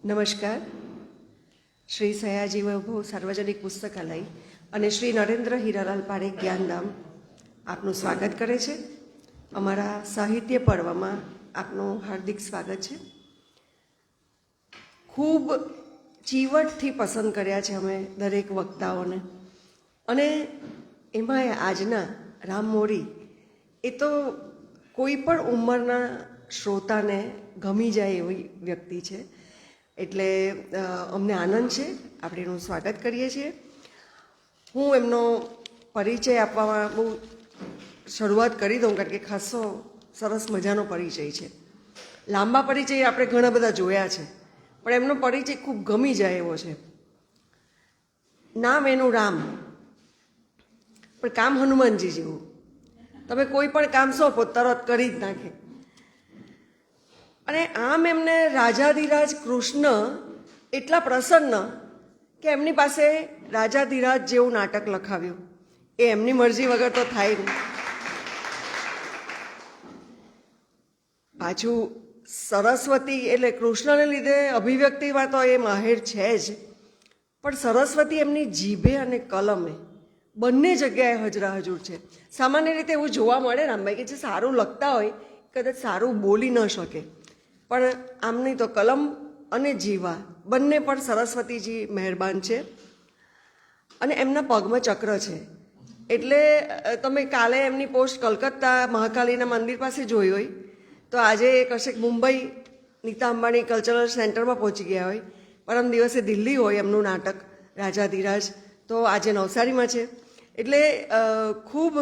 નમસ્કાર. શ્રી સયાજી વૈભવ સાર્વજનિક પુસ્તકાલય અને શ્રી નરેન્દ્ર હીરાલાલ પારેખ જ્ઞાનધામ આપનું સ્વાગત કરે છે. અમારા સાહિત્ય પર્વમાં આપનું હાર્દિક સ્વાગત છે. ખૂબ ચીવટથી પસંદ કર્યા છે અમે દરેક વક્તાઓને, અને એમાંય આજના રામ મોરી એ તો કોઈ પણ ઉંમરના શ્રોતાને ગમી જાય એવી વ્યક્તિ છે. એટલે અમને આનંદ છે, આપણે એનું સ્વાગત કરીએ છીએ. હું એમનો પરિચય આપવામાં બહુ શરૂઆત કરી દઉં, કારણ કે ખાસો સરસ મજાનો પરિચય છે. લાંબા પરિચય આપણે ઘણા બધા જોયા છે, પણ એમનો પરિચય ખૂબ ગમી જાય એવો છે. નામ એનું રામ, પણ કામ હનુમાનજી જેવું. તમે કોઈ પણ કામ સોંપો તરત કરી જ નાખે. અને આમ એમને રાજાધિરાજ કૃષ્ણ એટલા પ્રસન્ન કે એમની પાસે રાજાધિરાજ જેવું નાટક લખાવ્યું. એ એમની મરજી વગર તો થાય નહીં. પાછું સરસ્વતી એટલે કૃષ્ણને લીધે અભિવ્યક્તિમાં તો એ માહેર છે જ, પણ સરસ્વતી એમની જીભે અને કલમે બંને જગ્યાએ હજરા હજુર છે. સામાન્ય રીતે એવું જોવા મળે રામભાઈ કે જે સારું લખતા હોય કદાચ સારું બોલી ન શકે, પણ આમની તો કલમ અને જીવા બંને પણ સરસ્વતીજી મહેરબાન છે. અને એમના પગમાં ચક્ર છે. એટલે તમે કાલે એમની પોસ્ટ કલકત્તા મહાકાલીના મંદિર પાસે જોઈ હોય, તો આજે કશેક મુંબઈ નીતા અંબાણી કલ્ચરલ સેન્ટરમાં પહોંચી ગયા હોય, પરમ દિવસે દિલ્હી હોય એમનું નાટક રાજાધિરાજ, તો આજે નવસારીમાં છે. એટલે ખૂબ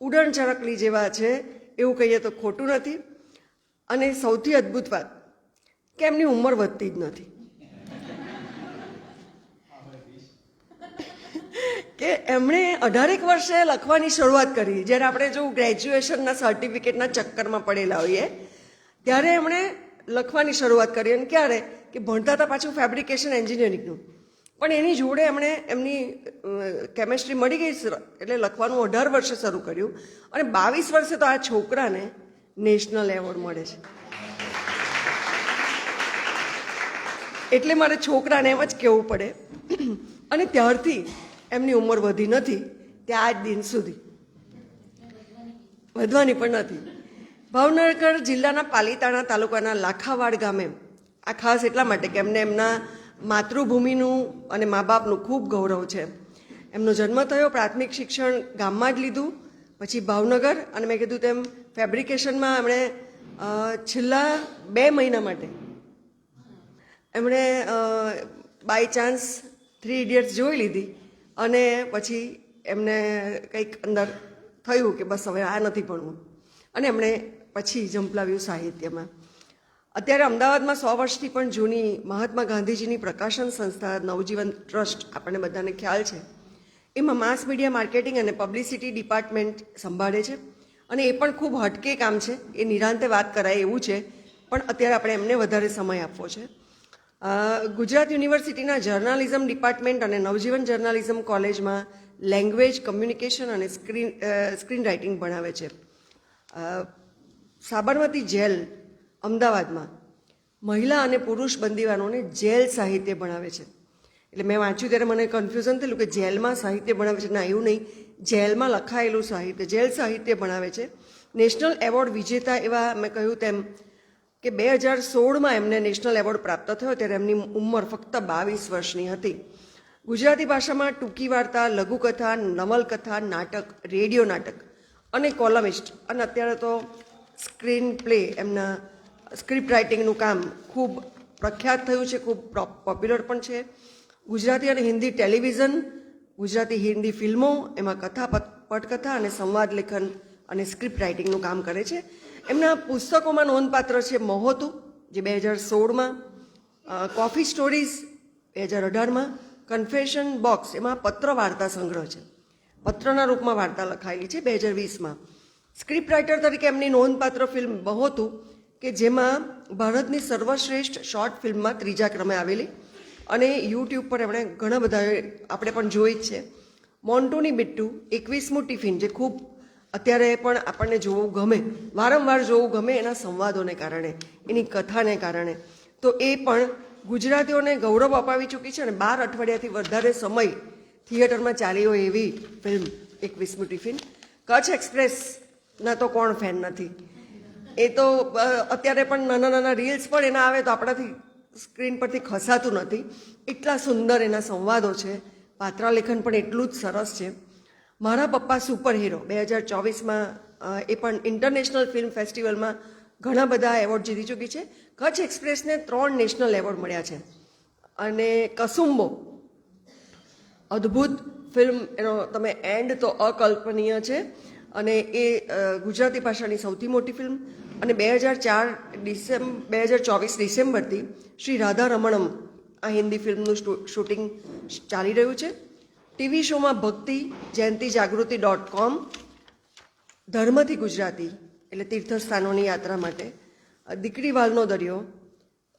ઉડણ ચરકલી જેવા છે એવું કહીએ તો ખોટું નથી. અને સૌથી અદ્ભુત વાત કે એમની ઉંમર વધતી જ નથી. કે એમણે 18 વર્ષે લખવાની શરૂઆત કરી. જ્યારે આપણે જો ગ્રેજ્યુએશનના સર્ટિફિકેટના ચક્કરમાં પડેલા હોઈએ ત્યારે એમણે લખવાની શરૂઆત કરી. અને ક્યારે કે ભણતા હતા પાછું ફેબ્રિકેશન એન્જિનિયરિંગનું, પણ એની જોડે એમણે એમની કેમેસ્ટ્રી મળી ગઈ એટલે લખવાનું 18 વર્ષે શરૂ કર્યું. અને 22 વર્ષે તો આ છોકરાને નેશનલ એવોર્ડ મળે છે. એટલે મારે છોકરાને એમ જ કહેવું પડે. અને ત્યારથી એમની ઉંમર વધી નથી, ત્યાં આજ દિન સુધી વધવાની પણ નથી. ભાવનગર જિલ્લાના પાલીતાણા તાલુકાના લાખાવાડ ગામે, આ ખાસ એટલા માટે કે એમને એમના માતૃભૂમિનું અને મા બાપનું ખૂબ ગૌરવ છે. એમનો જન્મ થયો, પ્રાથમિક શિક્ષણ ગામમાં જ લીધું, પછી ભાવનગર, અને મેં કીધું તેમ ફેબ્રિકેશનમાં એમણે છેલ્લા 2 મહિના માટે એમણે બાય ચાન્સ 3 ઇડિયટ્સ જોઈ લીધી. અને પછી એમને કંઈક અંદર થયું કે બસ હવે આ નથી ભણવું, અને એમણે પછી ઝંપલાવ્યું સાહિત્યમાં. અત્યારે અમદાવાદમાં 100 વર્ષથી પણ જૂની મહાત્મા ગાંધીજીની પ્રકાશન સંસ્થા નવજીવન ટ્રસ્ટ, આપણને બધાને ખ્યાલ છે, એમાં માસ મીડિયા માર્કેટિંગ અને પબ્લિસિટી ડિપાર્ટમેન્ટ સંભાળે છે. અને એ પણ ખૂબ હટકે કામ છે, એ નિરાંતે વાત કરાય એવું છે, પણ અત્યારે આપણે એમને વધારે સમય આપવો છે. ગુજરાત યુનિવર્સિટીના જર્નાલિઝમ ડિપાર્ટમેન્ટ અને નવજીવન જર્નાલિઝમ કોલેજમાં લેંગ્વેજ, કમ્યુનિકેશન અને સ્ક્રીન રાઇટિંગ ભણાવે છે. સાબરમતી જેલ અમદાવાદમાં મહિલા અને પુરુષ બંદીવાનોને જેલ સાહિત્ય ભણાવે છે. એટલે મેં વાંચ્યું ત્યારે મને કન્ફ્યુઝન થયેલું કે જેલમાં સાહિત્ય ભણાવે છે. ના, એવું નહીં, જેલમાં લખાયેલું સાહિત્ય, જેલ સાહિત્ય ભણાવે છે. નેશનલ એવોર્ડ વિજેતા એવા મેં કહ્યું તેમ કે 2016માં એમને નેશનલ એવોર્ડ પ્રાપ્ત થયો ત્યારે એમની ઉંમર ફક્ત 22 વર્ષની હતી. ગુજરાતી ભાષામાં ટૂંકી વાર્તા, લઘુકથા, નવલકથા, નાટક, રેડિયો નાટક અને કોલમિસ્ટ, અને અત્યારે તો સ્ક્રીન પ્લે, એમના સ્ક્રિપ્ટ રાઇટિંગનું કામ ખૂબ પ્રખ્યાત થયું છે, ખૂબ પોપ્યુલર પણ છે. ગુજરાતી અને હિન્દી ટેલિવિઝન, ગુજરાતી હિન્દી ફિલ્મો, એમાં કથા, પટકથા અને સંવાદ લેખન અને સ્ક્રિપ્ટ રાઇટિંગનું કામ કરે છે. એમના પુસ્તકોમાં નોંધપાત્ર છે મહોતું, જે 2016માં, કોફી સ્ટોરીઝ 2018માં, કન્ફેશન બોક્સ, એમાં પત્ર વાર્તા સંગ્રહ છે, પત્રના રૂપમાં વાર્તા લખાયેલી છે, 2020માં. સ્ક્રિપ્ટ રાઇટર તરીકે એમની નોંધપાત્ર ફિલ્મ મહોતું, કે જેમાં ભારતની સર્વશ્રેષ્ઠ શોર્ટ ફિલ્મમાં 3જા ક્રમે આવેલી, અને યુટ્યુબ પર એમણે ઘણા બધા આપણે પણ જોઈ જ છે. મોન્ટુની બિટ્ટુ, 21મું ટિફિન, જે ખૂબ અત્યારે પણ આપણને જોવું ગમે, વારંવાર જોવું ગમે એના સંવાદોને કારણે, એની કથાને કારણે. તો એ પણ ગુજરાતીઓને ગૌરવ અપાવી ચૂકી છે અને 12 અઠવાડિયાથી વધારે સમય થિયેટરમાં ચાલી હોય એવી ફિલ્મ 21મી ટિફિન. કચ્છ એક્સપ્રેસના તો કોણ ફેન નથી? એ તો અત્યારે પણ નાના નાના રીલ્સ પણ એના આવે તો આપણાથી સ્ક્રીન પરથી ખસાતું નથી. એટલા સુંદર એના સંવાદો છે, પાત્રાલેખન પણ એટલું જ સરસ છે. મારા પપ્પા સુપર હીરો 2024માં એ પણ ઇન્ટરનેશનલ ફિલ્મ ફેસ્ટિવલમાં ઘણા બધા એવોર્ડ જીતી ચૂકી છે. કચ્છ એક્સપ્રેસને 3 નેશનલ એવોર્ડ મળ્યા છે. અને કસુંબો અદ્ભુત ફિલ્મ, એનો તમે એન્ડ તો અકલ્પનીય છે અને એ ગુજરાતી ભાષાની સૌથી મોટી ફિલ્મ. અને 2024 ડિસેમ્બરથી શ્રી રાધા રમણમ આ હિન્દી ફિલ્મનું શૂટિંગ ચાલી રહ્યું છે. ટીવી શોમાં ભક્તિ, જયંતિજાગૃતિ.com, ધર્મથી ગુજરાતી એટલે તીર્થસ્થાનોની યાત્રા માટે, દીકરી વાલનો દરિયો,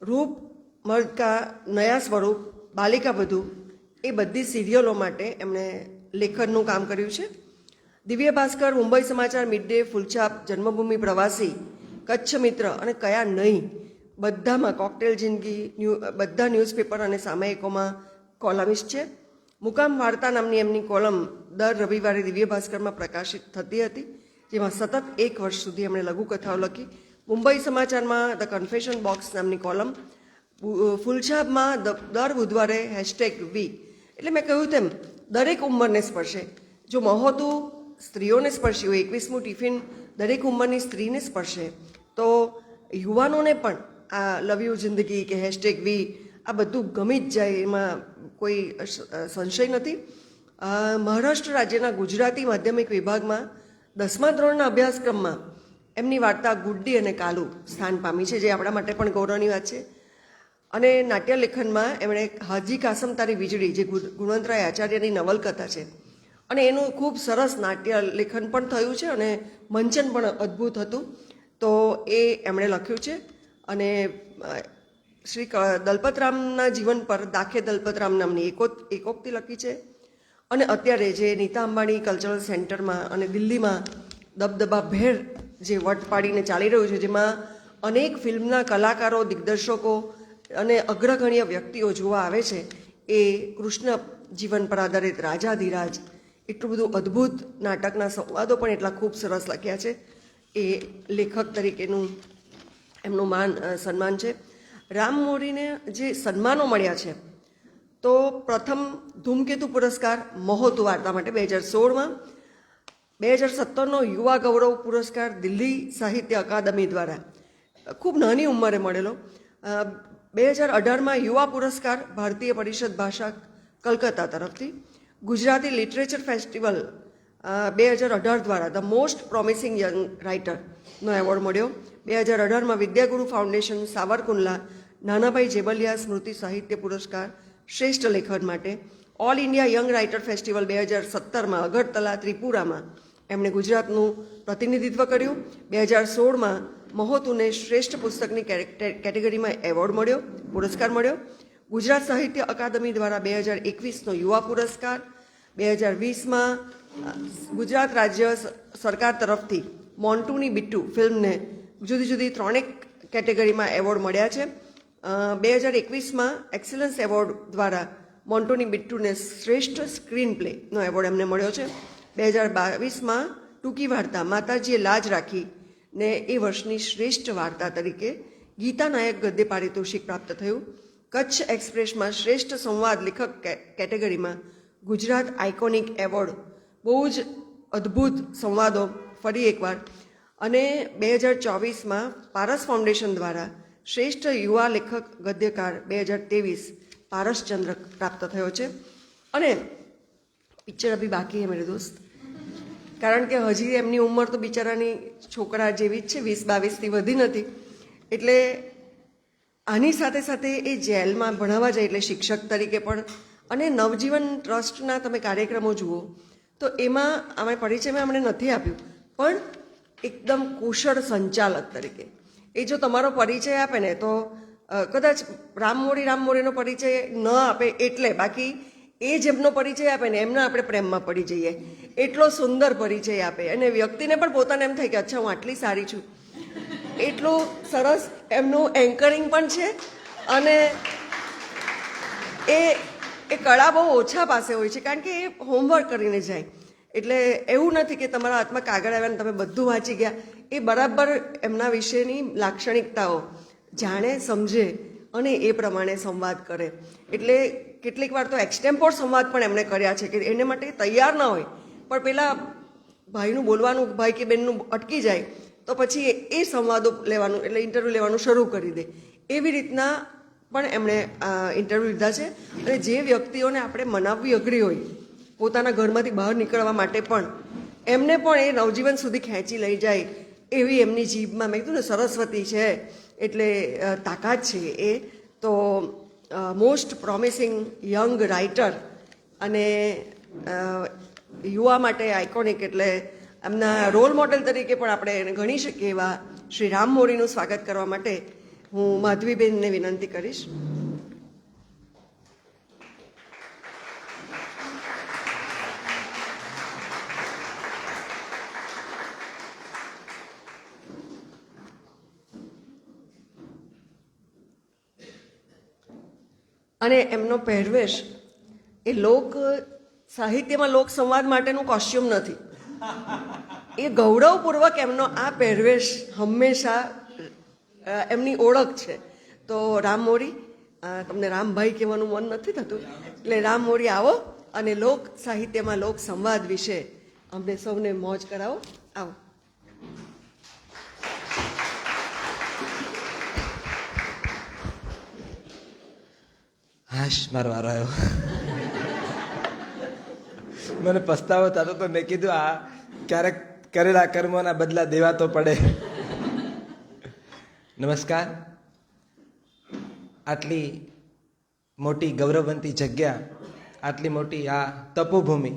રૂપ મર્દ કા નયા સ્વરૂપ, બાલિકા વધુ, એ બધી સિરિયલો માટે એમણે લેખનનું કામ કર્યું છે. દિવ્ય ભાસ્કર, મુંબઈ સમાચાર, મિડ ડે, ફૂલછાપ, જન્મભૂમિ, પ્રવાસી, કચ્છ મિત્ર અને કયા નહીં બધામાં, કોકટેલ જિંદગી, બધા ન્યૂઝપેપર અને સામયિકોમાં કોલમિસ્ટ છે. મુકામ વાર્તા નામની એમની કોલમ દર રવિવારે દિવ્ય ભાસ્કરમાં પ્રકાશિત થતી હતી, જેમાં સતત 1 વર્ષ સુધી એમણે લઘુકથાઓ લખી. મુંબઈ સમાચારમાં ધ કન્ફેશન બોક્સ નામની કોલમ, ફૂલછાપમાં દર બુધવારે #વી. એટલે મેં કહ્યું તેમ દરેક ઉંમરને સ્પર્શે. જો મહોતું સ્ત્રીઓને સ્પર્શી હોય, 21મું ટિફિન દરેક ઉંમરની સ્ત્રીને સ્પર્શે, તો યુવાનોને પણ આ લવ યુ જિંદગી કે #વી આ બધું ગમી જ જાય, એમાં કોઈ સંશય નથી. મહારાષ્ટ્ર રાજ્યના ગુજરાતી માધ્યમિક વિભાગમાં 10મા ધોરણના અભ્યાસક્રમમાં એમની વાર્તા ગુડ્ડી અને કાલુ સ્થાન પામી છે, જે આપણા માટે પણ ગૌરવની વાત છે. અને નાટ્ય લેખનમાં એમણે હાજી કાસમ તારી વીજળી, જે ગુણવંતરાય આચાર્યની નવલકથા છે, અને એનું ખૂબ સરસ નાટ્ય લેખન પણ થયું છે અને મંચન પણ અદ્ભુત હતું, તો એ એમણે લખ્યું છે. અને શ્રી દલપતરામના જીવન પર દાખે દલપતરામ નામની એકોક્તિ લખી છે. અને અત્યારે જે નીતા અંબાણી કલ્ચરલ સેન્ટરમાં અને દિલ્હીમાં દબદબાભેર જે વટ પાડીને ચાલી રહ્યું છે, જેમાં અનેક ફિલ્મના કલાકારો, દિગ્દર્શકો અને અગ્રગણ્ય વ્યક્તિઓ જોવા આવે છે, એ કૃષ્ણ જીવન પર આધારિત રાજાધિરાજ, એટલું બધું અદ્ભુત નાટકના સંવાદો પણ એટલા ખૂબ સરસ લખ્યા છે. એ લેખક તરીકેનું એમનું સન્માન છે. રામ મોરીને જે સન્માનો મળ્યા છે, તો પ્રથમ ધૂમકેતુ પુરસ્કાર મહોતું વાર્તા માટે 2016માં, 2017નો યુવા ગૌરવ પુરસ્કાર દિલ્હી સાહિત્ય અકાદમી દ્વારા ખૂબ નાની ઉંમરે મળેલો, 2018માં યુવા પુરસ્કાર ભારતીય પરિષદ ભાષા કલકત્તા તરફથી, ગુજરાતી લિટરેચર ફેસ્ટિવલ 2018 દ્વારા ધ મોસ્ટ પ્રોમિસિંગ યંગ રાઇટરનો એવોર્ડ મળ્યો. 2018માં વિદ્યાગુરુ ફાઉન્ડેશન સાવરકુંડલા નાનાભાઈ જેબલિયા સ્મૃતિ સાહિત્ય પુરસ્કાર શ્રેષ્ઠ લેખન માટે. All India young writer festival 2017માં અગરતલા ત્રિપુરામાં એમણે ગુજરાતનું પ્રતિનિધિત્વ કર્યું. 2016માં મહોતુને શ્રેષ્ઠ પુસ્તકની કેટેગરીમાં એવોર્ડ મળ્યો, પુરસ્કાર મળ્યો. ગુજરાત સાહિત્ય અકાદમી દ્વારા 2021નો યુવા પુરસ્કાર, 2020માં ગુજરાત રાજ્ય સરકાર તરફથી મોન્ટુની બિટ્ટુ ફિલ્મને જુદી જુદી 3 કેટેગરીમાં એવોર્ડ મળ્યા છે. 2021માં એક્સલન્સ એવોર્ડ દ્વારા મોન્ટુની બિટ્ટુને શ્રેષ્ઠ સ્ક્રીન પ્લેનો એવોર્ડ એમને મળ્યો છે. 2022માં ટૂંકી વાર્તા માતાજીએ લાજ રાખી ને એ વર્ષની શ્રેષ્ઠ વાર્તા તરીકે ગીતા નાયક ગદ્ય પારિતોષિક પ્રાપ્ત થયું. કચ્છ એક્સપ્રેસમાં શ્રેષ્ઠ સંવાદ લેખક કેટેગરીમાં ગુજરાત આઇકોનિક એવોર્ડ, બહુ જ અદ્ભુત સંવાદો ફરી એકવાર. અને 2024માં પારસ ફાઉન્ડેશન દ્વારા શ્રેષ્ઠ યુવા લેખક ગદ્યકાર 2023 પારસચંદ્રક પ્રાપ્ત થયો છે. અને પિક્ચર અભી બાકી હે મેરે દોસ્ત, કારણ કે હજી એમની ઉંમર તો બિચારાની છોકરા જેવી જ છે, 20-22થી વધી નથી. એટલે આની સાથે સાથે એ જેલમાં ભણાવવા જાય, એટલે શિક્ષક તરીકે પણ. અને નવજીવન ટ્રસ્ટના તમે કાર્યક્રમો જુઓ તો એમાં અમે પરિચયમાં અમને નથી આપ્યું, પણ એકદમ કુશળ સંચાલક તરીકે એ જો તમારો પરિચય આપે ને, તો કદાચ રામ મોરીનો પરિચય ન આપે એટલે, બાકી એ જેમનો પરિચય આપે ને એમના આપણે પ્રેમમાં પડી જઈએ, એટલો સુંદર પરિચય આપે. અને વ્યક્તિને પણ પોતાને એમ થાય કે અચ્છા હું આટલી સારી છું. એટલું સરસ એમનું એન્કરિંગ પણ છે. અને એ એ કળા બહુ ઓછા પાસે હોય છે, કારણ કે એ હોમવર્ક કરીને જાય. એટલે એવું નથી કે તમારા હાથમાં કાગળ આવ્યા ને તમે બધું વાંચી ગયા. એ બરાબર એમના વિશેની લાક્ષણિકતાઓ જાણે, સમજે અને એ પ્રમાણે સંવાદ કરે. એટલે કેટલીક વાર તો એક્સટેમ્પોર સંવાદ પણ એમણે કર્યા છે કે એને માટે તૈયાર ના હોય, પણ પેલા ભાઈનું બોલવાનું, ભાઈ કે બહેનનું અટકી જાય તો પછી એ સંવાદો લેવાનું, એટલે ઇન્ટરવ્યૂ લેવાનું શરૂ કરી દે. એવી રીતના પણ એમણે ઇન્ટરવ્યૂ લીધા છે. અને જે વ્યક્તિઓને આપણે મનાવવી અઘરી હોય પોતાના ઘરમાંથી બહાર નીકળવા માટે, પણ એમને પણ એ નવજીવન સુધી ખેંચી લઈ જાય એવી એમની જીભમાં, મેં કીધું ને સરસ્વતી છે, એટલે તાકાત છે. એ તો મોસ્ટ પ્રોમિસિંગ યંગ રાઇટર અને યુવા માટે આઇકોનિક, એટલે એમના રોલ મોડેલ તરીકે પણ આપણે એને ગણી શકીએ એવા શ્રી રામ મોરીનું સ્વાગત કરવા માટે હું માધવીબેનને વિનંતી કરીશ. અને એમનો પહેરવેશ એ લોક સાહિત્યમાં લોક સંવાદ માટેનું કોસ્ચ્યુમ નથી. એ ગૌરવપૂર્વક એમનો આ પહેરવેશ હંમેશા એમની ઓળખ છે. તો રામ મોરી, તમને રામભાઈ કહેવાનું મન નથી થતું, એટલે રામ મોરી આવો અને લોક સાહિત્યમાં લોક સંવાદ વિશે અમને સૌને મોજ કરાવો. આવો. હાશ, મારો વારો આવ્યો. મને પસ્તાવો થતો તો મેં કીધું આ ક્યારેક કરેલા કર્મોના બદલા દેવા તો પડે. નમસ્કાર. આટલી મોટી ગૌરવવંતી જગ્યા, આટલી મોટી આ તપોભૂમિ,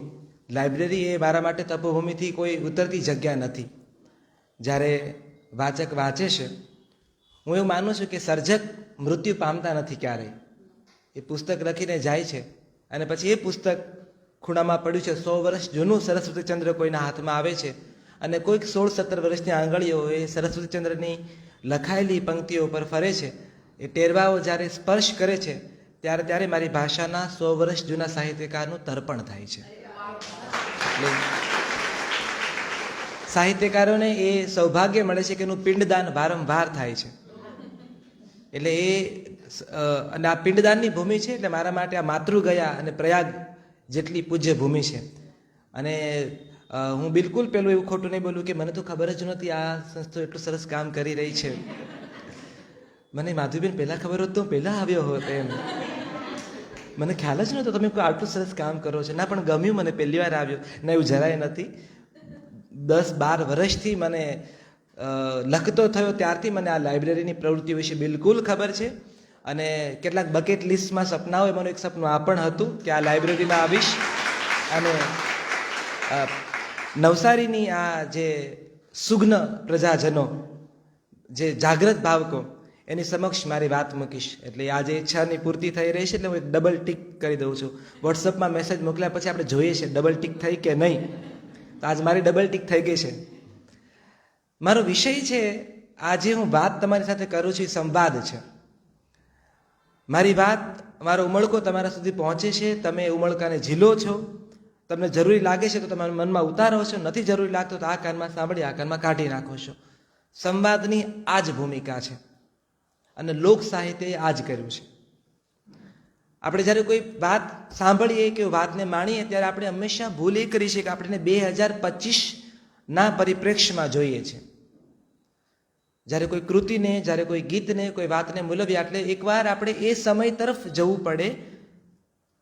લાઇબ્રેરી એ મારા માટે તપોભૂમિથી કોઈ ઉતરતી જગ્યા નથી. જ્યારે વાચક વાંચે છે, હું એવું માનું છું કે સર્જક મૃત્યુ પામતા નથી ક્યારેય. એ પુસ્તક લખીને જાય છે અને પછી એ પુસ્તક ખૂણામાં પડ્યું છે. 100 વર્ષ જૂનું સરસ્વતીચંદ્ર કોઈના હાથમાં આવે છે અને કોઈક 16-17 વર્ષની આંગળીઓ એ સરસ્વતીચંદ્રની લખાયેલી પંક્તિઓ પર ફરે છે. એ ટેરવાઓ જ્યારે સ્પર્શ કરે છે ત્યારે મારી ભાષાના 100 વર્ષ જૂના સાહિત્યકારનું તર્પણ થાય છે. એટલે સાહિત્યકારોને એ સૌભાગ્ય મળે છે કે એનું પિંડદાન વારંવાર થાય છે. એટલે એ અને આ પિંડદાનની ભૂમિ છે. એટલે મારા માટે આ માતૃગયા અને પ્રયાગ જેટલી પૂજ્ય ભૂમિ છે. અને હું બિલકુલ પેલું એવું ખોટું નહીં બોલું કે મને તો ખબર જ નહોતી આ સંસ્થા એટલું સરસ કામ કરી રહી છે. મને માધવીબેન પહેલાં ખબર હોત તો પહેલાં આવ્યો હોત. એમ મને ખ્યાલ જ નહોતો તમે કોઈ આટલું સરસ કામ કરો છો. ના, પણ ગમ્યું, મને પહેલી વાર આવ્યો. ના, એવું જરાય નથી. 10-12 વર્ષથી મને લખતો થયો ત્યારથી મને આ લાઇબ્રેરીની પ્રવૃત્તિ વિશે બિલકુલ ખબર છે. અને કેટલાક બકેટ લિસ્ટમાં સપનાઓ, એમાંનું એક સપનું આ પણ હતું કે આ લાઇબ્રેરીમાં આવીશ અને નવસારીની આ જે સુગ્ન પ્રજાજનો, જે જાગૃત ભાવકો, એની સમક્ષ મારી વાત મૂકીશ. એટલે આજે ઈચ્છાની પૂર્તિ થઈ રહી છે. એટલે હું એક ડબલ ટીક કરી દઉં છું. વોટ્સઅપમાં મેસેજ મોકલ્યા પછી આપણે જોઈએ છે ડબલ ટીક થઈ કે નહીં. તો આજ મારી ડબલ ટીક થઈ ગઈ છે. મારો વિષય છે, આજે હું વાત તમારી સાથે કરું છું, સંવાદ છે. મારી વાત, મારો ઉમળકો તમારા સુધી પહોંચે છે. તમે ઉમળકાને ઝીલો છો. તમને જરૂરી લાગે છે તો તમારા મનમાં ઉતારો છો. નથી જરૂરી લાગતો તો આ કાનમાં સાંભળી આ કાનમાં કાઢી નાખો છો. સંવાદની આ જ ભૂમિકા છે અને લોક સાહિત્યએ આ જ કર્યું છે. આપણે જ્યારે કોઈ વાત સાંભળીએ કે વાતને માણીએ ત્યારે આપણે હંમેશા ભૂલ એ કરી છે કે આપણે 2025ના પરિપ્રેક્ષ્યમાં જોઈએ છે. જ્યારે કોઈ કૃતિને, જ્યારે કોઈ ગીતને, કોઈ વાતને મૂલવીએ એટલે એકવાર આપણે એ સમય તરફ જવું પડે.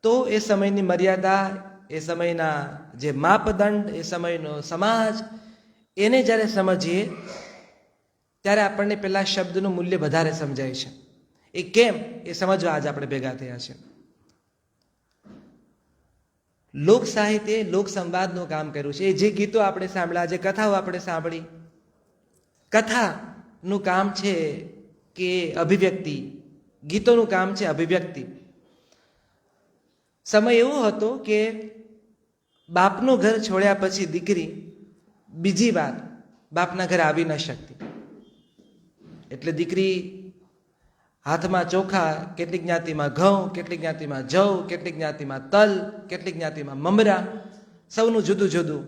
તો એ સમયની મર્યાદા, એ સમયના જે માપદંડ, એ સમયનો સમાજ, એને જ્યારે સમજીએ ત્યારે આપણને પેલા શબ્દનું મૂલ્ય વધારે સમજાય છે. એ કેમ એ સમજવા આજે આપણે ભેગા થયા છે. લોક સાહિત્ય લોક સંવાદનું કામ કર્યું છે. એ જે ગીતો આપણે સાંભળ્યા, જે કથાઓ આપણે સાંભળી, કથાનું કામ છે કે અભિવ્યક્તિ, ગીતોનું કામ છે અભિવ્યક્તિ. સમય એવો હતો કે બાપનું ઘર છોડ્યા પછી દીકરી બીજી વાર બાપના ઘરે આવી ન શકતી. એટલે દીકરી હાથમાં ચોખા, કેટલીક જ્ઞાતિમાં ઘઉં, કેટલીક જ્ઞાતિમાં જવ, કેટલીક જ્ઞાતિમાં તલ, કેટલીક જ્ઞાતિમાં મમરા, સૌનું જુદું જુદું.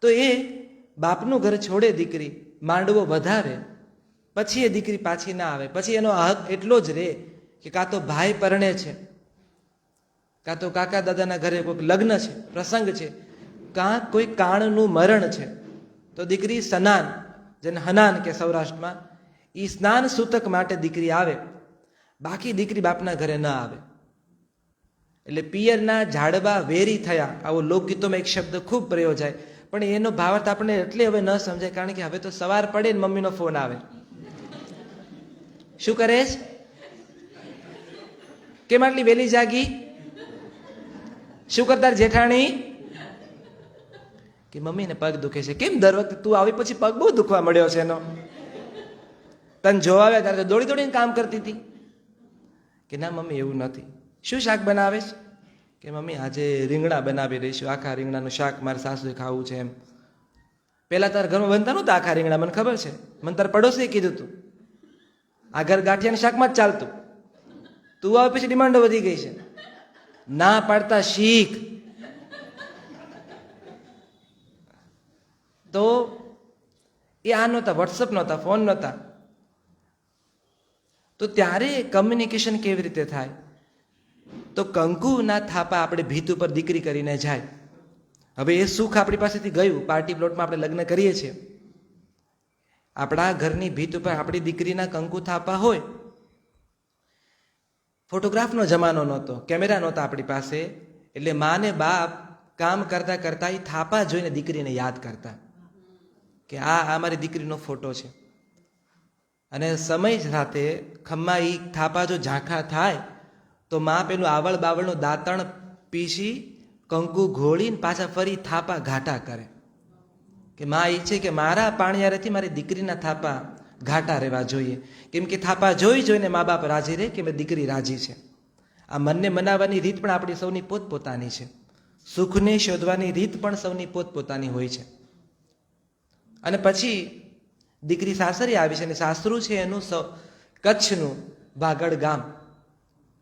તો એ બાપનું ઘર છોડે દીકરી, માંડવો વધારે, પછી એ દીકરી પાછી ના આવે. પછી એનો હક એટલો જ રહે કે કાં તો ભાઈ પરણે છે, કાં તો કાકા દાદાના ઘરે કોઈક લગ્ન છે, પ્રસંગ છે, કાં કોઈ કાણનું મરણ છે, તો દીકરી સ્નાન, જેને હનાન કે સૌરાષ્ટ્રમાં, એ સ્નાન સૂતક માટે દીકરી આવે, બાકી દીકરી બાપના ઘરે ન આવે. એટલે પિયરના ઝાડવા વેરી થયા, આવો લોકગીતોમાં એક શબ્દ ખૂબ પ્રયોજાય, પણ એનો ભાવાર્થ આપણે એટલે હવે ન સમજાય, કારણ કે હવે તો સવાર પડે ને મમ્મીનો ફોન આવે, શું કરે છે, કેમ આટલી વહેલી જાગી, શું કરતા જેઠાણી, કે મમ્મીને પગ દુખે છે. કેમ દર વખતે તું આવી પછી પગ બહુ દુખવા મળ્યો છે એનો, તને જોવા આવ્યા ત્યારે તો દોડી દોડીને કામ કરતી હતી. કે ના મમ્મી એવું નથી. શું શાક બનાવે છે, કે મમ્મી આજે રીંગણા બનાવી રહીશું, આખા રીંગણાનું શાક મારે સાસુએ ખાવું છે. એમ પેલા તારા ઘરમાં બનતા નહોતા આખા રીંગણા, મને ખબર છે, મને તારા પડોશીએ કીધું તું, આ ઘર ગાંઠિયાના શાકમાં જ ચાલતું, તું આવે પછી ડિમાન્ડો વધી ગઈ છે, ના પાડતા શીખ. તો એ આ નહોતા, વોટ્સઅપ નહોતા, ફોન નહોતા, તો ત્યારે કમ્યુનિકેશન કેવી રીતે થાય? તો કંકુના થાપા આપણે ભીત ઉપર દીકરી કરીને જાય. હવે એ સુખ આપણી પાસેથી ગયું, પાર્ટી પ્લોટમાં આપણે લગ્ન કરીએ છીએ, આપણા ઘરની ભીત ઉપર આપણી દીકરીના કંકુ થાપા હોય. ફોટોગ્રાફનો જમાનો નહોતો, કેમેરા નહોતા આપણી પાસે, એટલે મા ને બાપ કામ કરતા કરતા એ થાપા જોઈને દીકરીને યાદ કરતા કે આ મારી દીકરીનો ફોટો છે. અને સમય સાથે ખમ્મા એ થાપા જો ઝાંખા થાય તો મા પેલું આવળ બાવળનું દાંતણ પીસી કંકુ ઘોળીને પાછા ફરી થાપા ઘાટા કરે, કે મા ઈચ્છે કે મારા પાણિયારેથી મારી દીકરીના થાપા ઘાટા રહેવા જોઈએ, કેમ કે થાપા જોઈને મા બાપ રાજી રહે કે દીકરી રાજી છે. આ મનને મનાવવાની રીત પણ આપણી સૌની પોતપોતાની છે, સુખને શોધવાની રીત પણ સૌની પોતપોતાની હોય છે. અને પછી દીકરી સાસરે આવી છે, અને સાસરું છે એનું કચ્છનું વાગડ ગામ,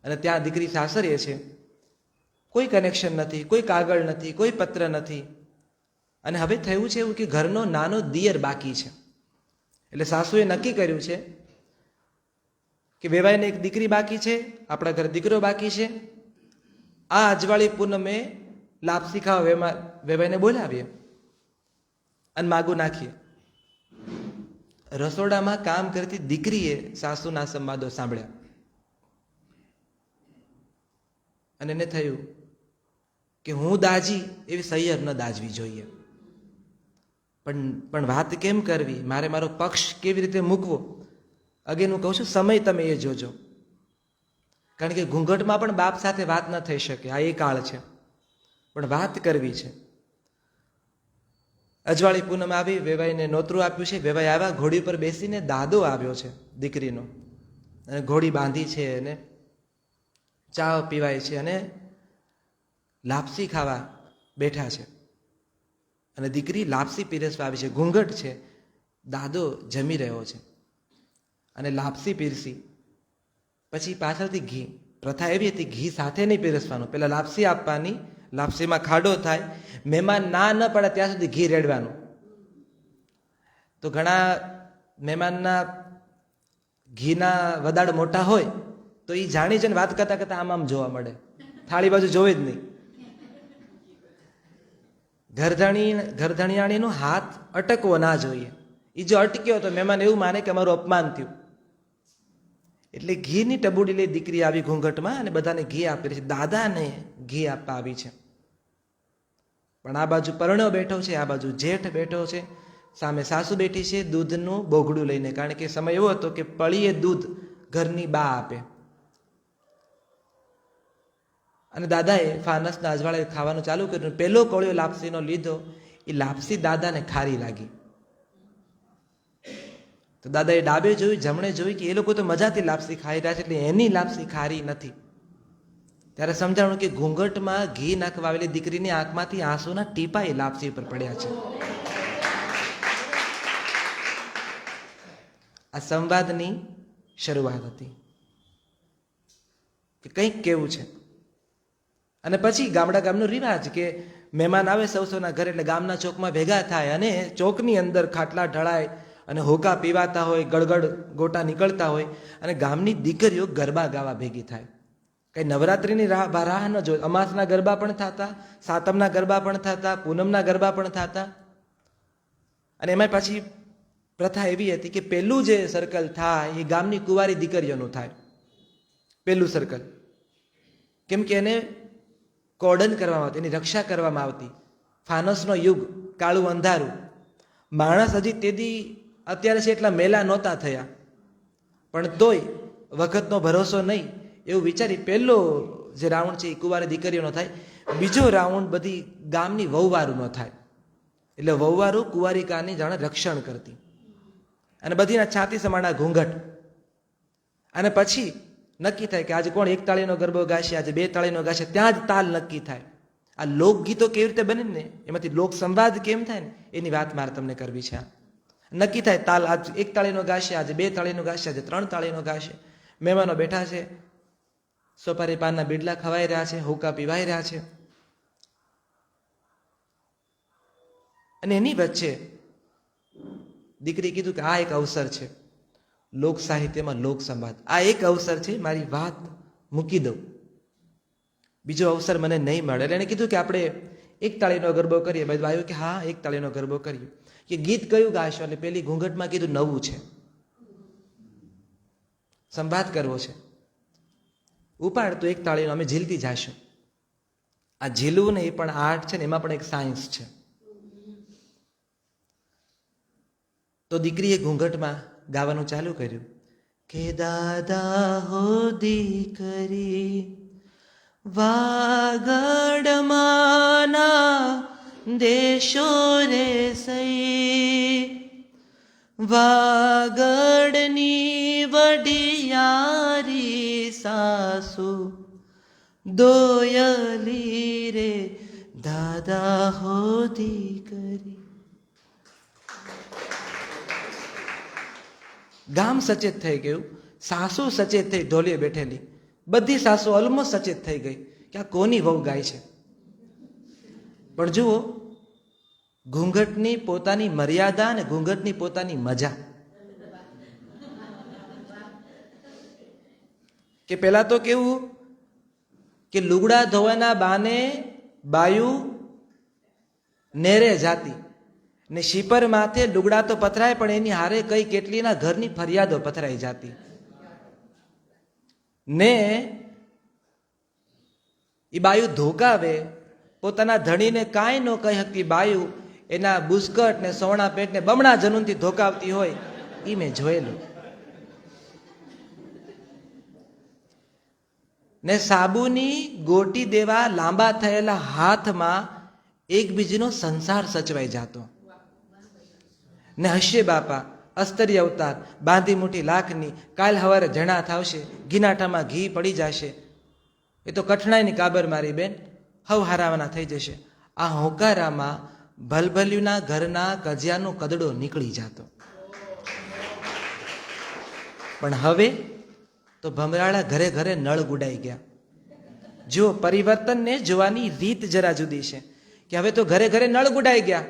અને ત્યાં દીકરી સાસરે છે, કોઈ કનેક્શન નથી, કોઈ કાગળ નથી, કોઈ પત્ર નથી. અને હવે થયું છે એવું કે ઘરનો નાનો દિયર બાકી છે. એટલે સાસુએ નક્કી કર્યું છે કે વેવાઈને એક દીકરી બાકી છે, આપણા ઘર દીકરો બાકી છે, આ અજવાળી પૂનમે લાપસી ખાવા વેવાઈને બોલાવીએ અને માગું નાખીએ. રસોડામાં કામ કરતી દીકરીએ સાસુના સંવાદો સાંભળ્યા, અને એને થયું કે હું દાજી એવી સૈયર ન દાજવી જોઈએ, પણ વાત કેમ કરવી, મારે મારો પક્ષ કેવી રીતે મૂકવો? અગેન હું કહું છું, સમય તમે એ જોજો, કારણ કે ઘૂંઘટમાં પણ બાપ સાથે વાત ન થઈ શકે, આ એ કાળ છે, પણ વાત કરવી છે. અજવાળી પૂનમ આવી, વેવાઈને નોતરું આપ્યું છે, વેવાઈ આવ્યા, ઘોડી પર બેસીને દાદો આવ્યો છે દીકરીનો, અને ઘોડી બાંધી છે, અને ચા પીવાય છે, અને લાપસી ખાવા બેઠા છે, અને દીકરી લાપસી પીરસવા આવી છે. ઘૂંઘટ છે, દાદો જમી રહ્યો છે, અને લાપસી પીરસી પછી પાછળથી ઘી, પ્રથા એવી હતી ઘી સાથે નહીં પીરસવાનું, પેલા લાપસી આપવાની, લાપસીમાં ખાડો થાય, મહેમાન ના ન પડે ત્યાં સુધી ઘી રેડવાનું. તો ઘણા મહેમાનના ઘીના વદાડ મોટા હોય તો એ જાણી છે ને વાત કરતા કરતા આમ જોવા મળે, થાળી બાજુ જોવે જ નહીં. ઘરધણિયાણીનો હાથ અટકવો ના જોઈએ, એ જો અટક્યો તો મહેમાન એવું માને કે અમારું અપમાન થયું. એટલે ઘીની ટબુડી લઈ દીકરી આવી ઘૂંઘટમાં, અને બધાને ઘી આપી રહી છે. દાદાને ઘી આપવા આવી છે, પણ આ બાજુ પરણ્યો બેઠો છે, આ બાજુ જેઠ બેઠો છે, સામે સાસુ બેઠી છે દૂધનું બોગડું લઈને, કારણ કે સમય એવો હતો કે પળીએ દૂધ ઘરની બા આપે. અને દાદાએ ફાનસના અજવાળે ખાવાનું ચાલુ કર્યું, પહેલો કોળિયો લાપસીનો લીધો, એ લાપસી દાદાને ખારી લાગી. તો દાદાએ ડાબે જોયું, જમણે જોયું કે એ લોકો તો મજાથી લાપસી ખાઈ રહ્યા છે, એટલે એની લાપસી ખારી નથી. ત્યારે સમજાણું કે ઘૂંઘટમાં ઘી નાખવા આવેલી દીકરીની આંખમાંથી આંસુના ટીપા એ લાપસી ઉપર પડ્યા છે. આ સંવાદની શરૂઆત હતી કે કંઈક કેવું છે. અને પછી ગામનો રિવાજ કે મહેમાન આવે સૌના ઘરે એટલે ગામના ચોકમાં ભેગા થાય અને ચોકની અંદર ખાટલા ઢળાય અને હોકા પીવાતા હોય, ગળગડ ગોટા નીકળતા હોય અને ગામની દીકરીઓ ગરબા ગાવા ભેગી થાય. કઈ નવરાત્રિની રાહ ન જો, અમાસના ગરબા પણ થતા, સાતમના ગરબા પણ થતા, પૂનમના ગરબા પણ થતા. અને એમાં પાછી પ્રથા એવી હતી કે પહેલું જે સર્કલ થાય એ ગામની કુંવારી દીકરીઓનું થાય, પહેલું સર્કલ. કેમ કે એને કોર્ડન કરવામાં આવતી, એની રક્ષા કરવામાં આવતી. ફાનસનો યુગ, કાળું અંધારું, માણસ હજી તેથી અત્યારે છે એટલા મેલા નહોતા થયા, પણ તોય વખતનો ભરોસો નહીં એવું વિચારી પહેલો જે રાઉન્ડ છે એ કુંવારી દીકરીઓનો થાય. બીજો રાઉન્ડ બધી ગામની વહુવારુંનો થાય. એટલે વહુવારું કુંવારિકાની જાણે રક્ષણ કરતી અને બધીના છાતી સમાણા ઘૂંઘટ. અને પછી નક્કી થાય કે આજે કોણ એક તાળીનો ગરબો ગાશે, આજે બે તાળીનો ગાશે, ત્યાં જ તાલ નક્કી થાય. આ લોકગીતો કેવી રીતે બને ને, એમાંથી લોક સંવાદ કેમ થાય ને, એની વાત મારે તમને કરવી છે. નક્કી થાય તાલ આજ એક તાળીનો ગાશે, આજે બે તાળીનો ગાશે, આજે ત્રણ તાળીનો ગાશે. મહેમાનો બેઠા છે, સોપારી પાનના બીડલા ખવાઈ રહ્યા છે, હુકા પીવાઈ રહ્યા છે. અને એની વચ્ચે દીકરી કીધું કે આ એક અવસર છે લોક સાહિત્યમાં લોક સંવાદ, આ એક અવસર છે, મારી વાત મૂકી દઉં, બીજો અવસર મને નહીં મળે. એટલે એને કીધું કે આપણે એક તાળીનો ગરબો કરીએ. બધું આવ્યું કે હા એક તાળીનો ગરબો કરીએ. કે ગીત કયું ગાશો? એટલે પેલી ઘૂંઘટમાં કીધું નવું છે, સંવાદ કરવો છે. ઉપાડ તો એક તાળીનો, અમે ઝીલતી જાશું. આ ઝીલવું ને એ પણ આર્ટ છે ને, એમાં પણ એક સાયન્સ છે. તો દીકરીએ ઘૂંઘટમાં ગાવાનું ચાલુ કર્યું કે દાદા હો દીકરી વાગડમાના દેશો રે સઈ, વાગડની વડિયારી સાસુ દોયલી રે દાદા હો દીકરી. ગામ સચેત થઈ ગયું, સાસુ સચેત થઈ, ઢોલીએ બેઠેલી બધી સાસુ ઓલમોસ્ટ સચેત થઈ ગઈ કે આ કોની વહુ ગાય છે. પણ જુઓ, ઘૂંઘટની પોતાની મર્યાદા અને ઘૂંઘટની પોતાની મજા. કે પેલા તો કેવું કે લુગડા ધોવાના બાને બાયું નેરે જાતી ને શીપર માથે લુગડા તો પથરાય, પણ એની હારે કઈ કેટલીના ઘરની ફરિયાદો પથરાઈ જાતી. ને એ બાયું ધોકાવે, પોતાના ધણીને કાંઈ ન કહી શકતી બાયું એના બુસ્કટ ને સોણા પેટ ને બમણા જનુનથી ધોકાવતી હોય, એ મેં જોયેલું. ને સાબુની ગોટી દેવા લાંબા થયેલા હાથમાં એકબીજીનો સંસાર સચવાઈ જાતો. ને હશે બાપા અસ્તરી અવતાર, બાંધી મુઠી લાખની, કાલ હવારે જણા થાવશે, ઘીનાઠામાં ઘી પડી જશે, એ તો કઠણાઈની કાબર મારી બેન, હવ હારાવાના થઈ જશે. આ હોકારામાં ભલભલ્યુના ઘરના કજિયાનો કદડો નીકળી જતો. પણ હવે તો ભમરાળા ઘરે ઘરે નળ ગુડાઈ ગયા. જો પરિવર્તનને જોવાની રીત જરા જુદી છે કે હવે તો ઘરે ઘરે નળ ગુડાઈ ગયા.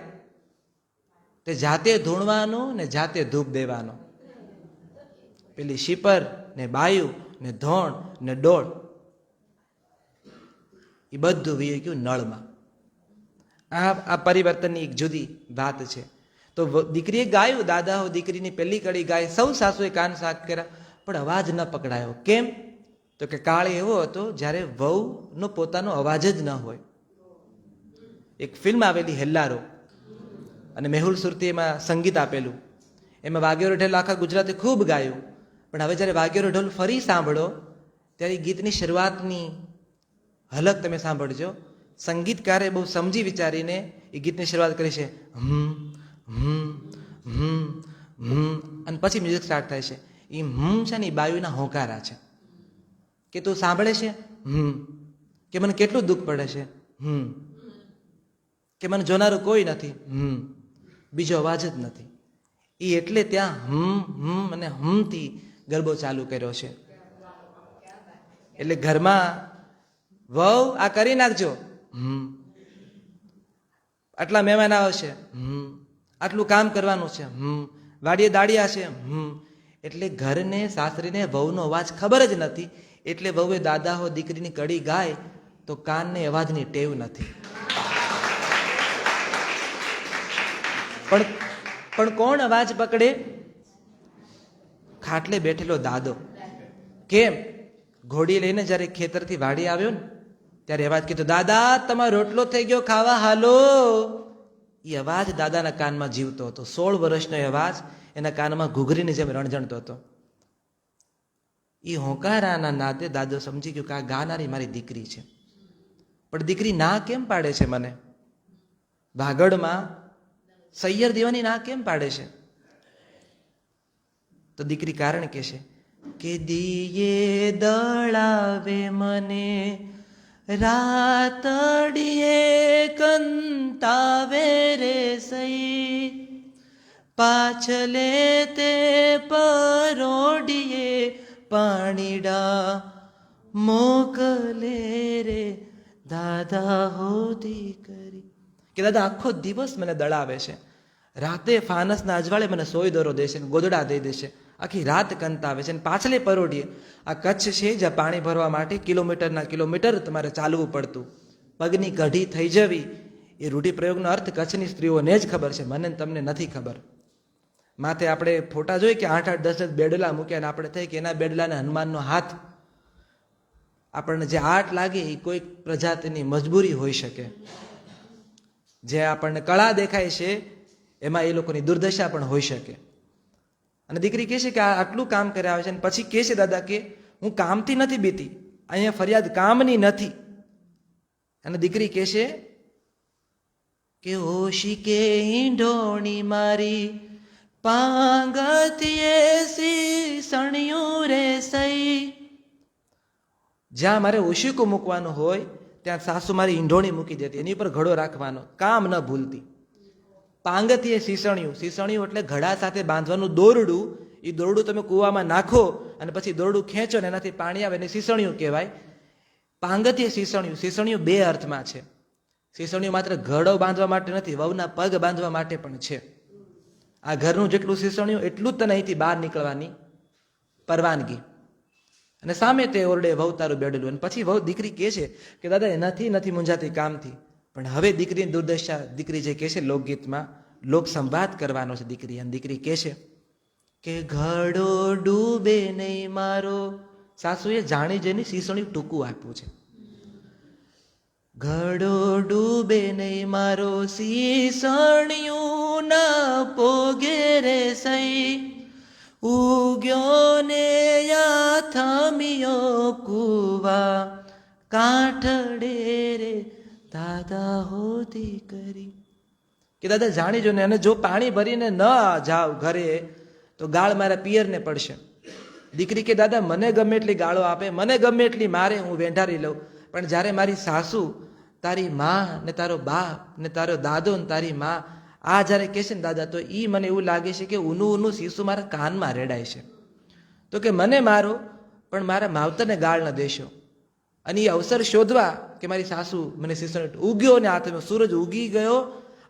તે જાતે ધૂણવાનું ને જાતે ધૂપ દેવાનો. પેલી શીપર ને બાયુ ને ધોણ ને ડોળ એ બધું વી ગયું નળમાં. આ પરિવર્તનની એક જુદી વાત છે. તો દીકરીએ ગાયું, દાદા હો દીકરીની પહેલી કડી ગાય, સૌ સાસુએ કાન સાફ કર્યા, પણ અવાજ ન પકડાયો. કેમ? તો કે કાળ એવો હતો જ્યારે વહુનો પોતાનો અવાજ જ ન હોય. એક ફિલ્મ આવેલી હેલ્લારો, અને મેહુલ સુરતી એમાં સંગીત આપેલું. એમાં વાઘેરો ઢોલ આખા ગુજરાતે ખૂબ ગાયું. પણ હવે જ્યારે વાઘેરો ઢોલ ફરી સાંભળો ત્યારે ગીતની શરૂઆતની હલક તમે સાંભળજો. સંગીતકારે બહુ સમજી વિચારીને એ ગીતની શરૂઆત કરી છે, હમ હમ હમ હમ, અને પછી મ્યુઝિક સ્ટાર્ટ થાય છે. એ હમ છે ને એ બાયુના હોંકારા છે કે તું સાંભળે છે, હમ, કે મને કેટલું દુઃખ પડે છે, હમ, કે મને જોનારું કોઈ નથી, હમ, બીજો અવાજ જ નથી. એ એટલે ત્યાં હમ હમ અને હમથી ગરબો ચાલુ કર્યો છે. એટલે ઘરમાં વહુ આ કરી નાખજો, આટલા મહેમાન આવશે, આટલું કામ કરવાનું છે, વાડીએ દાડિયા છે, એટલે ઘરને સાસરીને વહુનો અવાજ ખબર જ નથી. એટલે વહુએ દાદા હો દીકરીની કડી ગાય તો કાનને અવાજની ટેવ નથી. પણ કોણ અવાજ પકડે? ખાટલે બેઠેલો દાદો. કેમ? ઘોડી લઈને જયારે ખેતરથી વાડી આવ્યો ને ત્યારે અવાજ કીધો, દાદા તમારો રોટલો થઈ ગયો, ખાવા હાલો. એ અવાજ દાદાના કાનમાં જીવતો હતો. 16 વર્ષનો અવાજ એના કાનમાં ઘૂઘરીની જેમ રણજણતો હતો. એ હોંકારાના નાતે દાદો સમજી ગયો કે આ ગાનારી મારી દીકરી છે. પણ દીકરી ના કેમ પાડે છે મને? ભાગડમાં સૈયર દેવાની ના કેમ પાડે છે? તો દીકરી કારણ કે છે કે દિયે દળાવે મને, રાતડીએ કંતાવે રે સઈ, પાછલે તે પરોડીએ પાણીડા મોકલે રે દાદા હોતી કરી. કે દાદા આખો દિવસ મને દળાવે છે, રાતે ફાનસના અજવાળે મને સોય દોરો દેશે, ગોદડા દઈ દેશે, આખી રાત કંતાવે છે. પાછલે પરોડીએ આ કચ્છ છે જ્યાં પાણી ભરવા માટે કિલોમીટરના કિલોમીટર તમારે ચાલવું પડતું, પગની કઢી થઈ જવી. એ રૂઢિપ્રયોગનો અર્થ કચ્છની સ્ત્રીઓને જ ખબર છે, મને તમને નથી ખબર. માથે આપણે ફોટા જોઈએ કે 8-8, 10-10 બેડલા મૂક્યા ને આપણે થઈ કે એના બેડલાને હનુમાનનો હાથ. આપણને જે આટ લાગે એ કોઈ પ્રજાતિની મજબૂરી હોઈ શકે. જે આપણને કળા દેખાય છે એમાં એ લોકોની દુર્દશા પણ હોઈ શકે. અને દીકરી કહે છે કે આટલું કામ કર્યા આવે છે અને પછી કહે છે દાદા કે હું કામથી નથી બીતી, અહીંયા ફરિયાદ કામની નથી. અને દીકરી કહે છે કે ઓશિકે ઈંઢોણી મારી, પાંગતીએ સણિયું રે સઈ. જ્યાં મારે ઓશિકું મૂકવાનું હોય ત્યાં સાસુ મારી ઈંઢોણી મૂકી દેતી, એની ઉપર ઘડો રાખવાનો, કામ ન ભૂલતી. પાંગતીએ સીસણિયું, સીસણિયું એટલે ઘડા સાથે બાંધવાનું દોરડું. એ દોરડું તમે કૂવામાં નાખો અને પછી દોરડું ખેંચો ને એનાથી પાણી આવે એને સીસણિયું કહેવાય. પાંગતીએ સીસણિયું, સીસણિયું 2 અર્થમાં છે. સીસણિયું માત્ર ઘડો બાંધવા માટે નથી, વહુના પગ બાંધવા માટે પણ છે. આ ઘરનું જેટલું સીસણિયું એટલું જ તને અહીંથી બહાર નીકળવાની પરવાનગી. અને સામે તે ઓરડે વહુ તારું બેડેલું. અને પછી વહુ દીકરી કહે છે કે દાદા એનાથી નથી મૂંઝાતી કામથી. પણ હવે દીકરીની દુર્દશા, દીકરી જે કહે છે લોકગીતમાં, લોક સંવાદ કરવાનો છે દીકરી. અને દીકરી કહે છે કે ઘડો ડૂબે નહીં મારો. સાસુએ જાણી જઈને સીસણિયું ટૂંકું આપ્યું છે. ઘડો ડૂબે નહીં મારો, સીસણિયું ના પોગે રે સઈ, ઉગ્યો ને યા થમિયો કુવા, કાંઠડે રે દાદા હોતી કરી. કે દાદા જાણી જો ને, અને જો પાણી ભરીને ન જાવ ઘરે તો ગાળ મારા પિયરને પડશે. દીકરી કે દાદા મને ગમે એટલી ગાળો આપે, મને ગમે એટલી મારે, હું વેંઢારી લઉં, પણ જ્યારે મારી સાસુ, તારી માં ને તારો બાપ ને તારો દાદો ને તારી માં આ જ્યારે કહે છે ને દાદા, તો એ મને એવું લાગે છે કે ઊનું ઊનું સીસું મારા કાનમાં રેડાય છે. તો કે મને મારો પણ મારા માવતરને ગાળ ન દેશો. અને એ અવસર શોધવા કે મારી સાસુ મને સીસણ ઉગ્યો ને હાથમાં, સૂરજ ઉગી ગયો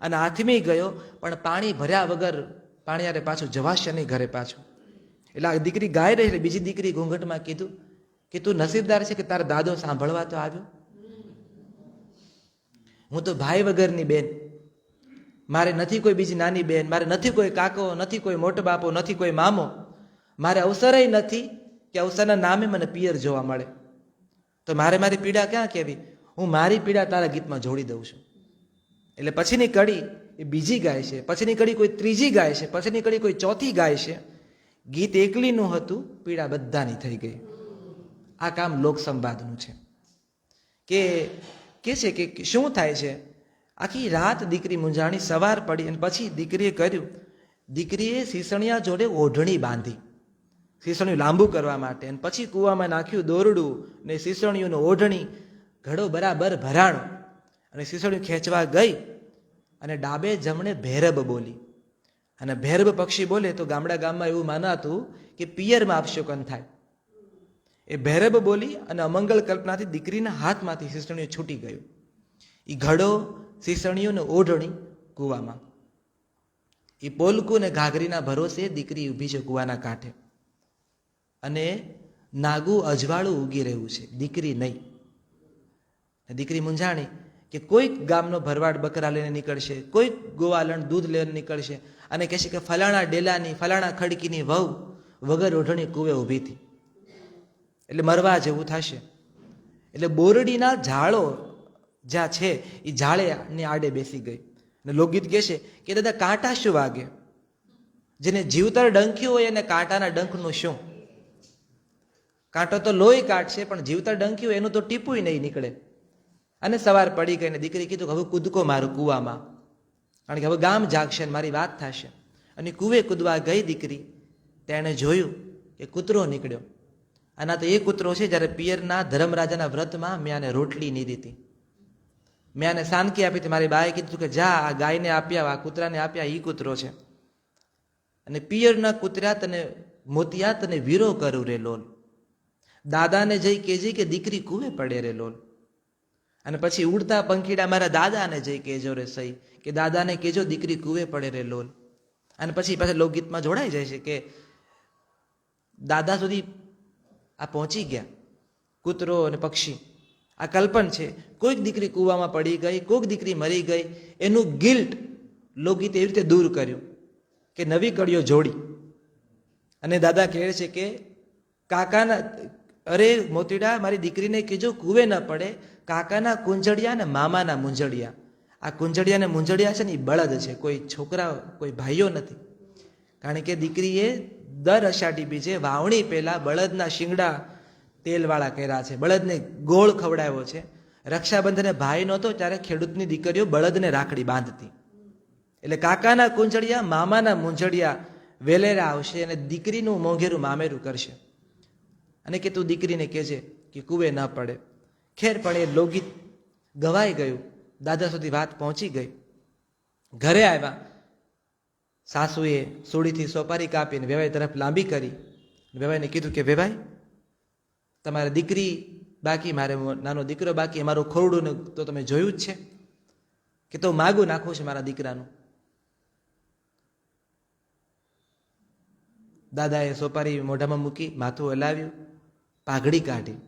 અને હાથમી ગયો, પણ પાણી ભર્યા વગર પાણીયારે પાછું જવાશે નહીં ઘરે પાછું. એટલે આ દીકરી ગાય રહી. એટલે બીજી દીકરી ઘૂંઘટમાં કીધું કે તું નસીબદાર છે કે તારા દાદો સાંભળવા તો આવ્યો. હું તો ભાઈ વગરની બેન, મારે નથી કોઈ બીજી નાની બેન, મારે નથી કોઈ કાકો, નથી કોઈ મોટો બાપો, નથી કોઈ મામો, મારે અવસરય નથી કે અવસરના નામે મને પિયર જોવા મળે. તો મારે મારી પીડા ક્યાં કહેવી? હું મારી પીડા તારા ગીતમાં જોડી દઉં છું. એટલે પછીની કડી એ બીજી ગાય છે, પછીની કડી કોઈ ત્રીજી ગાય છે, પછીની કડી કોઈ ચોથી ગાય છે. ગીત એકલીનું હતું, પીડા બધાની થઈ ગઈ. આ કામ લોક સંવાદનું છે. કે છે કે શું થાય છે? આખી રાત દીકરી મૂંઝાણી, સવાર પડી અને પછી દીકરીએ કર્યું, દીકરીએ સીસણિયા જોડે ઓઢણી બાંધી, સીસણિયું લાંબુ કરવા માટે. અને પછી કૂવામાં નાખ્યું દોરડું ને સીસણિયુંનું ઓઢણી, ઘડો બરાબર ભરાણો અને સીસણિયું ખેંચવા ગઈ અને ડાબે જમણે ભેરબ બોલી. અને ભેરબ પક્ષી બોલે તો ગામમાં એવું માનાતું કે પિયરમાં અપશુકન થાય. એ ભેરબ બોલી અને અમંગલ કલ્પનાથી દીકરીના હાથમાંથી શીસણીઓ છૂટી ગયું. એ ઘડો, શીસણીઓ ને ઓઢણી કૂવામાં. એ પોલકું ને ઘાઘરીના ભરોસે દીકરી ઊભી છે કૂવાના કાંઠે. અને નાગું અજવાળું ઉગી રહ્યું છે, દીકરી નહીં. દીકરી મૂંઝાણી કે કોઈક ગામનો ભરવાડ બકરા લઈને નીકળશે, કોઈક ગોવાલણ દૂધ લઈને નીકળશે અને કહેશે કે ફલાણા ડેલાની, ફલાણા ખડકીની વહુ વગર ઓઢણી કૂવે ઊભી હતી, એટલે મરવા જેવું થશે. એટલે બોરડીના ઝાડો જ્યાં છે એ ઝાડેની આડે બેસી ગઈ. અને લોકગીત કહે છે કે દાદા કાંટા શું વાગે? જેને જીવતર ડંખ્યું હોય એને કાંટાના ડંખનું શું? કાંટો તો લોહી કાઢશે, પણ જીવતર ડંખ્યું એનું તો ટીપું નહીં નીકળે. અને સવાર પડી ગઈ ને દીકરી કીધું કે હવે કૂદકો મારું કૂવામાં, કારણ કે હવે ગામ જાગશે ને મારી વાત થશે. અને કૂવે કૂદવા ગઈ દીકરી, તેણે જોયું કે કૂતરો નીકળ્યો. આના તો એ કૂતરો છે જ્યારે પિયરના ધર્મરાજાના વ્રતમાં મેં આને રોટલી નહીં દીધી, મેં આને સાનકી આપી હતી. મારી બાએ કીધું કે જા આ ગાયને આપ્યા, આ કૂતરાને આપ્યા, એ કૂતરો છે. અને પિયરના કૂતરા તને મોતિયા તને વીરો કરું રે લોલ, દાદાને જઈ કેજે કે દીકરી કૂવે પડે રે લોલ. અને પછી ઉડતા પંખીડા મારા દાદાને જઈ કહેજો રે સઈ, કે દાદાને કહેજો દીકરી કૂવે પડે રે લોલ. અને પછી પાછા લોકગીતમાં જોડાઈ જાય છે કે દાદા સુધી આ પહોંચી ગયા કૂતરો અને પક્ષી. આ કલ્પન છે. કોઈક દીકરી કૂવામાં પડી ગઈ, કોઈક દીકરી મરી ગઈ, એનું ગિલ્ટ લોકગીત એવી રીતે દૂર કર્યું કે નવી કડીઓ જોડી. અને દાદા કહે છે કે કાકાના, અરે મોતીડા મારી દીકરીને કહેજો કૂવે ન પડે, કાકાના કુંજળિયા ને મામાના મુંજળિયા. આ કુંજળિયા ને મુંજળિયા છે ને એ બળદ છે, કોઈ છોકરા કોઈ ભાઈઓ નથી. કારણ કે દીકરીએ દર અષાઢી બીજે વાવણી પહેલા બળદના શિંગડા તેલવાળા કર્યા છે, બળદને ગોળ ખવડાવ્યો છે. રક્ષાબંધને ભાઈ નહોતો ત્યારે ખેડૂતની દીકરીઓ બળદને રાખડી બાંધતી. એટલે કાકાના કુંજળિયા મામાના મુંજળિયા વેલેરા આવશે અને દીકરીનું મોંઘેરું મામેરું કરશે. અને કે તું દીકરીને કહેજે કે કૂવે ન પડે. ખેર પણ એ લોકગીત ગવાઈ ગયું, દાદા સુધી વાત પહોંચી ગઈ. ઘરે આવ્યા, સાસુએ સોડીથી સોપારી કાપીને વેવાઈ તરફ લાંબી કરી. વેવાઈને કીધું કે વેવાઈ તમારે દીકરી બાકી, મારે નાનો દીકરો બાકી, મારું ખોરડું તો તમે જોયું જ છે કે તો માગું નાખવું છે મારા દીકરાનું. દાદાએ સોપારી મોઢામાં મૂકી, માથું હલાવ્યું, પાઘડી કાઢી,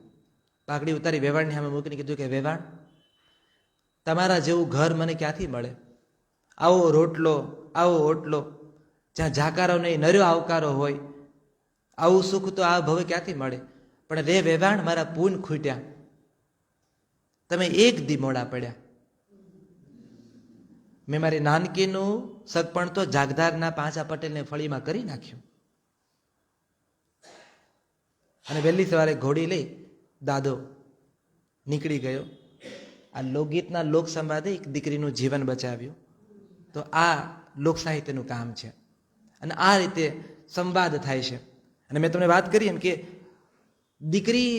પાઘડી ઉતારી વેવાણની સામે મૂકીને કીધું કે વેવાણ તમારા જેવું ઘર મને ક્યાંથી મળે? આવો રોટલો, આવો ઓટલો, જ્યાં જાકારો નહીં નર્યો આવકારો હોય, આવું સુખ તો આ ભવે ક્યાંથી મળે? પણ રે વેવાણ મારા પૂન ખૂટ્યા, તમે એક દી મોડા પડ્યા. મેં મારી નાનકીનું સગપણ તો જાગધારના પાંચા પટેલને ફળીમાં કરી નાખ્યું. અને વહેલી સવારે ઘોડી લઈ દાદો નીકળી ગયો. આ લોકગીતના લોક સંવાદે એક દીકરીનું જીવન બચાવ્યું. તો આ લોક સાહિત્યનું કામ છે. અને આ રીતે સંવાદ થાય છે. અને મેં તમને વાત કરી એમ કે દીકરી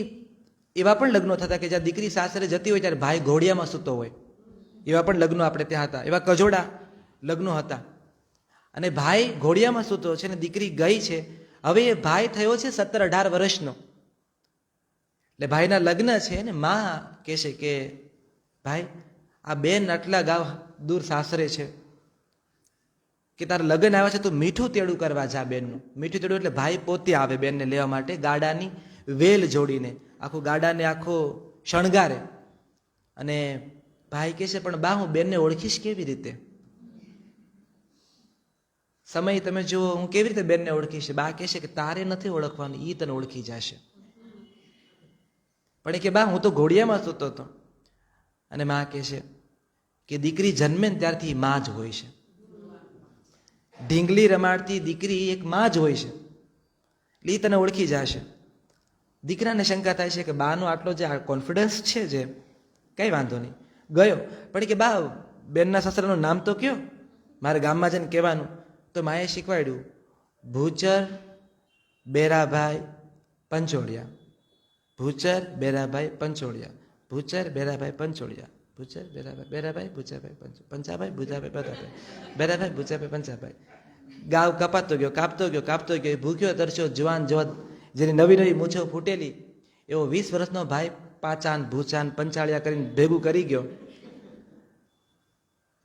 એવા પણ લગ્નો થતા કે જ્યાં દીકરી સાસરે જતી હોય ત્યારે ભાઈ ઘોડિયામાં સૂતો હોય, એવા પણ લગ્નો આપણે ત્યાં હતા. એવા કજોડા લગ્નો હતા. અને ભાઈ ઘોડિયામાં સૂતો છે ને દીકરી ગઈ છે. હવે એ ભાઈ થયો છે 17-18 વર્ષનો. એટલે ભાઈના લગ્ન છે ને માં કહેશે કે ભાઈ આ બેન આટલા ગાવ દૂર સાસરે છે કે તારા લગ્ન આવ્યા છે, તો મીઠું તેડું કરવા જા બેનનું. મીઠું તેડું એટલે ભાઈ પોતે આવે બેનને લેવા માટે, ગાડાની વેલ જોડીને આખું ગાડાને આખો શણગારે. અને ભાઈ કહે છે પણ બા હું બેનને ઓળખીશ કેવી રીતે? સમય તમે જુઓ, હું કેવી રીતે બેનને ઓળખીશ? બા કહે છે કે તારે નથી ઓળખવાનું, ઈ તને ઓળખી જશે. પણ એ કે બા હું તો ઘોડિયામાં સૂતો હતો. અને માં કહે છે કે દીકરી જન્મે ને ત્યારથી માં જ હોય છે. ઢીંગલી રમાડતી દીકરી એક માં જ હોય છે, એટલે ઈ તને ઓળખી જશે. દીકરાને શંકા થાય છે કે બાનો આટલો જે કોન્ફિડન્સ છે, જે કઈ વાંધો નહીં. ગયો પણ કે બા બેનના સસરાનું નામ તો કયો, મારે ગામમાં જઈને કહેવાનું. તો માએ શીખવાડ્યું, ભૂચર બેરાભાઈ પંચોડિયા, ભૂચર બેરાભાઈ પંચોડિયા, ભૂચર બેરાભાઈ પંચોડિયા, ભૂચર બેરાભાઈ ભૂચાભાઈ પંચાભાઈ, ભૂચાભાઈ ભૂચાભાઈ બેરાભાઈ ભૂચાભાઈ પંચાભાઈ. ગાવ કાપતો ગયો, ભૂખ્યો તરસ્યો જુવાન જવત, જેની નવી નવી મૂછો ફૂટેલી, એવો 20 વર્ષનો ભાઈ પાચાન ભૂચાન પંચાળિયા કરીને ભેગું કરી ગયો.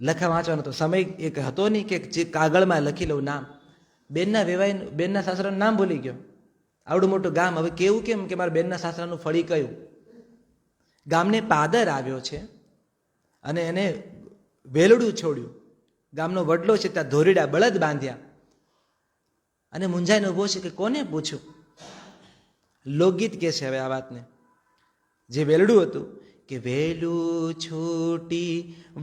લખા વાંચવાનો તો સમય એક હતો નહીં કે જે કાગળમાં લખી લઉં નામ. બેનના સાસરાનું નામ ભૂલી ગયો. આવડું મોટું ગામ, હવે કેવું કેમ કે મારા બેનના સાસરાનું ફળી કયું. ગામને પાદર આવ્યો છે અને એને વેલડું છોડ્યું. ગામનો વડલો છે ત્યાં ધોરીડા બળદ બાંધ્યા અને મૂંઝાઈને ઉભો છે કે કોને પૂછું. લોકગીત કે છે હવે આ વાતને. જે વેલડું હતું કે વેલું છૂટી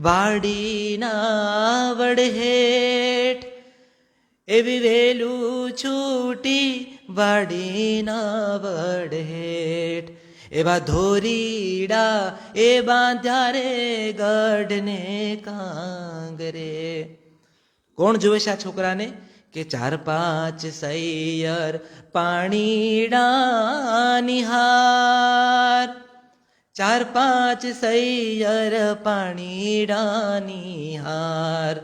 વાડીના વડહેઠ, એવી વેલું છૂટી વાડીના વડહેઠ, એવા ધોરીડા એ બાંધ્યા રે ગઢને કાંગરે. કોણ જોવે છે આ છોકરાને કે 4-5 સૈયર પાણીડા નિહાર, 4-5 સૈયર પાણીડા નિહાર,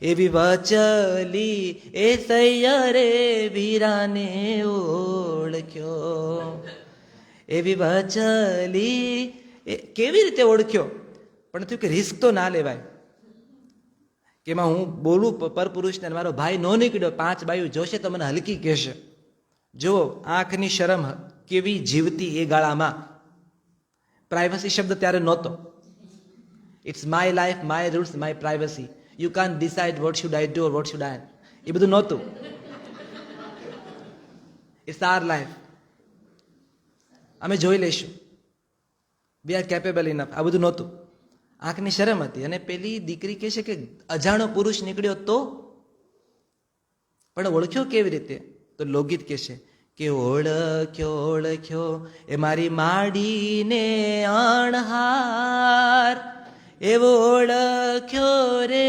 એવી વચલી એ સૈયરે વીરાને ઓળખ્યો. એવી વચલી કેવી રીતે ઓળખ્યો? પણ થયું કે રિસ્ક તો ના લેવાય કે એમાં હું બોલું પરપુરુષને, મારો ભાઈ નો નીકળ્યો, 5 બાયું જોશે તો મને હલકી કહેશે. જો આંખની શરમ કેવી જીવતી એ ગાળામાં. પ્રાઇવસી શબ્દ ત્યારે નહોતો. It's my life, my rules, my privacy. You can't decide what should I do or what should I. એ બધું નહોતું. ઇટ્સ આર લાઈફ, અમે જોઈ લઈશું, વી આર કેપેબલ ઇનફ. આ બધું નહોતું. આંખની શરમ હતી. અને પેલી દીકરી કહે છે કે અજાણો પુરુષ નીકળ્યો તો પણ ઓળખ્યો કેવી રીતે? તો લોકગીત કહે છે કે ઓળખ્યો એ મારી માડીને અણહાર, એવો ઓળખ્યો રે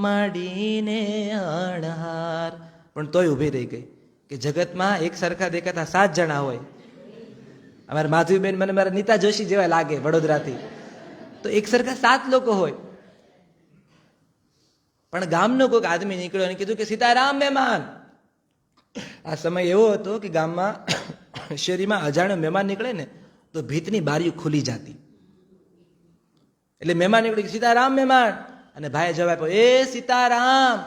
માડીને અણહાર. પણ તોય ઊભી રહી ગઈ કે જગતમાં એક સરખા દેખાતા 7 જણા હોય. અમારા માધવીબેન મને મારા નીતા જોશી જેવા લાગે વડોદરાથી, તો એક સરખા 7 લોકો હોય. પણ ગામનો કોઈક આદમી નીકળ્યો અને કીધું કે સીતારામ મહેમાન. આ સમય એવો હતો કે ગામમાં શેરીમાં અજાણ્યો મહેમાન નીકળે ને તો ભીતની બારીઓ ખુલી જતી. એટલે મહેમાન નીકળ્યું કે સીતારામ મહેમાન, અને ભાઈએ જવાબ આપ્યો એ સીતારામ.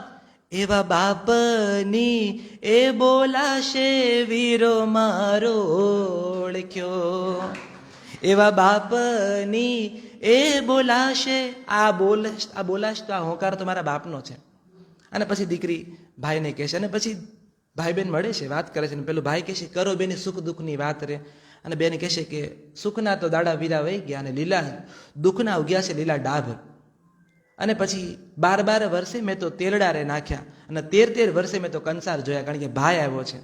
એવા બાપની એ બોલાશે વીરો મારો ઓળખ્યો, એવા બાપની એ બોલાશે. આ બોલાશ તો આ હોંકાર તો મારા બાપનો છે. અને પછી દીકરી ભાઈને કહે છે, અને પછી ભાઈ બેન મળે છે, વાત કરે છે. અને પેલું ભાઈ કહે છે કરો બેની સુખ દુઃખની વાત રે. અને બેન કહે છે કે સુખના તો દાડા વીરા વહી ગયા અને લીલા દુઃખના ઉગ્યા છે લીલા ડાભ. અને પછી 12 વર્ષે મેં તો તેલડા રે નાખ્યા અને 13 વર્ષે મેં તો કંસાર જોયા, કારણ કે ભાઈ આવ્યો છે.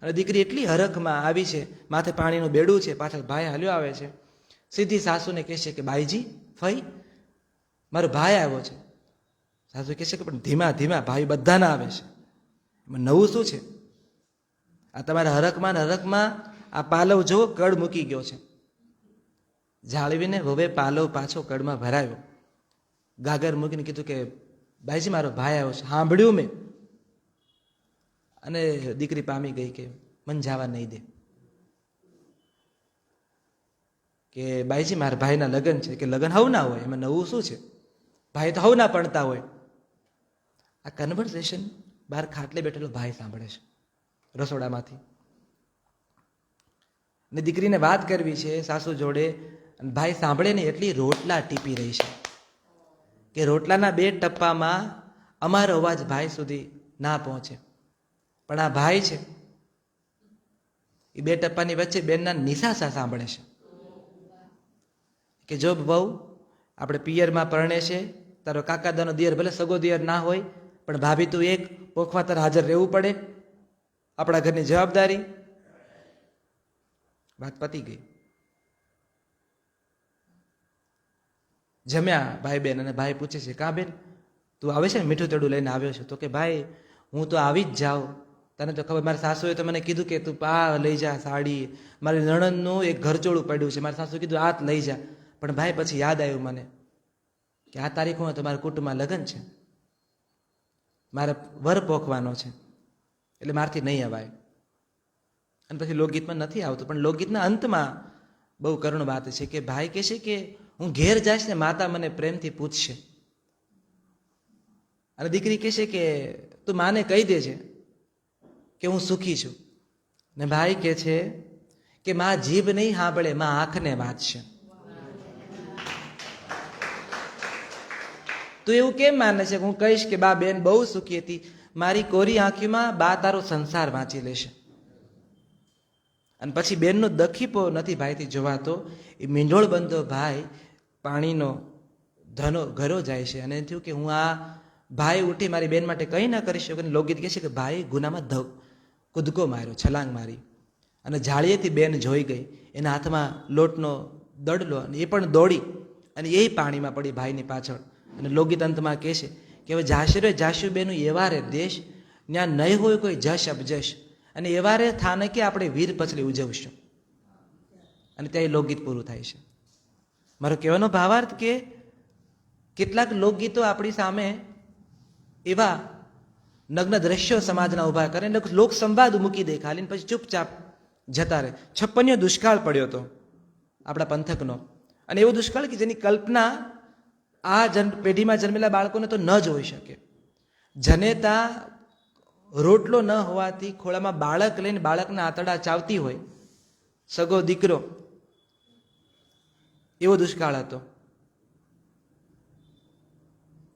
અને દીકરી એટલી હરખમાં આવી છે, માથે પાણીનું બેડું છે, પાછળ ભાઈ હાલ્યો આવે છે. સીધી સાસુને કહે છે કે બાઈજી ફઈ મારો ભાઈ આવ્યો છે. સાસુ કહે છે કે પણ ધીમા ધીમા ભાઈ બધાના આવે છે, એમાં નવું શું છે? આ તમારા હરખમાં આ પાલવ જો કડ મૂકી ગયો છે. જાળવીને હવે પાલવ પાછો કડમાં ભરાયો. ગાગર મૂકીને કીધું કે ભાઈજી મારો ભાઈ આવ્યો છે. સાંભળ્યું મેં. અને દીકરી પામી ગઈ કે મન જવા નહીં દે. કે બાઈજી મારા ભાઈના લગ્ન છે. કે લગ્ન હવ ના હોય, એમાં નવું શું છે? ભાઈ તો હવ ના પડતા હોય. આ કન્વર્સેશન બહાર ખાટલે બેઠેલો ભાઈ સાંભળે છે રસોડામાંથી. ને દીકરીને વાત કરવી છે સાસુ જોડે, અને ભાઈ સાંભળે ને એટલી રોટલા ટીપી રહી છે કે રોટલાના 2 ટપ્પામાં અમારો અવાજ ભાઈ સુધી ના પહોંચે. પણ આ ભાઈ છે એ 2 ટપ્પાની વચ્ચે બેનના નિસાસા સાંભળે છે કે જો બહુ આપણે પિયરમાં પરણે છે, તારો કાકાદાનો દિયર ભલે સગો દિયર ના હોય, પણ ભાભી તું એક પોખવાતર હાજર રહેવું પડે, આપણા ઘરની જવાબદારી. વાત પતી ગઈ. જમ્યા ભાઈ બેન, અને ભાઈ પૂછે છે કા બેન તું આવે છે ને મીઠું તેડું લઈને આવ્યો છે? તો કે ભાઈ હું તો આવી જ જાઉં, તને તો ખબર, મારી સાસુએ તો મને કીધું કે તું પા લઈ જા સાડી, મારી નણંદનું એક ઘરચોળું પડ્યું છે, મારી સાસુ કીધું આ લઈ જા. પણ ભાઈ પછી યાદ આવ્યું મને કે આ તારીખમાં તો મારા કુટુંબમાં લગ્ન છે, મારે વર પોખવાનો છે, એટલે મારથી નહીં અવાય. અને પછી લોકગીતમાં નથી આવતું, પણ લોકગીતના અંતમાં બહુ કરુણ વાત છે કે ભાઈ કહેશે કે હું ઘેર જઈશ ને માતા મને પ્રેમથી પૂછશે, અને દીકરી કહેશે કે તું માને કહી દેજે કે હું સુખી છું. ને ભાઈ કહે છે કે માં જીભ નહીં સાંભળે, માં આંખને વાંચશે. તું એવું કેમ માને છે કે હું કહીશ કે બા બેન બહુ સુખી હતી, મારી કોરી આંખીમાં બા તારો સંસાર વાંચી લેશે. અને પછી બેનનો દખીપો નથી ભાઈથી જોવાતો, એ મીંઢોળ બંધો ભાઈ પાણીનો ધનો ઘરો જાય છે. અને થયું કે હું આ ભાઈ ઉઠી મારી બેન માટે કંઈ ના કરી શકું. લોકગીત કહે છે કે ભાઈ ગુનામાં કૂદકો માર્યો, છલાંગ મારી, અને જાળીએથી બેન જોઈ ગઈ, એના હાથમાં લોટનો દડલો, અને એ પણ દોડી અને એ પાણીમાં પડી ભાઈની પાછળ. અને લોકગીત અંતમાં કહે છે કે હવે જાશરે જાશુ બેનું એવા રે દેશ, ત્યાં નહીં હોય કોઈ જશ અબજશ, અને એવા રે થાને કે આપણે વીર પછલી ઉજવશું. અને ત્યાં એ લોકગીત પૂરું થાય છે. મારો કહેવાનો ભાવાર્થ કે કેટલાક લોકગીતો આપણી સામે એવા નગ્ન દ્રશ્યો સમાજના ઊભા કરે, લોક સંવાદ મૂકી દે ખાલી, પછી ચૂપચાપ જતા રહે. 56 દુષ્કાળ પડ્યો હતો આપણા પંથકનો, અને એવો દુષ્કાળ કે જેની કલ્પના આ પેઢીમાં જન્મેલા બાળકોને તો ન જ હોઈ શકે. જનેતા રોટલો ન હોવાથી ખોળામાં બાળક લઈને બાળકના આંતરડા ચાવતી હોય, સગો દીકરો, એવો દુષ્કાળ હતો.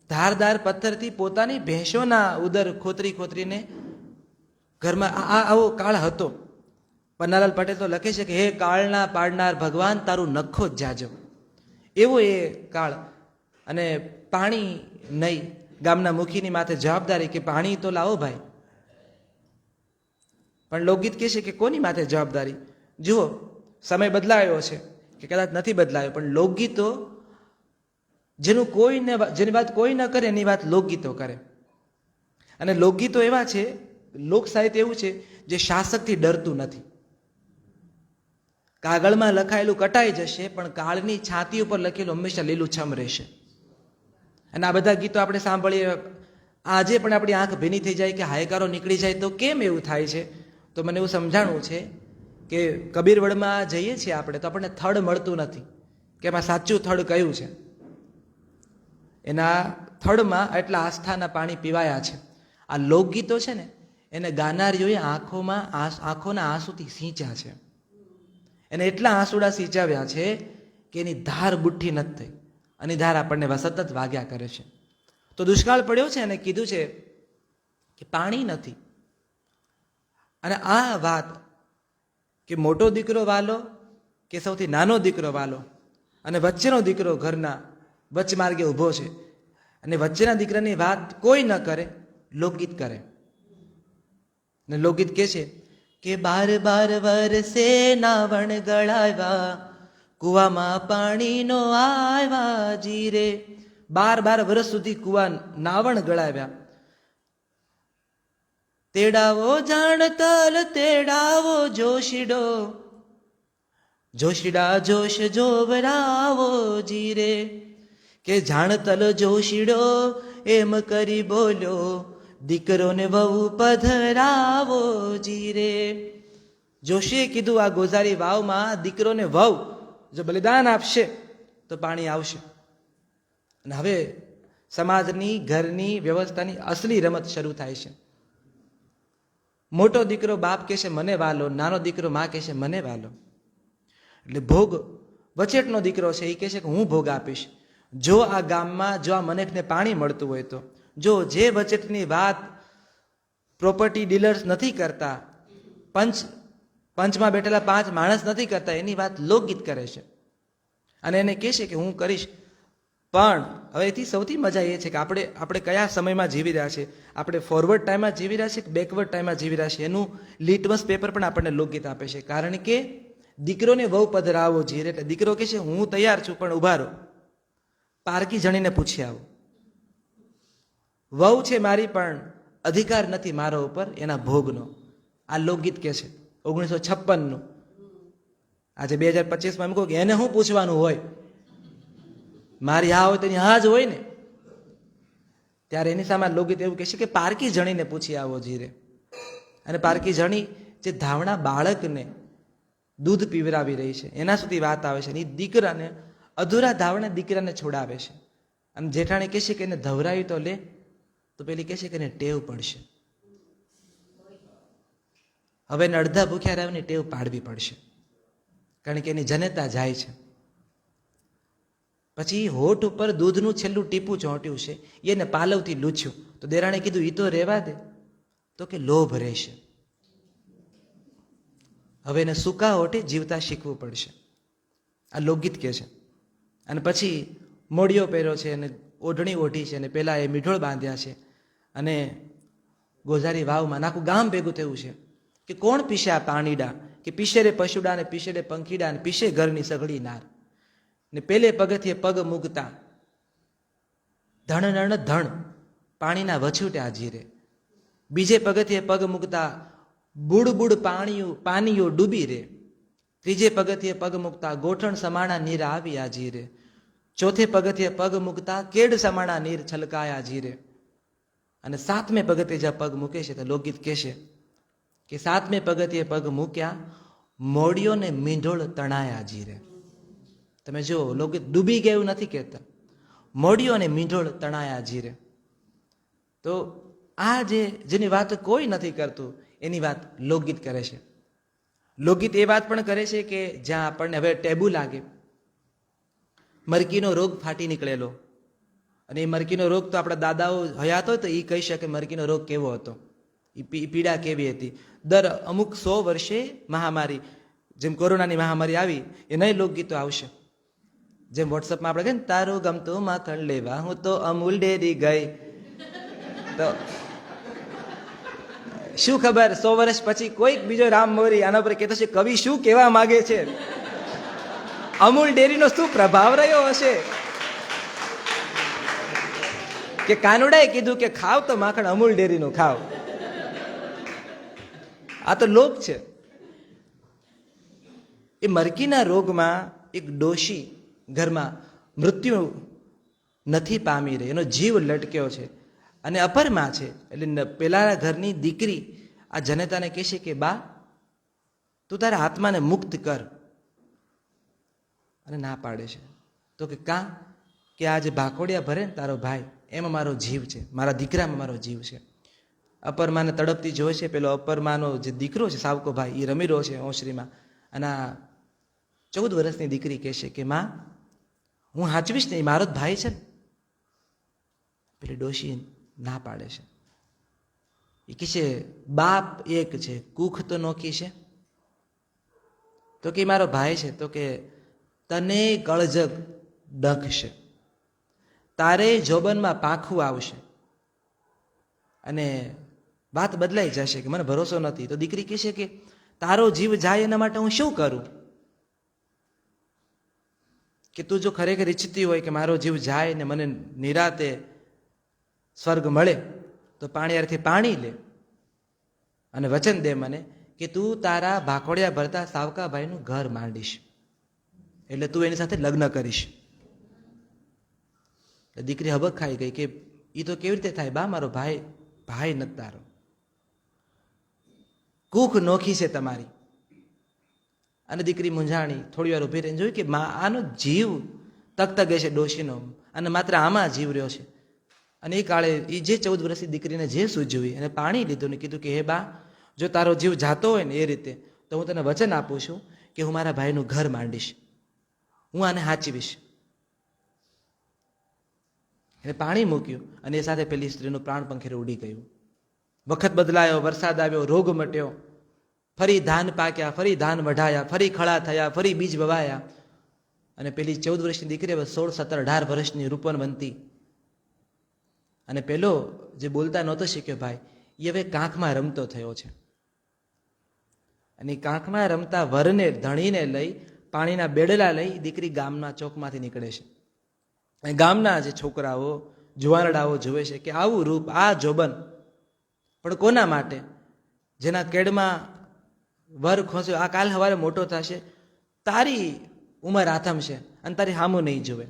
ધારદાર પથ્થરથી પોતાની ભેંસોના ઉદર ખોતરીને ઘરમાં આવો કાળ હતો. પન્નાલાલ પટેલ તો લખે છે કે હે કાળના પાડનાર ભગવાન, તારું નખો જ જાજો. એવો એ કાળ. અને પાણી નહીં, ગામના મુખીની માથે જવાબદારી કે પાણી તો લાવો ભાઈ. પણ લોકગીત કહે છે કે કોની માથે જવાબદારી? જુઓ, સમય બદલાયો છે કે કદાચ નથી બદલાયો, પણ લોકગીતો જેની વાત કોઈ ન કરે એની વાત લોકગીતો કરે. અને લોકગીતો એવા છે, લોક સાહિત્ય એવું છે જે શાસકથી ડરતું નથી. કાગળમાં લખાયેલું કટાઈ જશે, પણ કાળની છાતી ઉપર લખેલું હંમેશા લીલુંછમ રહેશે. અને આ બધા ગીતો આપણે સાંભળીએ, આજે પણ આપણી આંખ ભીની થઈ જાય કે હાયકારો નીકળી જાય તો કેમ એવું થાય છે? તો મને એવું સમજાણું છે કે કબીરવડમાં જઈએ છીએ આપણે તો આપણને થડ મળતું નથી કે એમાં સાચું થડ કયું છે. એના થડમાં એટલા આસ્થાના પાણી પીવાયા છે. આ લોકગીતો છે ને, એને ગાનારીઓએ આંખોના આંસુથી સિંચ્યા છે. એને એટલા આંસુડા સિંચાવ્યા છે કે એની ધાર બુઠ્ઠી નથી થઈ, અને ધાર આપણને સતત વાગ્યા કરે છે. તો દુષ્કાળ પડ્યો છે અને કીધું છે કે પાણી નથી. અને આ વાત કે મોટો દીકરો વાલો કે સૌથી નાનો દીકરો વાલો, અને વચ્ચેનો દીકરો ઘરના વચમાર્ગે ઊભો છે, અને વચ્ચેના દીકરાની વાત કોઈ ન કરે, લોકગીત કરે. અને લોકગીત કહે છે કે 12 વરસે નાવણ ગળાવ્યા, કુવામાં પાણીનો આવ્યા જીરે. 12 વર્ષ સુધી કુવા નાવણ ગળાવ્યા. તેડાવો જાણતલ તેડાવો જોશીડો, જોશીડા જોશ જોવરાવો જીરે. કે જાણતલ જોશીડો એમ કરી બોલ્યો, દીકરોને વહુ પધરાવો જીરે. જોશીએ કીધું આ ગોઝારી વાવમાં દીકરોને વહુ જો બલિદાન આપશે તો પાણી આવશે. અને હવે સમાજની ઘરની વ્યવસ્થાની અસલી રમત શરૂ થાય છે. મોટો દીકરો બાપ કહેશે મને વાલો, નાનો દીકરો માં કહેશે મને વાલો. એટલે ભોગ વચેટનો દીકરો છે એ કહેશે કે હું ભોગ આપીશ. જો આ ગામમાં જો આ મનેકને પાણી મળતું હોય તો, જો જે વચેટની વાત પ્રોપર્ટી ડીલર્સ નથી કરતા, પંચમાં બેઠેલા 5 માણસ નથી કરતા, એની વાત લોકગીત કરે છે. અને એને કહેશે કે હું કરીશ. પણ હવે એથી સૌથી મજા એ છે કે આપણે કયા સમયમાં જીવી રહ્યા છે. આપણે ફોરવર્ડ ટાઈમમાં જીવી રહ્યા છીએ કે બેકવર્ડ ટાઈમમાં જીવી રહ્યા છીએ, એનું લિટમસ પેપર પણ આપણને લોકગીત આપે છે. કારણ કે દીકરોને વહુ પધરાવો જીરે, એટલે દીકરો કહે છે હું તૈયાર છું, પણ ઉભા રહો, પારકી જણીને પૂછી આવો. વહુ છે મારી પણ અધિકાર નથી મારા ઉપર એના ભોગનો. આ લોકગીત કહે છે 1956નું. આજે 2025માં એમ કહું કે એને શું પૂછવાનું હોય, મારી હા હોય તો એની હા જ હોય ને. ત્યારે એની સામે લોકગીત એવું કહેશે કે પારકી જણીને પૂછી આવો જીરે. અને પારકી જણી જે ધાવણા બાળકને દૂધ પીવરાવી રહી છે એના સુધી વાત આવે છે. અને એ દીકરાને અધૂરા ધાવણે દીકરાને છોડાવે છે. અને જેઠાણી કહેશે કે એને ધવરાવી તો લે, તો પેલી કહેશે કે એને ટેવ પડશે. હવે એને અડધા ભૂખ્યા રહેવાની ટેવ પાડવી પડશે, કારણ કે એની જનતા જાય છે. પછી હોઠ ઉપર દૂધનું છેલ્લું ટીપું ચોંટ્યું છે, એને પાલવથી લૂછ્યું. તો દેરાણે કીધું ઈ તો રહેવા દે, તો કે લોભ રહેશે. હવે એને સૂકા હોઠે જીવતા શીખવું પડશે, આ લોકગીત કહે છે. અને પછી મોડિયો પહેર્યો છે અને ઓઢણી ઓઢી છે અને પેલા એ મીઠોળ બાંધ્યા છે. અને ગોઝારી વાવમાં આખું ગામ ભેગું થયું છે કે કોણ પીશે આ પાણીડા, કે પીશે રે પશુડા ને પીશે રે પંખીડા ને પીશે ઘરની સઘળી નાર. ને પેલે પગથિયે પગ મૂકતા ધણ નણ ધણ પાણીના વછૂટ્યા જીરે. બીજે પગથિયે પગ મૂકતા બુડ બુડ પાણીઓ ડૂબી રે. ત્રીજે પગથિયે પગ મૂકતા ગોઠણ સમાણા નીર આવ્યા જીરે. ચોથે પગથિયે પગ મૂકતા કેડ સમાણા નીર છલકાયા જીરે. અને સાતમે પગથિયે જ્યાં પગ મૂકે છે તો લોકગીત કહેશે કે સાતમે પગથિયે પગ મૂક્યા મોડિયો ને મીંઢોળ તણાયા જીરે. તમે જો લોકગીત ડૂબી ગયું નથી કહેતા, મોડિયો ને મીંઢોળ તણાયા જીરે. તો આ જેની વાત કોઈ નથી કરતું એની વાત લોકગીત કરે છે. લોકગીત એ વાત પણ કરે છે કે જ્યાં આપણને હવે ટેબુ લાગે. મરકીનો રોગ ફાટી નીકળેલો, અને એ મરકીનો રોગ તો આપણા દાદાઓ હયાત હોય તો એ કહી શકે મરકીનો રોગ કેવો હતો, એ પીડા કેવી હતી. દર અમુક 100 વર્ષે મહામારી, જેમ કોરોનાની મહામારી આવી એનાય લોકગીતો આવશે. જેમ વોટ્સઅપમાં આપણે કહીએ ને તારું ગમતું માખણ લેવા હું તો અમૂલ ડેરી ગઈ, તો શું ખબર 100 વર્ષ પછી કોઈક બીજો રામ મોરી આના પર કહેતો છે કવિ શું કહેવા માંગે છે, અમૂલ ડેરીનો શું પ્રભાવ રહ્યો હશે. કે કાનુડાએ કીધું કે ખાવ તો માખણ અમૂલ ડેરીનું ખાવ. આ તો લોક છે. એ મરકીના રોગમાં એક ડોશી ઘરમાં મૃત્યુ નથી પામી રહી, એનો જીવ લટક્યો છે અને અપરમાં છે. એટલે પેલા ઘરની દીકરી આ જનતાને કહેશે કે બા તું તારા આત્માને મુક્ત કર, અને ના પાડે છે. તો કે કાં, કે આ જે ભાકોડિયા ભરે ને તારો ભાઈ એમાં મારો જીવ છે, મારા દીકરામાં મારો જીવ છે. અપરમાને તડપતી જોવે છે. પેલો અપરમાનો જે દીકરો છે સાવકો ભાઈ એ રમી રહ્યો છે ઓસરીમાં, અને આ 14 વર્ષની દીકરી કહેશે કે માં હું હાચવીશ ને, એ મારો જ ભાઈ છે ને. પેલી ડોશી ના પાડે છે. એ કહે છે બાપ એક છે કુખ તો નોખી છે. તો કે મારો ભાઈ છે. તો કે તને કળજગ ડખશે, તારે જોબનમાં પાંખું આવશે અને વાત બદલાઈ જશે કે મને ભરોસો નથી. તો દીકરી કહેશે કે તારો જીવ જાય એના માટે હું શું કરું, કે તું જો ખરેખર ઈચ્છતી હોય કે મારો જીવ જાય ને મને નિરાતે સ્વર્ગ મળે તો પાણીયારથી પાણી લે અને વચન દે મને કે તું તારા ભાકોડિયા ભરતા સાવકાભાઈનું ઘર માંડીશ, એટલે તું એની સાથે લગ્ન કરીશ. દીકરી હબક ખાઈ ગઈ કે એ તો કેવી રીતે થાય બા, મારો ભાઈ નથી તારો, કૂખ નોખી છે તમારી. અને દીકરી મૂંઝાણી થોડી વાર ઉભી રહીને જોયું કે આનો જીવ તગતગે છે ડોશીનો, અને માત્ર આમાં જીવ રહ્યો છે. અને એ કાળે એ જે 14 વર્ષની દીકરીને જે સૂઝ્યું એને પાણી લીધું ને કીધું કે હે બા જો તારો જીવ જાતો હોય ને એ રીતે તો હું તને વચન આપું છું કે હું મારા ભાઈનું ઘર માંડીશ, હું આને હાચવીશ. એને પાણી મૂક્યું અને એ સાથે પેલી સ્ત્રીનું પ્રાણ પંખેરે ઉડી ગયું. વખત બદલાયો, વરસાદ આવ્યો, રોગ મટ્યો, ફરી ધાન પાક્યા, ફરી ધાન વઢાયા, ફરી ખળા થયા, ફરી બીજ વવાયા. અને પેલી 14 વર્ષની દીકરી હવે 16, 17, 18 વર્ષની રૂપનવંતી. અને પેલો જે બોલતા નહોતો શીખ્યો ભાઈ એ હવે કાંખમાં રમતો થયો છે. અને કાંખમાં રમતા વરને ધણીને લઈ પાણીના બેડલા લઈ દીકરી ગામના ચોકમાંથી નીકળે છે. અને ગામના જે છોકરાઓ જુવાનડાઓ જોવે છે કે આવું રૂપ, આ જોબન, પણ કોના માટે? જેના કેડમાં વર ખોસ્યો, આ કાલ સવારે મોટો થશે, તારી ઉંમર આથમ છે અને તારી હામું નહીં જોવે.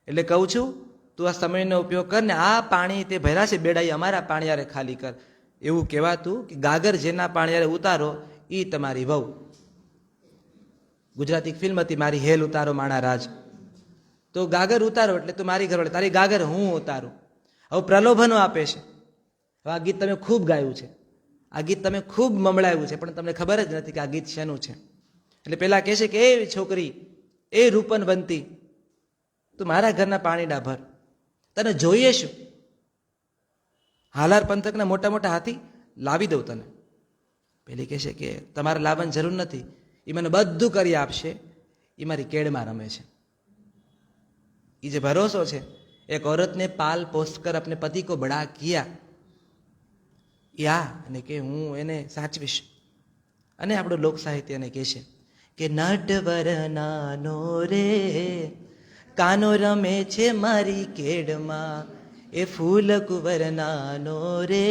એટલે કહું છું તું તું આ સમયનો ઉપયોગ કર ને આ પાણી તે ભર્યા છે બેડા અમારા પાણીયારે ખાલી કર. એવું કહેવાતું કે ગાગર જેના પાણીયારે ઉતારો એ તમારી વહુ. ગુજરાતી ફિલ્મ હતી મારી હેલ ઉતારો માણા રાજ. તો ગાગર ઉતારો એટલે તું મારી ઘરવાળી, તારી ગાગર હું ઉતારું. હવે પ્રલોભનો આપે છે. હવે આ ગીત તમે ખૂબ ગાયું છે, આ ગીત તમે ખૂબ મમળાયું છે, પણ તમને ખબર જ નથી કે આ ગીત શેનું છે. એટલે પેલા કહે છે કે એ છોકરી, એ રૂપનવંતી, તું મારા ઘરના પાણીડા ભર, તને જોઈએ શું? હાલાર પંથકના મોટા મોટા હાથી લાવી દઉં તને. પેલી કહે છે કે તમારે લાવવાની જરૂર નથી, એ મને બધું કરી આપશે, એ મારી કેડમાં રમે છે. એ જે ભરોસો છે, એક औरत ने पाल पोस कर अपने पति को बड़ा किया, યા અને કે હું એને સાચવીશ. અને આપણું લોક સાહિત્ય એને કહે છે કે નટવર નાનો રે કાનો રમે છે મારી કેડમાં, એ ફૂલ કુંવર નાનો રે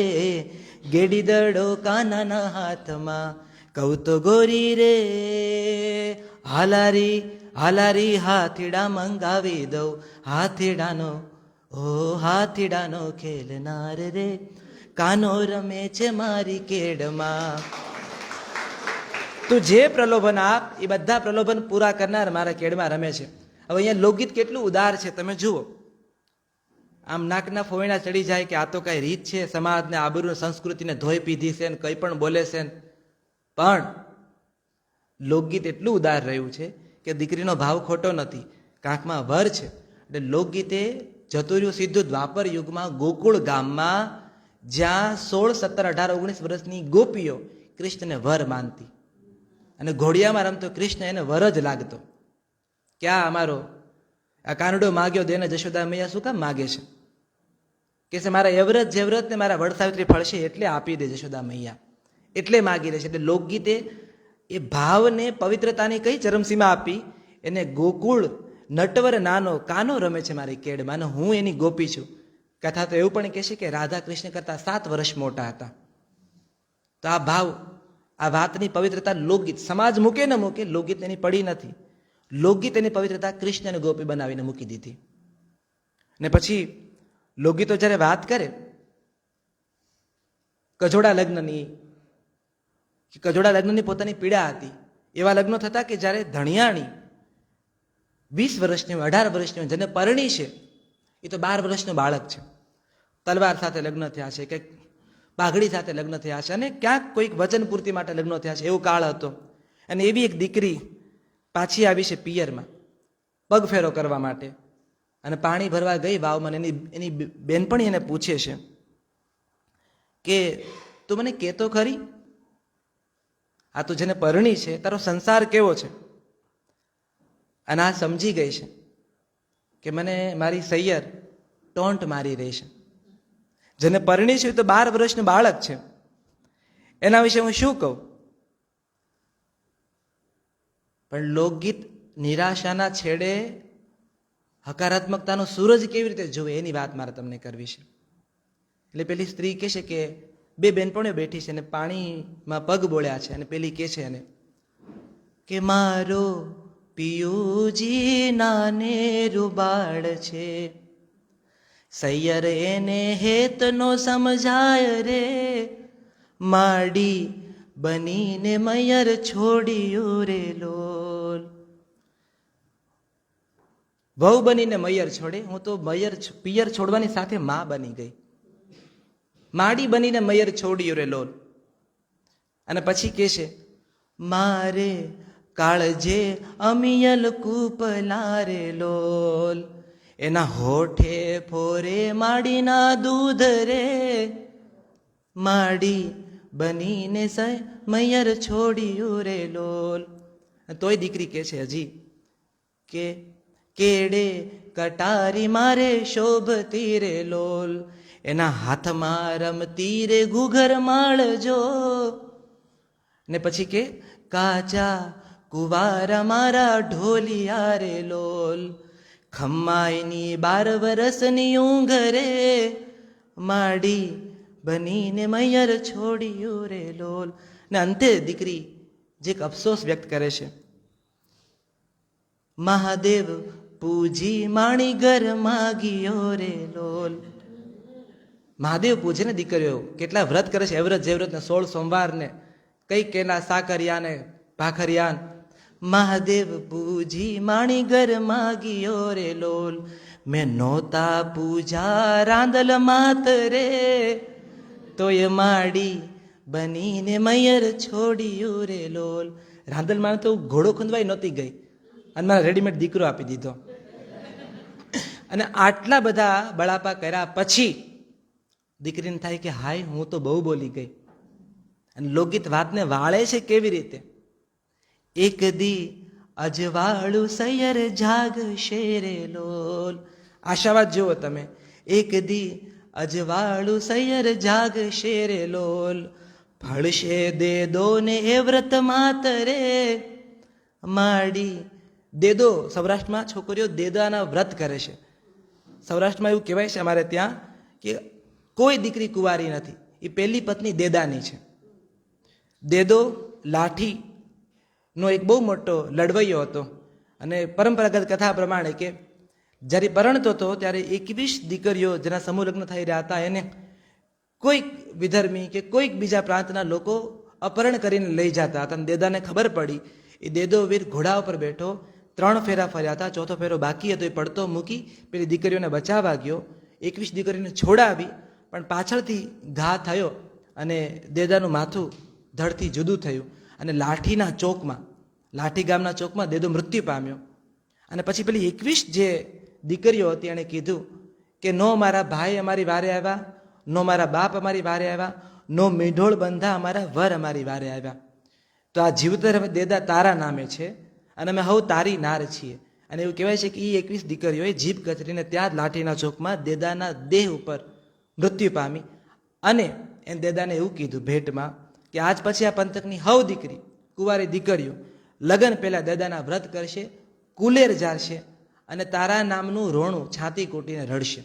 ગેડી દડો કાનાના હાથમાં, કહું તો ગોરી રે હાલારી હાલારી હાથીડા મંગાવી દઉં, હાથીડાનો ઓ હાથીડાનો ખેલનાર રે કાનો રમે છે મારી કેડમાં. તું જે પ્રલોભન આપ એ બધા પ્રલોભન પૂરા કરનાર મારા કેડમાં રમે છે. હવે અહીંયા લોકગીત કેટલું ઉદાર છે તમે જુઓ. આમ નાકના ફોયણા ચડી જાય કે આ તો કઈ રીત છે, સમાજને આબરૂ સંસ્કૃતિને ધોઈ પીધી છે ને કંઈ પણ બોલે છે. પણ લોકગીત એટલું ઉદાર રહ્યું છે કે દીકરીનો ભાવ ખોટો નથી, કાંખમાં વર છે. એટલે લોકગીતે જતું રહ્યું સીધું દ્વાપર યુગમાં ગોકુળ ગામમાં, જ્યાં 16, 17, 18, 19 વર્ષની ગોપીઓ કૃષ્ણને વર માનતી અને ઘોડિયામાં રમતો કૃષ્ણ એને વર જ લાગતો. ક્યાં અમારો આ કાનડો માગ્યો દેને જશોદા મૈયા શું કામ માગે છે? કે છે મારા એવરત જેવરત ને મારા વડસાવિત્રી ફળશે એટલે આપી દે જશોદા મૈયા, એટલે માગી રહેશે. એટલે લોકગીતે એ ભાવને પવિત્રતાની કઈ ચરમસીમા આપી. એને ગોકુળ નટવર નાનો કાનો રમે છે મારી કેડમાં, અને હું એની ગોપી છું. કથા તો એવું પણ કહે છે કે રાધા કૃષ્ણ કરતા 7 વર્ષ મોટા હતા. તો આ ભાવ, આ વાતની પવિત્રતા લોકગીત, સમાજ મૂકે ન મૂકે, લોકગીત એની પડી નથી. લોકગીત એની પવિત્રતા કૃષ્ણને ગોપી બનાવીને મૂકી દીધી. ને પછી લોકગીતો જ્યારે વાત કરે કજોડા લગ્નની, કજોડા લગ્નની પોતાની પીડા હતી. એવા લગ્નો થતા કે જ્યારે ધણિયાણી 20 વર્ષની હોય, 18 વર્ષની હોય, જેને પરણી છે એ તો 12 વર્ષનો બાળક છે. તલવાર સાથે લગ્ન થયા છે, કંઈક બાઘડી સાથે લગ્ન થયા છે, અને ક્યાંક કોઈક વચન પૂર્તિ માટે લગ્નો થયા છે, એવો કાળ હતો. અને એવી એક દીકરી પાછી આવી છે પિયરમાં પગફેરો કરવા માટે, અને પાણી ભરવા ગઈ વાવમાં. એની બેનપણી એને પૂછે છે કે તું મને કહેતો ખરી, આ તું જેને પરણી છે તારો સંસાર કેવો છે? અને આ સમજી ગઈ છે કે મને મારી સૈયર ટોન્ટ મારી રહી છે. જેને પરણી છે તો 12 વર્ષનું બાળક છે, એના વિશે હું શું કહું? પણ લોકગીત નિરાશાના છેડે હકારાત્મકતાનો સૂરજ કેવી રીતે જોવે એની વાત મારે તમને કરવી છે. એટલે પેલી સ્ત્રી કહે છે કે 2 બેનપણીઓ બેઠી છે અને પાણીમાં પગ બોળ્યા છે, અને પેલી કહે છે એને કે મારો પિયુજી નાને રૂબાળ છે, સૈયર એને હેત નો સમજાય રે, માડી બનીને મૈયર છોડ્યું રે લોલ. વહુ બનીને મૈયર છોડે, હું તો પિયર છોડવાની સાથે માં બની ગઈ. માડી બનીને મૈયર છોડ્યું રે લોલ. અને પછી કહે છે મારે કાળજે અમિયલ કૂપલા રે લોલ, એના હોઠે ફોરે માડીના દૂધ રે, માડી બનીને મૈયર છોડ્યું રે લોલ. તોય દીકરી કહે છે હજી કે કેડે કટારી મારે શોભતી રે લોલ, એના હાથમાં રમતી રે ઘૂઘર માળજો. ને પછી કે કાચા કુવારા મારા ઢોલિયા રે લોલ, ખમ્માઈની 12 વર્ષની ઊંઘ રે, માડી બનીને મૈયર છોડ્યું રે લોલ. ને અંતે દીકરી જે એક અફસોસ વ્યક્ત કરે છે, મહાદેવ પૂજી માણી ઘર માગીયો રે લોલ. મહાદેવ પૂજે ને દીકરીઓ, કેટલા વ્રત કરે છે, એવ્રત જેવ્રત ને 16 સોમવાર ને કઈ કેના સાકરિયા ને ભાખરિયા. મહાદેવ પૂજી માણી ઘર માગીયો રે લોલ, મેં નોતા પૂજા રાંદલ માત રે, તોય માડી બનીને મયર છોડ્યું રે લોલ. રાંદલમાં તો ઘોડો ખૂંદવાય નહોતી ગઈ અને મારા રેડીમેડ દીકરો આપી દીધો. અને આટલા બધા બળાપા કર્યા પછી દીકરીને થાય કે હાય હું તો બહુ બોલી ગઈ. અને લોકગીત વાતને વાળે છે કેવી રીતે? એક દી અજવાળું સૈયર જાગશે રે લોલ. આશાવાદ જુઓ તમે. એક દી અજવાળું સૈયર જાગશે રે લોલ, ફળશે દેદો ને એ વ્રત માતરે માડી. દેદો સૌરાષ્ટ્રમાં છોકરીઓ દેદાના વ્રત કરે છે. સૌરાષ્ટ્રમાં એવું કહેવાય છે અમારે ત્યાં કે કોઈ દીકરી કુંવારી નથી, એ પહેલી પત્ની દેદાની છે. દેદો લાઠીનો એક બહુ મોટો લડવૈયો હતો. અને પરંપરાગત કથા પ્રમાણે કે જ્યારે પરણતો હતો ત્યારે 21 દીકરીઓ જેના સમૂહ લગ્ન થઈ રહ્યા હતા એને કોઈક વિધર્મી કે કોઈક બીજા પ્રાંતના લોકો અપહરણ કરીને લઈ જતા હતા. અને દેદાને ખબર પડી. એ દેદો વીર ઘોડા ઉપર બેઠો 3 ફેરા ફર્યા હતા, 4થો ફેરો બાકી હતો. એ પડતો મૂકી પેલી દીકરીઓને બચાવવા ગયો, 21 દીકરીઓને છોડાવી, પણ પાછળથી ઘા થયો અને દેદાનું માથું ધડથી જુદું થયું. અને લાઠીના ચોકમાં, લાઠી ગામના ચોકમાં દેદો મૃત્યુ પામ્યો. અને પછી પેલી 21 જે દીકરીઓ હતી એણે કીધું કે નો મારા ભાઈ અમારી વારે આવ્યા, નો મારા બાપ અમારી વારે આવ્યા, નો મીઢોળ બંધા અમારા વર અમારી વારે આવ્યા. તો આ જીવતર હવે દેદા તારા નામે છે અને અમે હવ તારી નાર છીએ. અને એવું કહેવાય છે કે એ 21 દીકરીઓએ જીભ કચરીને ત્યાં જ લાઠીના ચોકમાં દેદાના દેહ ઉપર મૃત્યુ પામી. અને એને દેદાને એવું કીધું ભેટમાં કે આજ પછી આ પંથકની હવ દીકરી કુંવારી દીકરીઓ લગ્ન પહેલા દેદાના વ્રત કરશે, કુલેર જાળશે અને તારા નામનું રોણું છાતી કૂટીને રડશે.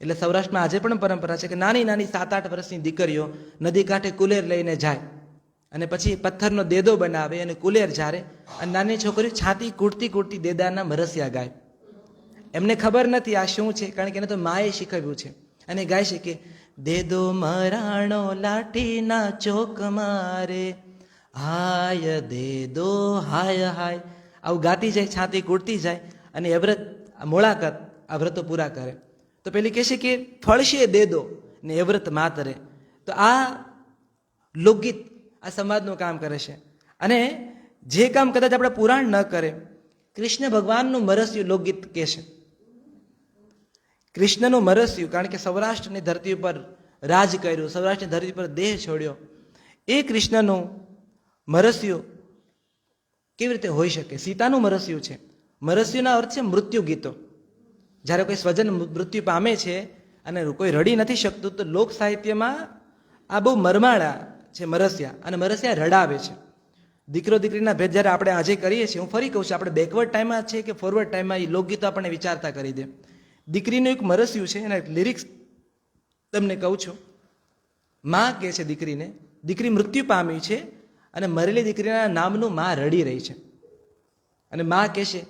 એટલે સૌરાષ્ટ્રમાં આજે પણ પરંપરા છે કે નાની નાની 7-8 વર્ષની દીકરીઓ નદી કાંઠે કુલેર લઈને જાય અને પછી પથ્થરનો દેદો બનાવે અને કુલેર ઝારે. અને નાની છોકરીઓ છાતી કૂટતી કૂટતી દેદાના મરસિયા ગાય. એમને ખબર નથી આ શું છે, કારણ કે એને તો માએ શીખવ્યું છે. અને ગાય છે કે દેદો મરાણો લાઠીના ચોક મારે, હાય દેદો હાય હાય. આવું ગાતી જાય, છાતી કૂટતી જાય અને એ વ્રત મોળાકત આ વ્રતો પૂરા કરે. તો પેલી કહે છે કે ફળશે દેદો ને એ વ્રત માતરે. તો આ લોકગીત આ સંવાદનું કામ કરે છે. અને જે કામ કદાચ આપણે પુરાણ ન કરે, કૃષ્ણ ભગવાનનું મરસ્યું લોકગીત કહે છે. કૃષ્ણનું મરસ્યું, કારણ કે સૌરાષ્ટ્રની ધરતી ઉપર રાજ કર્યું, સૌરાષ્ટ્રની ધરતી પર દેહ છોડ્યો, એ કૃષ્ણનું મરસ્યું કેવી રીતે હોઈ શકે? સીતાનું મરસ્યું છે. મરસ્યુના અર્થ છે મૃત્યુ ગીતો. જ્યારે કોઈ સ્વજન મૃત્યુ પામે છે અને કોઈ રડી નથી શકતું, તો લોક સાહિત્યમાં આ બહુ મરમાળા છે મરસિયા. અને મરસિયા રડાવે છે. દીકરો દીકરીના ભેદ જ્યારે આપણે આજે કરીએ છીએ, હું ફરી કહું છું, આપણે બેકવર્ડ ટાઈમમાં છે કે ફોરવર્ડ ટાઈમમાં એ લોકગીતો આપણને વિચારતા કરી દે. દીકરીનું એક મરસ્યું છે, એના લિરિક્સ તમને કહું છું. માં કહે છે દીકરીને, દીકરી મૃત્યુ પામી છે અને મરેલી દીકરીના નામનું માં રડી રહી છે. અને માં કહે છે,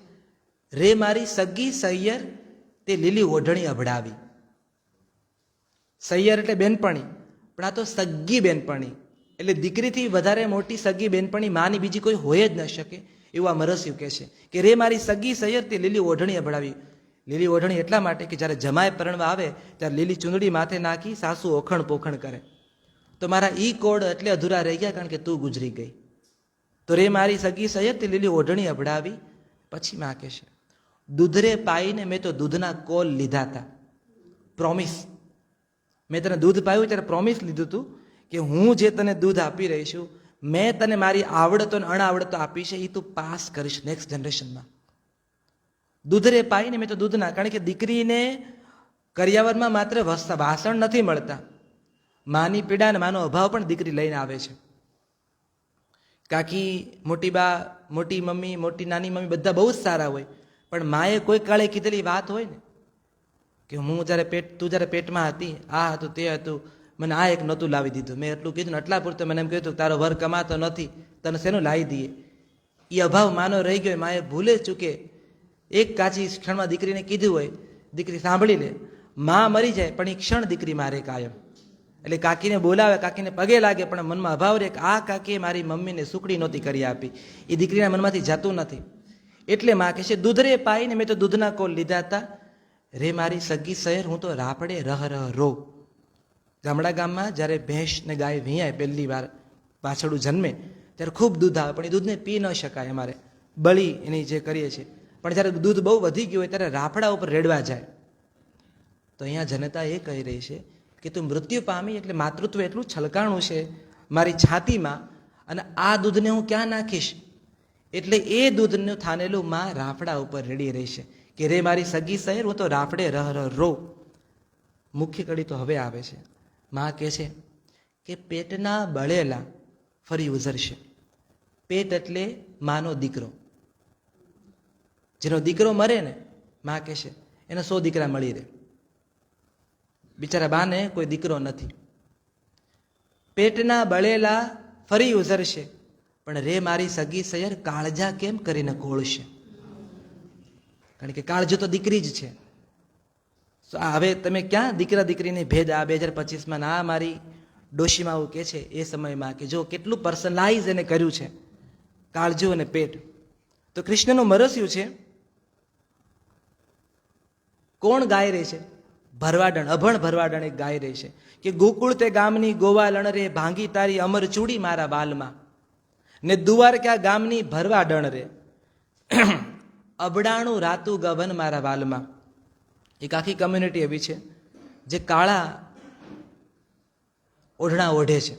રે મારી સગી સૈયર તે લીલી ઓઢણી અભડાવી. સૈયર એટલે બેનપણી, પણ આ તો સગી બેનપણી, એટલે દીકરીથી વધારે મોટી સગી બેનપણી માની બીજી કોઈ હોય જ ન શકે. એવું આ મરસ્યું કહે છે કે રે મારી સગી સૈયર તે લીલી ઓઢણી અભડાવી. લીલી ઓઢણી એટલા માટે કે જ્યારે જમાય પરણવા આવે ત્યારે લીલી ચૂંદડી માથે નાખી સાસુ ઓખણ પોખણ કરે. તો મારા ઈ કોડ એટલે અધૂરા રહી ગયા, કારણ કે તું ગુજરી ગઈ. તો રે મારી સગી સૈયર તે લીલી ઓઢણી અભડાવી. પછી માં કહે છે, દૂધરે પાઈને મેં તો દૂધના કોલ લીધા હતા. પ્રોમિસ, મેં તને દૂધ પાયું ત્યારે પ્રોમિસ લીધું હતું કે હું જે તને દૂધ આપી રહી છું, મેં તને મારી આવડતો અને અણાવડતો આપી છે, એ તું પાસ કરીશ નેક્સ્ટ જનરેશનમાં. દૂધરે પાઈને મેં તો દૂધના, કારણ કે દીકરીને કરિયાવરમાં માત્ર વાસણ નથી મળતા, માની પીડા અને માનો અભાવ પણ દીકરી લઈને આવે છે. કાકી, મોટી બા, મોટી મમ્મી, મોટી નાની મમ્મી બધા બહુ જ સારા હોય, પણ માએ કોઈ કાળે કીધેલી વાત હોય ને કે હું જ્યારે તું જ્યારે પેટમાં હતી, આ હતું તે હતું, મને આ એક નહોતું લાવી દીધું, મેં એટલું કીધું ને એટલા પૂરતું મને એમ કીધું તારો વર કમાતો નથી, તને શેનું લાવી દઈએ. એ અભાવ માનો રહી ગયો. માએ ભૂલે ચૂકે એક કાચી ક્ષણમાં દીકરીને કીધું હોય, દીકરી સાંભળી લે, માં મરી જાય પણ એ ક્ષણ દીકરી મારે કાયમ. એટલે કાકીને બોલાવે, કાકીને પગે લાગે, પણ મનમાં અભાવ રહે કે આ કાકીએ મારી મમ્મીને સુકડી નહોતી કરી આપી, એ દીકરીના મનમાંથી જતું નથી. એટલે માં કહે છે, દૂધ રે પાઈને મેં તો દૂધના કોલ લીધા હતા, રે મારી સગી સહેર હું તો રાપડે રહ રહ રો. ગામડા ગામમાં જ્યારે ભેંસ ને ગાય વિયાય પહેલી વાર પાછળું જન્મે ત્યારે ખૂબ દૂધ આવે, પણ એ દૂધને પી ન શકાય, અમારે બળી એની જે કરીએ છીએ. પણ જ્યારે દૂધ બહુ વધી ગયું હોય ત્યારે રાફડા ઉપર રેડવા જાય. તો અહીંયા જનતા એ કહી રહી છે કે તું મૃત્યુ પામી એટલે માતૃત્વ એટલું છલકાણું છે મારી છાતીમાં, અને આ દૂધને હું ક્યાં નાખીશ? એટલે એ દૂધનું થાનેલું માં રાફડા ઉપર રેડી રહી છે કે રે મારી સગી સહેર હું તો રાફડે રહ રહ રો. મુખ્ય કડી તો હવે આવે છે. માં કહે છે કે પેટના બળેલા ફરી ઉઝરશે. પેટ એટલે માનો દીકરો. જેનો દીકરો મરે ને, માં કહે છે એને 100 દીકરા મળી રહે. બિચારા બાને કોઈ દીકરો નથી. પેટના બળેલા ફરી ઉઝરશે, પણ રે મારી સગી સૈયર કાળજા કેમ કરીને કોળશે? કારણ કે કાળજો તો દીકરી જ છે. હવે તમે ક્યાં દીકરા દીકરીની ભેદ આ 2025માં ના મારી ડોશીમાં આવું કે છે એ સમયમાં કે જો કેટલું પર્સનલાઇઝ એને કર્યું છે કાળજો અને પેટ. તો કૃષ્ણનું મરસ્યું છે. કોણ ગાય રહે છે? ભરવાડણ, અભણ ભરવાડણ એક ગાય રહે છે કે ગોકુળ તે ગામની ગોવાલણ રે, ભાંગી તારી અમર ચૂડી મારા બાલમાં. ને દ્વારકા ગામની ભરવાડણ રે, અબડાણું રાતું ગવન મારા વાલમાં. એક આખી કમ્યુનિટી એવી છે જે કાળા ઓઢણા ઓઢે છે.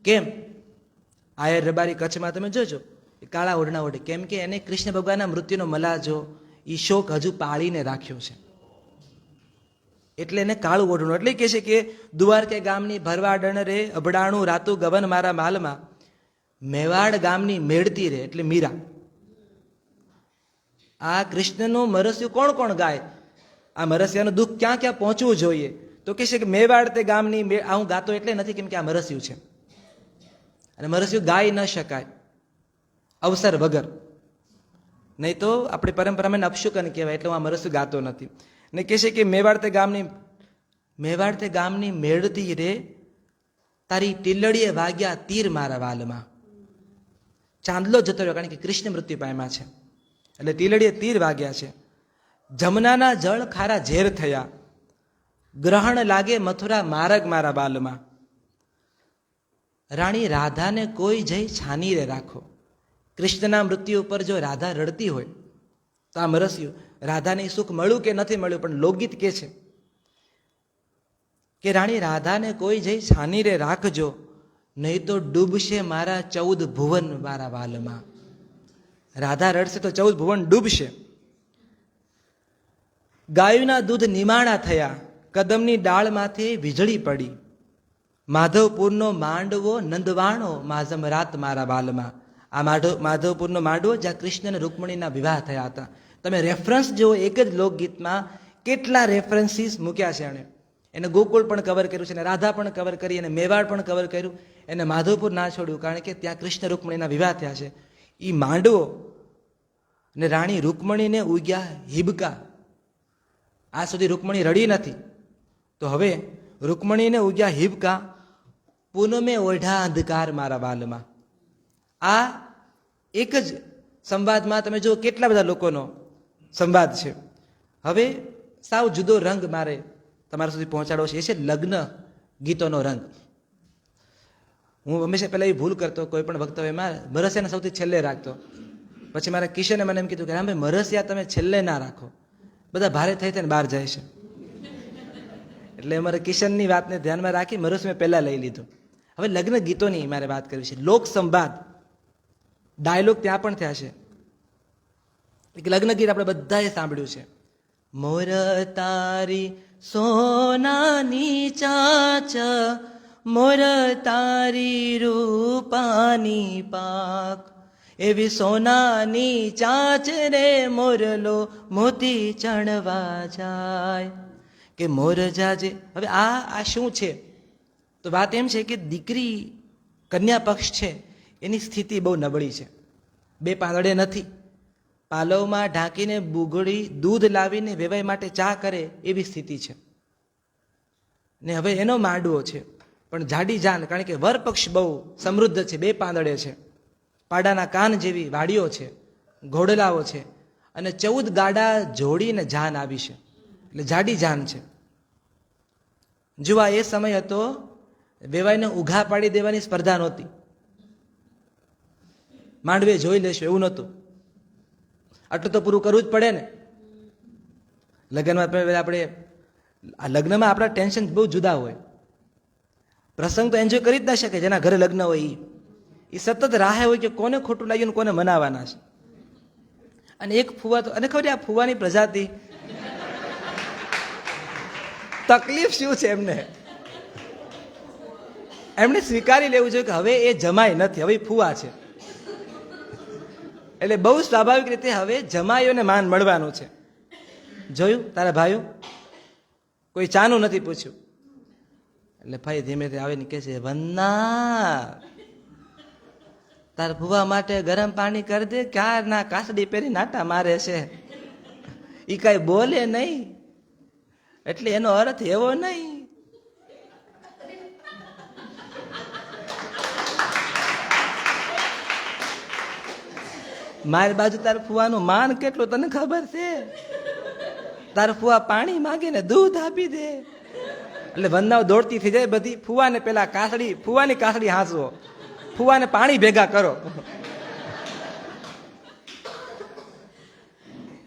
કેમ? આયર રબારી કચ્છમાં તમે જોજો, એ કાળા ઓઢણા ઓઢે. કેમ કે એને કૃષ્ણ ભગવાનના મૃત્યુનો મલાજો એ શોક હજુ પાળીને રાખ્યો છે, એટલે એને કાળું ઓઢણું. એટલે કહે છે કે દ્વારકા ગામની ભરવાડણ રે, અબડાણું રાતું ગવન મારા માલમાં. મેવાડ ગામની મેળતી રે એટલે મીરા. આ કૃષ્ણનું મરસ્યું કોણ કોણ ગાય? આ મરસિયાનું દુઃખ ક્યાં ક્યાં પહોંચવું જોઈએ? તો કહે છે કે મેવાડ તે ગામની. આ હું ગાતો એટલે નથી કેમ કે આ મરસ્યું છે, અને મરસ્યું ગાઈ ન શકાય અવસર વગર. નહીં તો આપણી પરંપરામાં અપશુકન કહેવાય, એટલે હું આ મરસ્યું ગાતો નથી. ને કહે છે કે મેવાડ તે ગામની મેળતી રે, તારી ટીલડીએ વાગ્યા તીર મારા વાલમાં. ચાંદલો જતો રહ્યો, કારણ કે કૃષ્ણ મૃત્યુ પામ્યા છે એટલે ટીલડીએ તીર વાગ્યા છે. જમનાના જળ ખારા ઝેર થયા, ગ્રહણ લાગે મથુરા માર્ગ મારા બાલમાં. રાણી રાધાને કોઈ જઈ છાની રે રાખો. કૃષ્ણના મૃત્યુ ઉપર જો રાધા રડતી હોય તો આ મરસ્યું રાધાને સુખ મળ્યું કે નથી મળ્યું, પણ લોકગીત કે છે કે રાણી રાધાને કોઈ જઈ છાની રે રાખજો, નહીં તો ડૂબશે મારા 14 ભુવન મારા વાલમાં. રાધા રડશે તો 14 ભુવન ડૂબશે. ગાયના દૂધ નિમાણા થયા, કદમની ડાળમાંથી વીજળી પડી. માધવપુરનો માંડવો નંદવાણો માઝમ રાત મારા બાલમાં. આ માધવપુરનો માંડવો જ્યાં કૃષ્ણ અને રૂકમણીના વિવાહ થયા હતા. તમે રેફરન્સ જુઓ, એક જ લોકગીતમાં કેટલા રેફરન્સીસ મૂક્યા છે એણે. એને ગોકુળ પણ કવર કર્યું છે, એને રાધા પણ કવર કરી, એને મેવાડ પણ કવર કર્યું, એને માધવપુર ના છોડ્યું, કારણ કે ત્યાં કૃષ્ણ રૂકમણીના વિવાહ થયા છે. એ માંડવો ને રાણી રૂકમણીને ઉગ્યા હિબકા. આ સુધી રૂકમણી રડી નથી, તો હવે રૂકમણીને ઉગ્યા હિબકા, પૂનમે ઓઢા અંધકાર મારા વાલમાં. આ એક જ સંવાદમાં તમે જો કેટલા બધા લોકોનો સંવાદ છે. હવે સાવ જુદો રંગ મારે તમારા સુધી પહોંચાડવો છે, એ છે લગ્ન ગીતોનો રંગ. હું હંમેશા પહેલાં એ ભૂલ કરતો, કોઈ પણ વક્તવ્યમાં મરસિયાને સૌથી છેલ્લે રાખતો. પછી મારા કિશને મને એમ કીધું કે રામભાઈ મરસિયા તમે છેલ્લે ના રાખો, બધા ભારે થઈ થઈને બહાર જાય છે. એટલે અમારે કિશનની વાતને ધ્યાનમાં રાખી મરસિયું મેં પહેલાં લઈ લીધું. હવે લગ્ન ગીતોની મારે વાત કરવી છે. લોક સંવાદ ડાયલોગ ત્યાં પણ થયા છે. એક લગ્ન ગીત આપણે બધાએ સાંભળ્યું છે. મોર તારી સોનાની ચાચ, મોર તારી રૂપાની પાક, એવી સોનાની ચાચ રે મોરલો મોતી ચણવા જાય. કે મોર જાજે. હવે આ શું છે? તો વાત એમ છે કે દીકરી કન્યા પક્ષ છે એની સ્થિતિ બહુ નબળી છે, બે પાંદડે નથી. પાલવમાં ઢાંકીને બુગડી દૂધ લાવીને વેવાઈ માટે ચા કરે એવી સ્થિતિ છે. ને હવે એનો માંડવો છે, પણ જાડી જાન, કારણ કે વરપક્ષ બહુ સમૃદ્ધ છે, 2 પાંદડે છે, પાડાના કાન જેવી વાડીઓ છે, ઘોડલાઓ છે, અને 14 ગાડા જોડીને જાન આવી છે, એટલે જાડી જાન છે. જુઓ, એ સમય હતો, વેવાઈને ઉઘા પાડી દેવાની સ્પર્ધા નહોતી. માંડવે જોઈ લેશું એવું નહોતું. આટલું તો પૂરું કરવું જ પડે ને. લગ્નમાં આપણા ટેન્શન બહુ જુદા હોય. પ્રસંગ તો એન્જોય કરી જ ના શકે. જેના ઘરે લગ્ન હોય એ સતત રાહે હોય કે કોને ખોટું લાગ્યું, કોને મનાવાના છે. અને એક ફુવા તો, અને ખબર આ ફુવાની પ્રજાતિ તકલીફ શું છે એમને સ્વીકારી લેવું જોઈએ કે હવે એ જમાઈ નથી, હવે ફુવા છે. એટલે બહુ સ્વાભાવિક રીતે હવે જમાઈઓને માન મળવાનું છે. જોયું તારા ભાઈઓ, કોઈ ચાનું નથી પૂછ્યું. એટલે ભાઈ ધીમેથી આવે ને કહે છે, વન્ના તાર ફુવા માટે ગરમ પાણી કરી દે, ક્યાર ના કાસડી પહેરી નાટા મારે છે. એ કઈ બોલે નહીં, એટલે એનો અર્થ એવો નહીં. મારી બાજુ તાર ફુવાનું માન કેટલું તને ખબર છે? તાર ફુવા પાણી માંગે ને દૂધ આપી દે. એટલે વંદાઓ દોડતી થઈ જાય બધી. ફુવાને પેલા ફુવાની કાસડી હાંસવો, ફુવાને પાણી ભેગા કરો.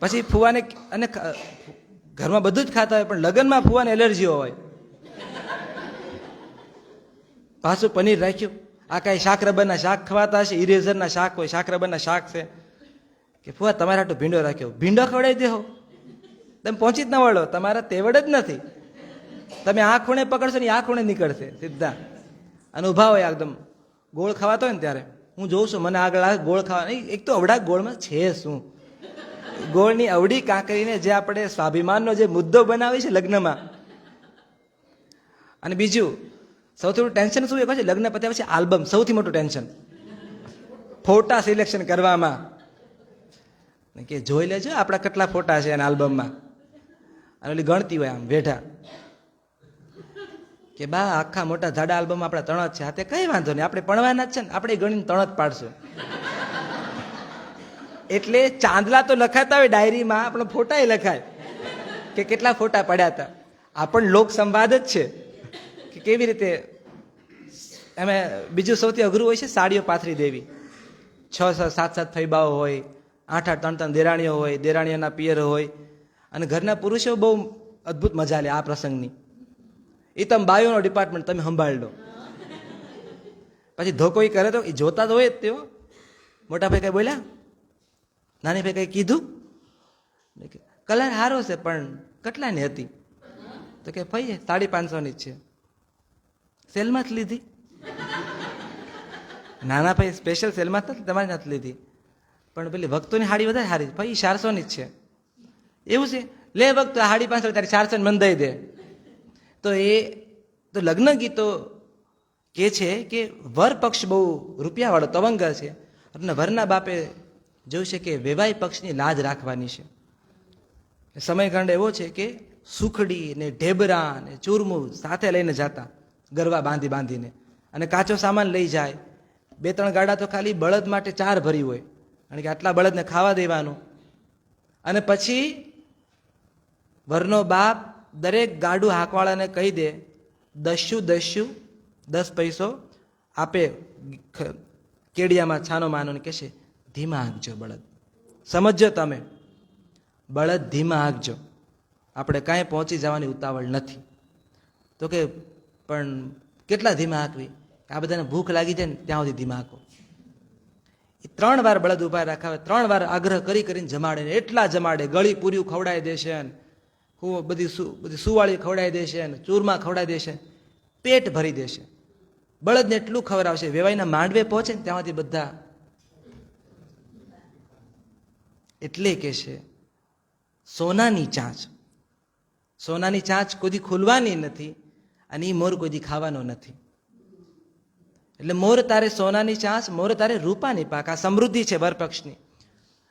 પછી ફુવાને, અને ઘરમાં બધું જ ખાતા હોય, પણ લગ્નમાં ફુવાને એલર્જીઓ હોય. પાછું પનીર રાખ્યું. આ કઈ શાક રબરના શાક ખવાતા હશે, ઇરેઝરના શાક હોય, શાક રબરના શાક છે. કે ફુવા તમારે આટલો ભીંડો રાખ્યો, ભીંડો ખવડાવી દેહો, તમે પહોંચી જ ના વળો, તમારા તેવડ જ નથી. તમે આ ખૂણે પકડશો ને આ ખૂણે નીકળશે સીધા. અને ઉભા હોય એકદમ. ગોળ ખવાતો હોય ને ત્યારે હું જોઉં છું, મને આગળ આવે ગોળ ખાવા. એક તો અવડા ગોળમાં છે શું? ગોળની અવડી કાંકરીને જે આપણે સ્વાભિમાનનો જે મુદ્દો બનાવી છે લગ્નમાં. અને બીજું સૌથી મોટું ટેન્શન શું છે? લગ્ન પત્યા પછી આલ્બમ, સૌથી મોટું ટેન્શન ફોટા સિલેક્શન કરવામાં. કે જોઈ લેજો આપણા કેટલા ફોટા છે એના આલ્બમમાં. અને ઓલી ગણતી હોય આમ વેઢા કે બા આખા મોટા જાડા આલ્બમ આપણા 3 જ છે. હા તે કઈ વાંધો નહીં, આપણે પણવાના જ છે ને, આપણે ગણીને 3 જ પાડશું. એટલે ચાંદલા તો લખાતા હોય ડાયરીમાં, આપણો ફોટા લખાય કે કેટલા ફોટા પડ્યા હતા. આ પણ લોક સંવાદ જ છે કે કેવી રીતે. એમે બીજું સૌથી અઘરું હોય છે સાડીઓ પાથરી દેવી. 6-6, 7-7 ફૈબાઓ હોય, 8-8, 3-3 દેરાણીઓ હોય, દેરાણીઓના પિયર હોય. અને ઘરના પુરુષો બહુ અદભુત મજા લે આ પ્રસંગની. એ તમે બાયોનો ડિપાર્ટમેન્ટ તમે સંભાળી લો. પછી ધોકો એ કરે તો એ જોતા તો હોય જ તેઓ. મોટા ભાઈ કઈ બોલ્યા, નાની ભાઈ કઈ કીધું, કલર સારો છે પણ કેટલાની હતી? તો કે ભાઈ 550ની જ છે. સેલમાં જ લીધી? નાના ભાઈ સ્પેશિયલ સેલમાં જ તમારી નથી લીધી, પણ પેલી વખતોની હાડી વધારે સારી, ભાઈ 400ની જ છે. એવું છે? લે વખત હાડી 500 તારી 400 મને દઈ દે. તો એ તો લગ્ન ગીતો કે છે કે વર પક્ષ બહુ રૂપિયાવાળો તવંગર છે, અને વરના બાપે જોયું છે કે વેવાઈ પક્ષની લાજ રાખવાની છે. સમયગાંડ એવો છે કે સુખડી ને ઢેબરા ને ચૂરમું સાથે લઈને જતા, ગરવા બાંધીને. અને કાચો સામાન લઈ જાય. 2-3 ગાડા તો ખાલી બળદ માટે 4 ભરી હોય, કારણ કે આટલા બળદને ખાવા દેવાનું. અને પછી વરનો બાપ દરેક ગાડું હાંકવાળાને કહી દે, 10 પૈસો આપે કેડિયામાં છાનો માનો, ને કહેશે ધીમા હાંકજો બળદ. સમજજો તમે, બળદ ધીમા હાંકજો, આપણે કાંઈ પહોંચી જવાની ઉતાવળ નથી. તો કે પણ કેટલા ધીમા હાંકવી? આ બધાને ભૂખ લાગી જાય ને ત્યાં સુધી ધીમા હાંકો. એ 3 વાર બળદ ઉભા રાખાવે, 3 વાર આગ્રહ કરીને જમાડે, ને એટલા જમાડે, ગળી પૂર્યું ખવડાવી દેશે, બધી સુવાળી ખવડાવી દેશે, ચૂરમા ખવડાવી દેશે, પેટ ભરી દેશે. બળદને એટલું ખવડાવશે, વેવાઈના માંડવે પહોંચે ને ત્યાંથી બધા. એટલે કે છે સોનાની ચાંચ કોઈ ખુલવાની નથી, અને એ મોર કોઈ ખાવાનો નથી. એટલે મોર તારે સોનાની ચાંચ, મોર તારે રૂપાની પાક. આ સમૃદ્ધિ છે વરપક્ષની.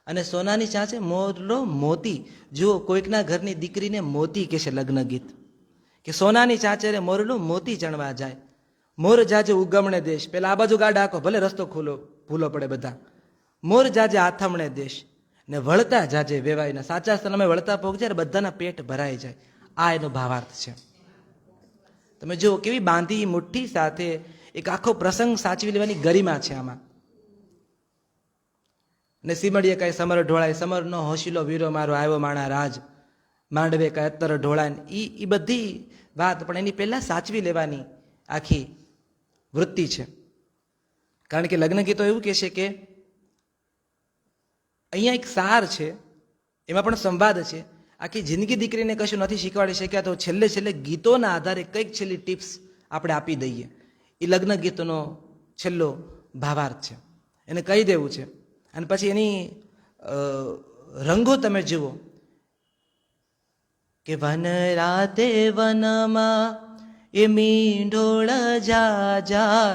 અને સોનાની ચાંચે મોરલો મોતી. જુઓ, કોઈકના ઘરની દીકરીને મોતી કહેશે લગ્ન ગીત, કે સોનાની ચાંચે રે મોરલો મોતી ચણવા જાય. મોર જાજે ઉગમણે દેશ, પેલા આ બાજુ ગાડા આખો, ભલે રસ્તો ભૂલો પડે બધા. મોર જાજે આથમણે દેશ, ને વળતા જાજે વેવાયના. સાચા સ્થળમાં વળતા પહોંચે બધાના પેટ ભરાઈ જાય. આ એનો ભાવાર્થ છે. તમે જુઓ કેવી બાંધી મુઠ્ઠી સાથે એક આખો પ્રસંગ સાચવી લેવાની ગરિમા છે આમાં. ને સીમડીએ કાંઈ સમર ઢોળાય, સમરનો હોશીલો વીરો મારો આવ્યો માણા રાજ, માંડવે કાંઈ અત્તર ઢોળાય. એ બધી વાત પણ એની પહેલા સાચવી લેવાની આખી વૃત્તિ છે. કારણ કે લગ્ન ગીતો એવું કહે છે કે અહીંયા એક સાર છે, એમાં પણ સંવાદ છે. આખી જિંદગી દીકરીને કશું નથી શીખવાડી શક્યા, તો છેલ્લે છેલ્લે ગીતોના આધારે કંઈક છેલ્લી ટિપ્સ આપણે આપી દઈએ. એ લગ્ન ગીતોનો છેલ્લો ભાવાર્થ છે, એને કહી દેવું છે. અને પછી એની રંગો તમે જુઓ કે વન રાતે વનમાં એ મીંઢોળ જા,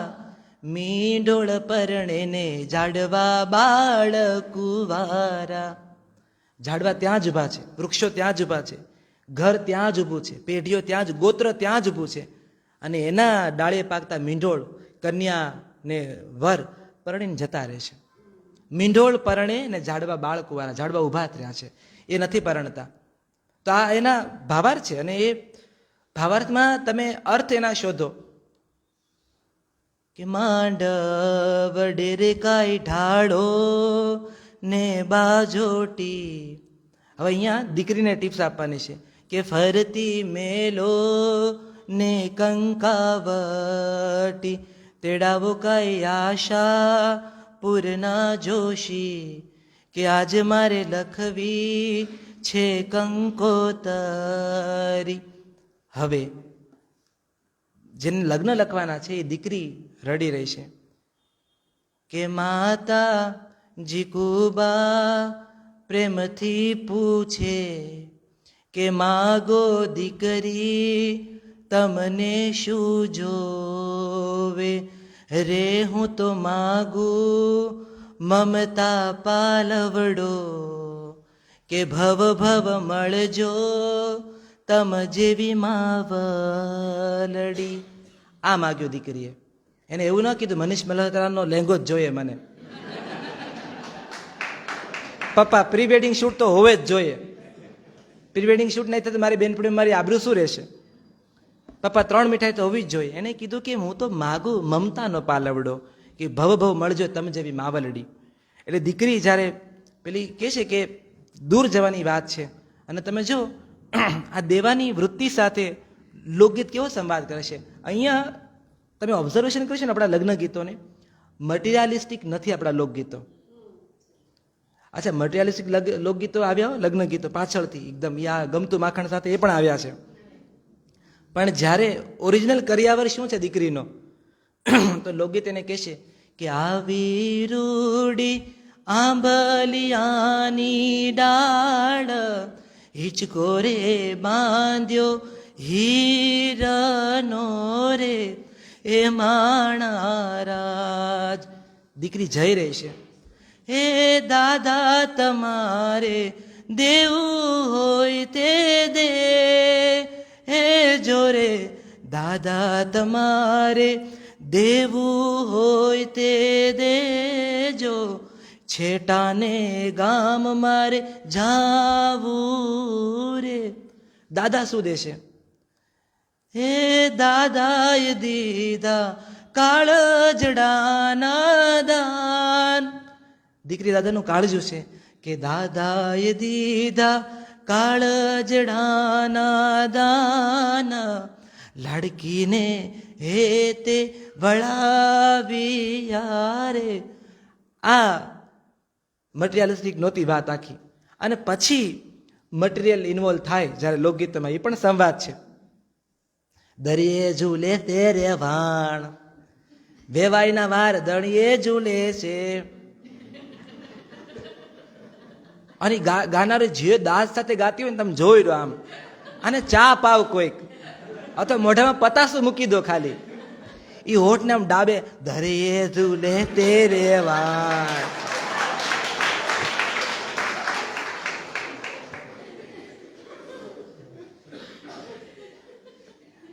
મીંઢોળ પરણે ને ઝાડવા બાળ કુવારા. ઝાડવા ત્યાં જ ઊભા છે, વૃક્ષો ત્યાં જ ઊભા છે, ઘર ત્યાં જ ઊભું છે, પેઢીઓ ત્યાં જ, ગોત્ર ત્યાં જ ઊભું છે. અને એના ડાળે પાકતા મીંઢોળ કન્યા ને વર પરણીને જતા રહે છે. મીંઢોળ પરણે ને ઝાડવા બાળ કુવારા, ઝાડવા ઊભા જ રહ્યા છે, એ નથી પરણતા. તો આ એના ભાવાર્થ છે. અને એ ભાવાર્થમાં તમે અર્થ એના શોધો કે માંડવ ડેરે કાઈ ઢાળો ને બાજોટી. હવે અહીંયા દીકરીને ટિપ્સ આપવાની છે કે ફરતી મેલો ને કંકાવટી, તેડાવો કાઈ આશા પૂરના જોશી, કે આજ મારે લખવી છે કંકોતરી. હવે જેને લગ્ન લખવાના છે એ દીકરી રડી રહી છે કે માતા જીકુબા પ્રેમથી પૂછે કે માગો દીકરી તમને શું જોવે. રે હું તો માગું મમતા પાલવડો, કે ભવ ભવ મળજો તમ જેવી માવલડી. આ માગ્યો દીકરીએ. એને એવું ન કીધું મનીષ મલ્હોત્રાનો લહેંગો જ જોઈએ મને. પપ્પા પ્રી વેડિંગ શૂટ તો હોવે જ જોઈએ. પ્રી વેડિંગ શૂટ નહીં થતું મારી બેનપણી મારી આબરૂ શું રહેશે. પપ્પા 3 મીઠાઈ તો હોવી જ જોઈએ. એને કીધું કે હું તો માગું મમતાનો પાલવડો, કે ભવ ભવ મળજો તમે જેવી માવલડી. એટલે દીકરી જ્યારે પેલી કહે છે કે દૂર જવાની વાત છે. અને તમે જો આ દેવાની વૃત્તિ સાથે લોકગીત કેવો સંવાદ કરે છે. અહીંયા તમે ઓબ્ઝર્વેશન કર્યું છે ને આપણા લગ્ન ગીતોને, મટીરિયાલિસ્ટિક નથી આપણા લોકગીતો. અચ્છા, મટીરિયાલિસ્ટિક લોકગીતો આવ્યા હોય, લગ્ન ગીતો પાછળથી એકદમ યા ગમતું માખણ સાથે એ પણ આવ્યા છે. પણ જ્યારે ઓરિજિનલ કરિયાવર શું છે દીકરીનો, તો લોકગીત એને કહેશે કે આવી રૂડી આંબલિયાની ડાળ, હિચકો રે બાંધ્યો હીરનો રે એ માણારાજ. દીકરી જઈ રહી છે. હે દાદા તમારે દેવું હોય તે દે, હે જોરે દાદા તમારે દેવું હોય તે દેજો, છેટાને ગામ મારે જાવું રે. દાદા શું દેશે? હે દાદાએ દીધા કાળજડાના દાન. દીકરી દાદાનું કાળજું છે કે દાદાએ દીધા કાળજડાના દાન, લાડકીને હે તે વળાવી યારે. આ મટીરિયલિસ્ટિક નહોતી વાત આખી. અને પછી મટીરિયલ ઇન્વોલ્વ થાય જ્યારે લોકગીતમાં, એ પણ સંવાદ છે. દરિયે ઝૂલે તેરે વાણ, વેવાઈના વાર દળિયે ઝૂલે છે. અને ગાનારી જે દાસ સાથે ગાતી હોય ને તમે જોઈ લો આમ, અને ચા પાવ કોઈક, અથવા મોઢામાં પતાસું મૂકી દો ખાલી, એ હોઠને આમ ડાબે દરિયે ઝૂલે તેરે વાણ.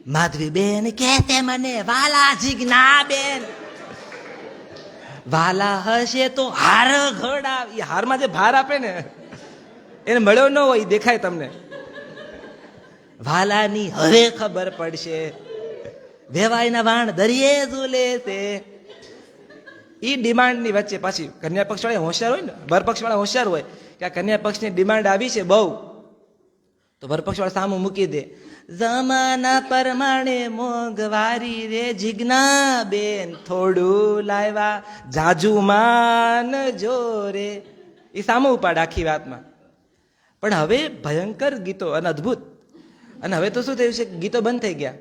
માધવીબેન કહેતે મને વાલા જીજ્ઞા બેન, વાલા હશે તો હાર ઘોડા. એ હારમાં જે ભાર આપે ને એને મળ્યો ન હોય, દેખાય તમને. વાલાની હવે ખબર પડશે, વેવાયના વાણ દરિયે ઝૂલે છે. એ ડિમાન્ડની વચ્ચે પાછી કન્યા પક્ષ વાળા હોશિયાર હોય ને, વરપક્ષ વાળા હોશિયાર હોય કે આ કન્યા પક્ષની ડિમાન્ડ આવી છે બહુ, તો વરપક્ષ વાળા સામું મૂકી દે, જમાના પ્રમાણે મોંઘવારી રે જીજ્ઞા બેન, થોડું લાવ્યા જાજુ માન જોરે. એ સામું ઉપાડ આખી વાતમાં. પણ હવે ભયંકર ગીતો અને અદ્ભુત. અને હવે તો શું થયું છે, ગીતો બંધ થઈ ગયા.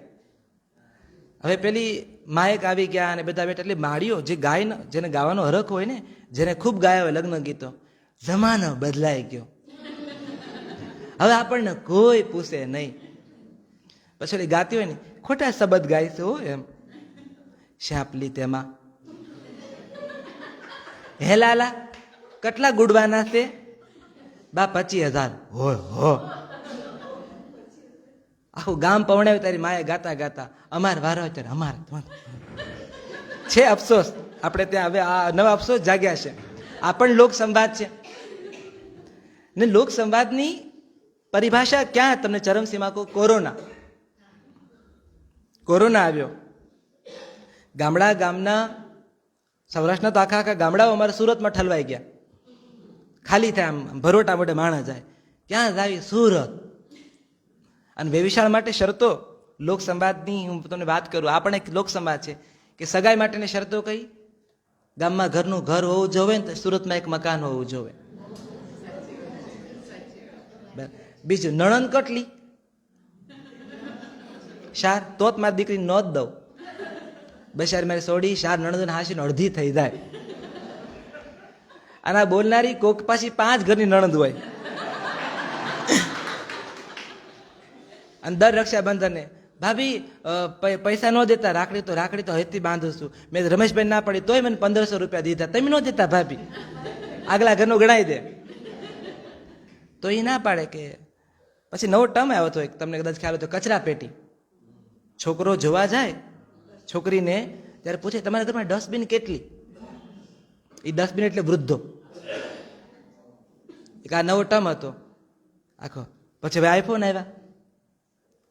હવે પેલી માયક આવી ગયા અને બધા બેઠા. એટલે માળીઓ જે ગાય ને, જેને ગાવાનો હરખ હોય ને, જેને ખૂબ ગાયા હોય લગ્ન ગીતો, જમાનો બદલાઈ ગયો. હવે આપણને કોઈ પૂછે નહીં. પછી ઓલી ગાતી હોય ને, ખોટા શબ્દ ગાય છે હો એમ, શાપલી તેમાં હે લાલા કેટલા ગુડવાના છે? બા 25,000. હોય હો. આખું ગામ પવણાવ્યું તારી માએ ગાતા ગાતા. અમાર વારો હોય ત્યારે અમાર છે અફસોસ. આપણે ત્યાં હવે આ નવા અફસોસ જાગ્યા છે. આ પણ લોક સંવાદ છે ને. લોક સંવાદની પરિભાષા ક્યાં તમને ચરમસીમા કહું? કોરોના. કોરોના આવ્યો, ગામના સૌરાષ્ટ્રના તો આખા ગામડાઓ અમારા સુરતમાં ઠલવાઈ ગયા, ખાલી થાય. આમ ભરોટા મોઢે માણસ જાય. ક્યાં જાય? સુરત. અને વ્યવિશાળ માટે શરતો લોક સંવાદની હું તમને વાત કરું. આ પણ એક લોક સંવાદ છે કે સગાઈ માટેની શરતો કઈ? ગામમાં ઘરનું ઘર હોવું જોવે ને, સુરતમાં એક મકાન હોવું જોવે. બીજું નણંદ કટલી શાર, તો જ મારી દીકરી નો જ દઉં. બસારી મારી સોડી શાર નણંદ હાસીને અડધી થઈ જાય. અને આ બોલનારી કોક પાછી 5 ઘરની નણંદ હોય. અને દર રક્ષાબંધને ભાભી પૈસા ન દેતા, રાખડી તો હજથી બાંધું છું. મેં રમેશભાઈ ના પડી તોય મને 1500 રૂપિયા દીધા. તમે ન દેતા ભાભી, આગલા ઘરનું ગણાઈ દે. તો એ ના પાડે. કે પછી નવો ટર્મ આવ્યો હતો એક, તમને કદાચ ખ્યાલ હોય તો, કચરા પેટી. છોકરો જોવા જાય છોકરીને ત્યારે પૂછે તમારા ઘરમાં ડસ્ટબિન કેટલી? એ ડસ્ટબિન એટલે વૃદ્ધો. એક આ નવો ટર્મ હતો આખો. પછી હવે આઈફોન આવ્યા.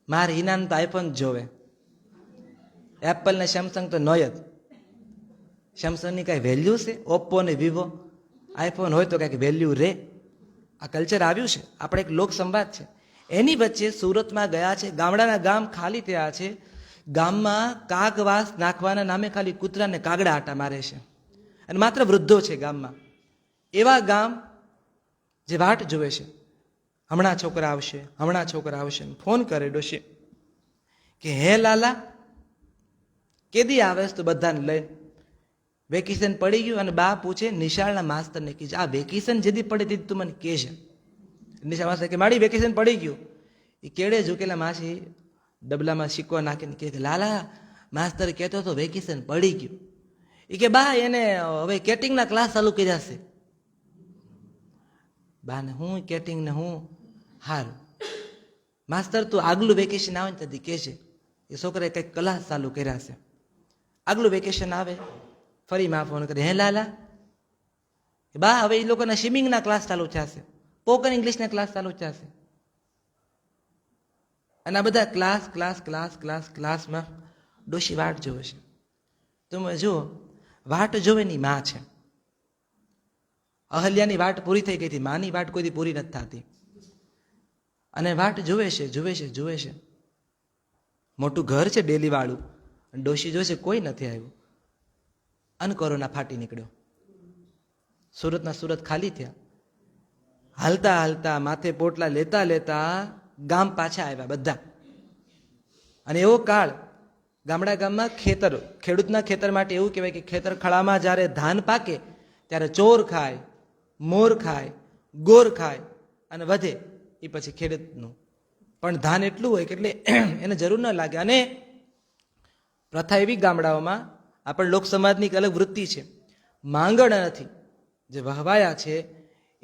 મારે હિનાન તો આઈફોન જ જોવે. એપલ ને સેમસંગ તો નોય જ. સેમસંગની કાંઈ વેલ્યુ છે? ઓપ્પો ને વિવો. આઈફોન હોય તો કાંઈક વેલ્યુ રે. આ કલ્ચર આવ્યું છે. આપણે એક લોક સંવાદ છે. એની વચ્ચે સુરતમાં ગયા છે, ગામડાના ગામ ખાલી થયા છે. ગામમાં કાગવાસ નાખવાના નામે ખાલી કૂતરાને કાગડા આટા મારે છે. અને માત્ર વૃદ્ધો છે ગામમાં. એવા ગામ જે વાટ જોવે છે, હમણાં છોકરા આવશે, હમણાં છોકરા આવશે. ફોન કરે ડોશી કે હે લાલા કેદી આવે તો બધાને લઈને? વેકેશન પડી ગયું. અને બા પૂછે નિશાળના માસ્તરને કે આ વેકેશન જેદી પડે તેથી તું મને કહે છે. નિશાળ માસ્તર કે મારી વેકેશન પડી ગયું. એ કેળે ઝૂકેલા માસી ડબલામાં સિક્કો નાખીને કે લાલા માસ્તર કહેતો તો વેકેશન પડી ગયું. એ કે બા એને હવે કેટિંગના ક્લાસ ચાલુ કર્યા છે. બા ને હું કેટિંગ ને હું હારું. માસ્તર તું આગલું વેકેશન આવે ને તેથી કે છે એ છોકરાએ કંઈક ક્લાસ ચાલુ કર્યા છે. આગલું વેકેશન આવે ફરી માં ફોન કરે હે લાલા બા હવે એ લોકોના સ્વિમિંગના ક્લાસ ચાલુ થયા છે, સ્પોકન ઇંગ્લિશના ક્લાસ ચાલુ થયા છે. અને આ બધા ક્લાસમાં ડોશી વાટ જોવે છે. તમે જુઓ વાટ જોવે ની માં છે. અહલ્યાની વાટ પૂરી થઈ ગઈ હતી, માની વાટ કોઈ પૂરી નથી થતી. અને વાટ જોવે છે. મોટું ઘર છે ડેલી વાળું, ડોશી જોશે કોઈ નથી આવ્યું. અને કોરોના ફાટી નીકળ્યો. સુરતના સુરત ખાલી થયા. હાલતા માથે પોટલા લેતા ગામ પાછા આવ્યા બધા. અને એવો કાળ ગામમાં ખેડૂતના ખેતર માટે એવું કહેવાય કે ખેતર ખળામાં જ્યારે ધાન પાકે ત્યારે ચોર ખાય, મોર ખાય, ગોર ખાય અને વધે એ પછી ખેડૂતનું. પણ ધાન એટલું હોય કે એટલે એને જરૂર ન લાગે. અને પ્રથા એવી ગામડાઓમાં આપણ લોક સમાજની એક અલગ વૃત્તિ છે. માંગણ નથી, જે વહવાયા છે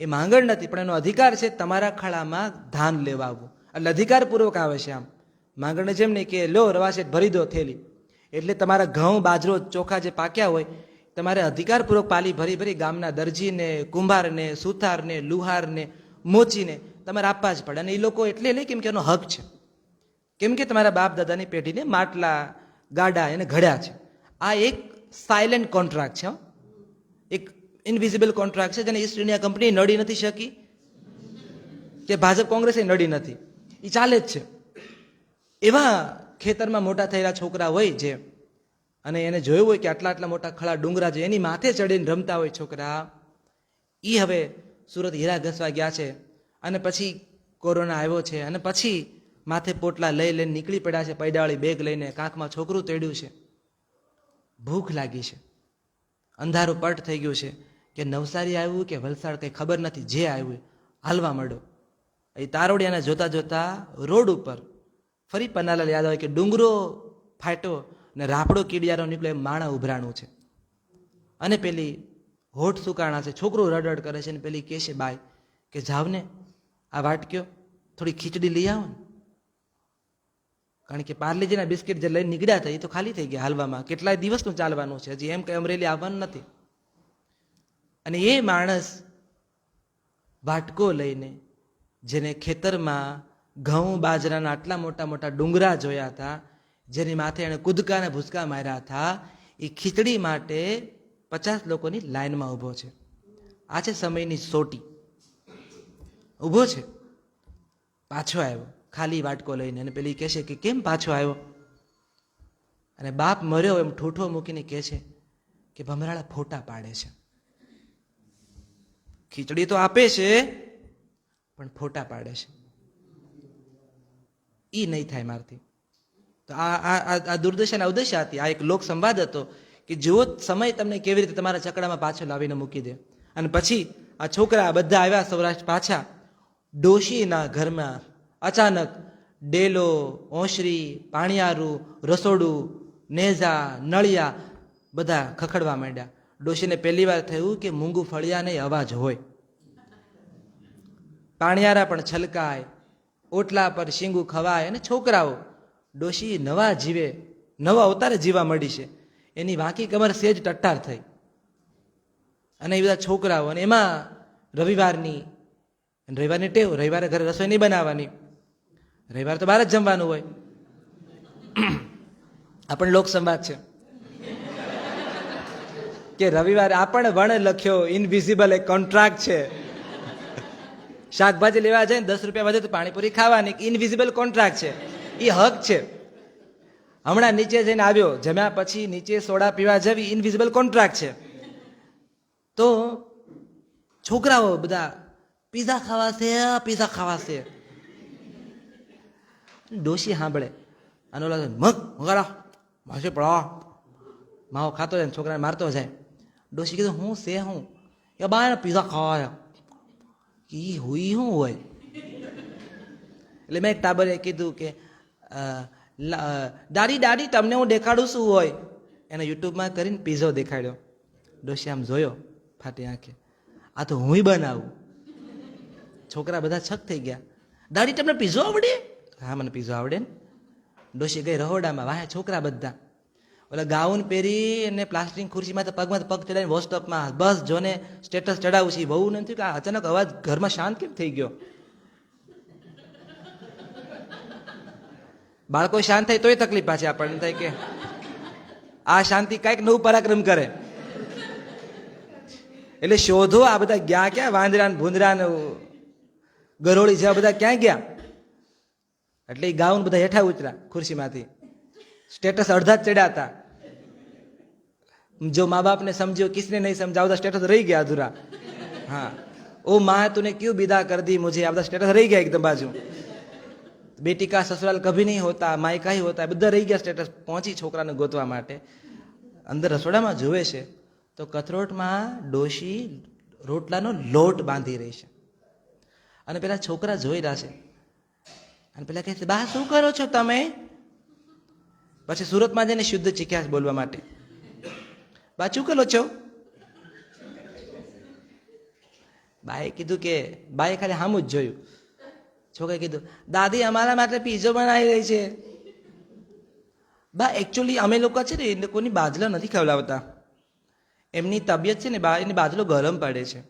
એ માંગણ નથી, પણ એનો અધિકાર છે તમારા ખળામાં ધાન લેવા આવવું. એટલે અધિકારપૂર્વક આવે છે. આમ માંગણને જેમ નહીં કે લો રવા શેઠ ભરી દો થેલી, એટલે તમારા ઘઉં બાજરો ચોખા જે પાક્યા હોય તમારે અધિકારપૂર્વક પાલી ભરી ભરી ગામના દરજીને, કુંભારને, સુથારને, લુહારને, મોચીને તમારે આપવા જ પડે. અને એ લોકો એટલે લે કેમ કે એનો હક છે, કેમ કે તમારા બાપ દાદાની પેઢીને માટલા ગાડા એને ઘડ્યા છે. આ એક સાયલેન્ટ કોન્ટ્રાક્ટ છે, એક ઇનવિઝિબલ કોન્ટ્રાક્ટ છે જેને ઈસ્ટ ઇન્ડિયા કંપની નડી નથી શકી કે ભાજપ કોંગ્રેસે નડી નથી, એ ચાલે જ છે. એવા ખેતરમાં મોટા થયેલા છોકરા હોય જે, અને એને જોયું હોય કે આટલા આટલા મોટા ખળા ડુંગરા છે એની માથે ચડીને રમતા હોય છોકરા, એ હવે સુરત હીરા ઘસવા ગયા છે અને પછી કોરોના આવ્યો છે અને પછી માથે પોટલા લઈ લઈને નીકળી પડ્યા છે, પૈડાવાળી બેગ લઈને, કાંખમાં છોકરું તેડ્યું છે, ભૂખ લાગી છે, અંધારું પટ થઈ ગયું છે કે નવસારી આવ્યું કે વલસાડ કંઈ ખબર નથી, જે આવ્યું હાલવા માંડો. એ તારોડિયાને જોતા જોતા રોડ ઉપર ફરી પન્નાલાલ યાદ આવે કે ડુંગરો ફાટ્યો ને રાપડો કીડિયારો નીકળે માણા ઉભરાણું છે અને પેલી હોઠ સુકાણા છે, છોકરું રડડ કરે છે ને પેલી કહે છે બાય કે જાવ ને આ વાટક્યો થોડી ખીચડી લઈ આવો ને, કારણ કે પાર્લેજીના બિસ્કિટ જે લઈને નીકળ્યા હતા એ તો ખાલી થઈ ગયા હાલવામાં, કેટલાય દિવસનું ચાલવાનું છે, હજી એમ કે અમરેલી આવવાનું નથી. અને એ માણસ વાટકો લઈને, જેને ખેતરમાં ઘઉં બાજરાના આટલા મોટા મોટા ડુંગરા જોયા હતા, જેની માથે એણે કૂદકા ને ભૂસકા માર્યા હતા, એ ખીચડી માટે 50 લોકોની લાઈનમાં ઊભો છે. આ છે સમયની સોટી. ઊભો છે, પાછો આવ્યો ખાલી વાટકો લઈને, અને પેલી કહે છે કે કેમ પાછો આવ્યો? અને બાપ મર્યો એમ ઠૂઠો મૂકીને કહે છે કે ભમરાળા ફોટા પાડે છે, ખીચડી તો આપે છે પણ ફોટા પાડે છે, ઈ નહીં થાય મારથી. તો આ દુર્દશા અવદશા હતી. આ એક લોક સંવાદ હતો કે જુઓ સમય તમને કેવી રીતે તમારા ચકડામાં પાછો લાવીને મૂકી દે. અને પછી આ છોકરા બધા આવ્યા સૌરાષ્ટ્ર પાછા, ડોશીના ઘરમાં અચાનક ડેલો, ઓસરી, પાણિયારું, રસોડું, નેઝા, નળિયા બધા ખખડવા માંડ્યા. ડોશીને પહેલી વાર થયું કે મૂંગું ફળિયા નહીં અવાજ હોય. પાણિયારા પણ છલકાય, ઓટલા પર શીંગું ખવાય, અને છોકરાઓ ડોશી નવા જીવે, નવા અવતારે જીવા મળી છે, એની વાંકી કમર સેજ ટટ્ટાર થઈ. અને એ બધા છોકરાઓ, અને એમાં રવિવારની ટેવ, રવિવારે ઘરે રસોઈ નહીં બનાવવાની, રવિવારે તો બહાર જ જમવાનું હોય. આ પણ લોક સંવાદ છે કે રવિવારે આપણે વણ લખ્યો ઇનવિઝિબલ એક કોન્ટ્રાક્ટ છે. શાકભાજી લેવા જાય ને 10 રૂપિયા વધે તો પાણીપુરી ખાવાની, ઇનવિઝિબલ કોન્ટ્રાક્ટ છે, એ હક છે. હમણાં નીચે જઈને આવ્યો, જમ્યા પછી નીચે સોડા પીવા જવી, ઇનવિઝિબલ કોન્ટ્રાક્ટ છે. તો છોકરાઓ બધા પીઝા ખાવાશે, પીઝા ખાવાશે. ડોશી સાંભળે અને ઓલા મગ મગાડા માસે પડા માવો ખાતો જાય, છોકરાને મારતો જાય. ડોશી કીધું હું છે હું કે બા પીઝા ખાવા ઈ હુઈ શું હોય? એટલે મેં એક ટાબરે કીધું કે દાદી દાદી તમને હું દેખાડું શું હોય. એને યુટ્યુબમાં કરીને પીઝો દેખાડ્યો. ડોશી આમ જોયો ફાટી આંખે, આ તો હું બનાવું. છોકરા બધા છક થઈ ગયા. દાદી તમને પીઝો આવડે? હા મને પીઝો આવડે ને. ડોશી ગઈ રહોડામાં, વાહે છોકરા બધા ઓલા ગાઉન પહેરી અને પ્લાસ્ટિક ખુરશીમાં પગમાં પગ ચડાવીને વોટ્સઅપમાં બસ જોને સ્ટેટસ ચડાવું છે. બહુ નથી કે અચાનક અવાજ ઘરમાં શાંત કેમ થઈ ગયો? બાળકો શાંત થાય તોય તકલીફ પાછી આપણને થાય કે આ શાંતિ કઈક નવું પરાક્રમ કરે. એટલે શોધો આ બધા ગયા ક્યાં? વાંદરા ને ભૂંદરા ને ગરોળી જેવા બધા ક્યાં ગયા? એટલે એ ગાઉન બધા હેઠા ઉતર્યા ખુરશીમાંથી, સ્ટેટસ અડધા જ ચડ્યા હતા. જો મા બાપ ને સમજ્યો, કિસને નહીં સમજા, બધા સ્ટેટસ રહી ગયા અધૂરા. હા, ઓ માँ तूने क्यों विदा कर दी मुझे, આ બધા સ્ટેટસ રહી ગયા એકદમ બાજુ. બેટી કા સસુરાલ કભી નહીં હોતા, માયકા ही होता, બધા રહી ગયા સ્ટેટસ. પહોંચી છોકરાને ગોતવા માટે, અંદર રસોડામાં જોવે છે તો કથરોટમાં ડોશી રોટલાનો લોટ બાંધી રહી છે. અને પેલા છોકરા જોઈ રહ્યા છે અને પેલા કહે છે બા શું કરો છો તમે? પછી સુરતમાં જઈને શુદ્ધ શીખ્યા બોલવા માટે. બા શું કરો છો? બાએ કીધું કે બાએ ખાલી સામું જ જોયું. છોકરાએ કીધું, દાદી અમારા માટે પીઝો બનાવી રહી છે. બા એકચ્યુઅલી અમે લોકો છે ને એ લોકોની બાજલા નથી ખવડાવતા. એમની તબિયત છે ને એની બાજલો ગરમ પડે છે.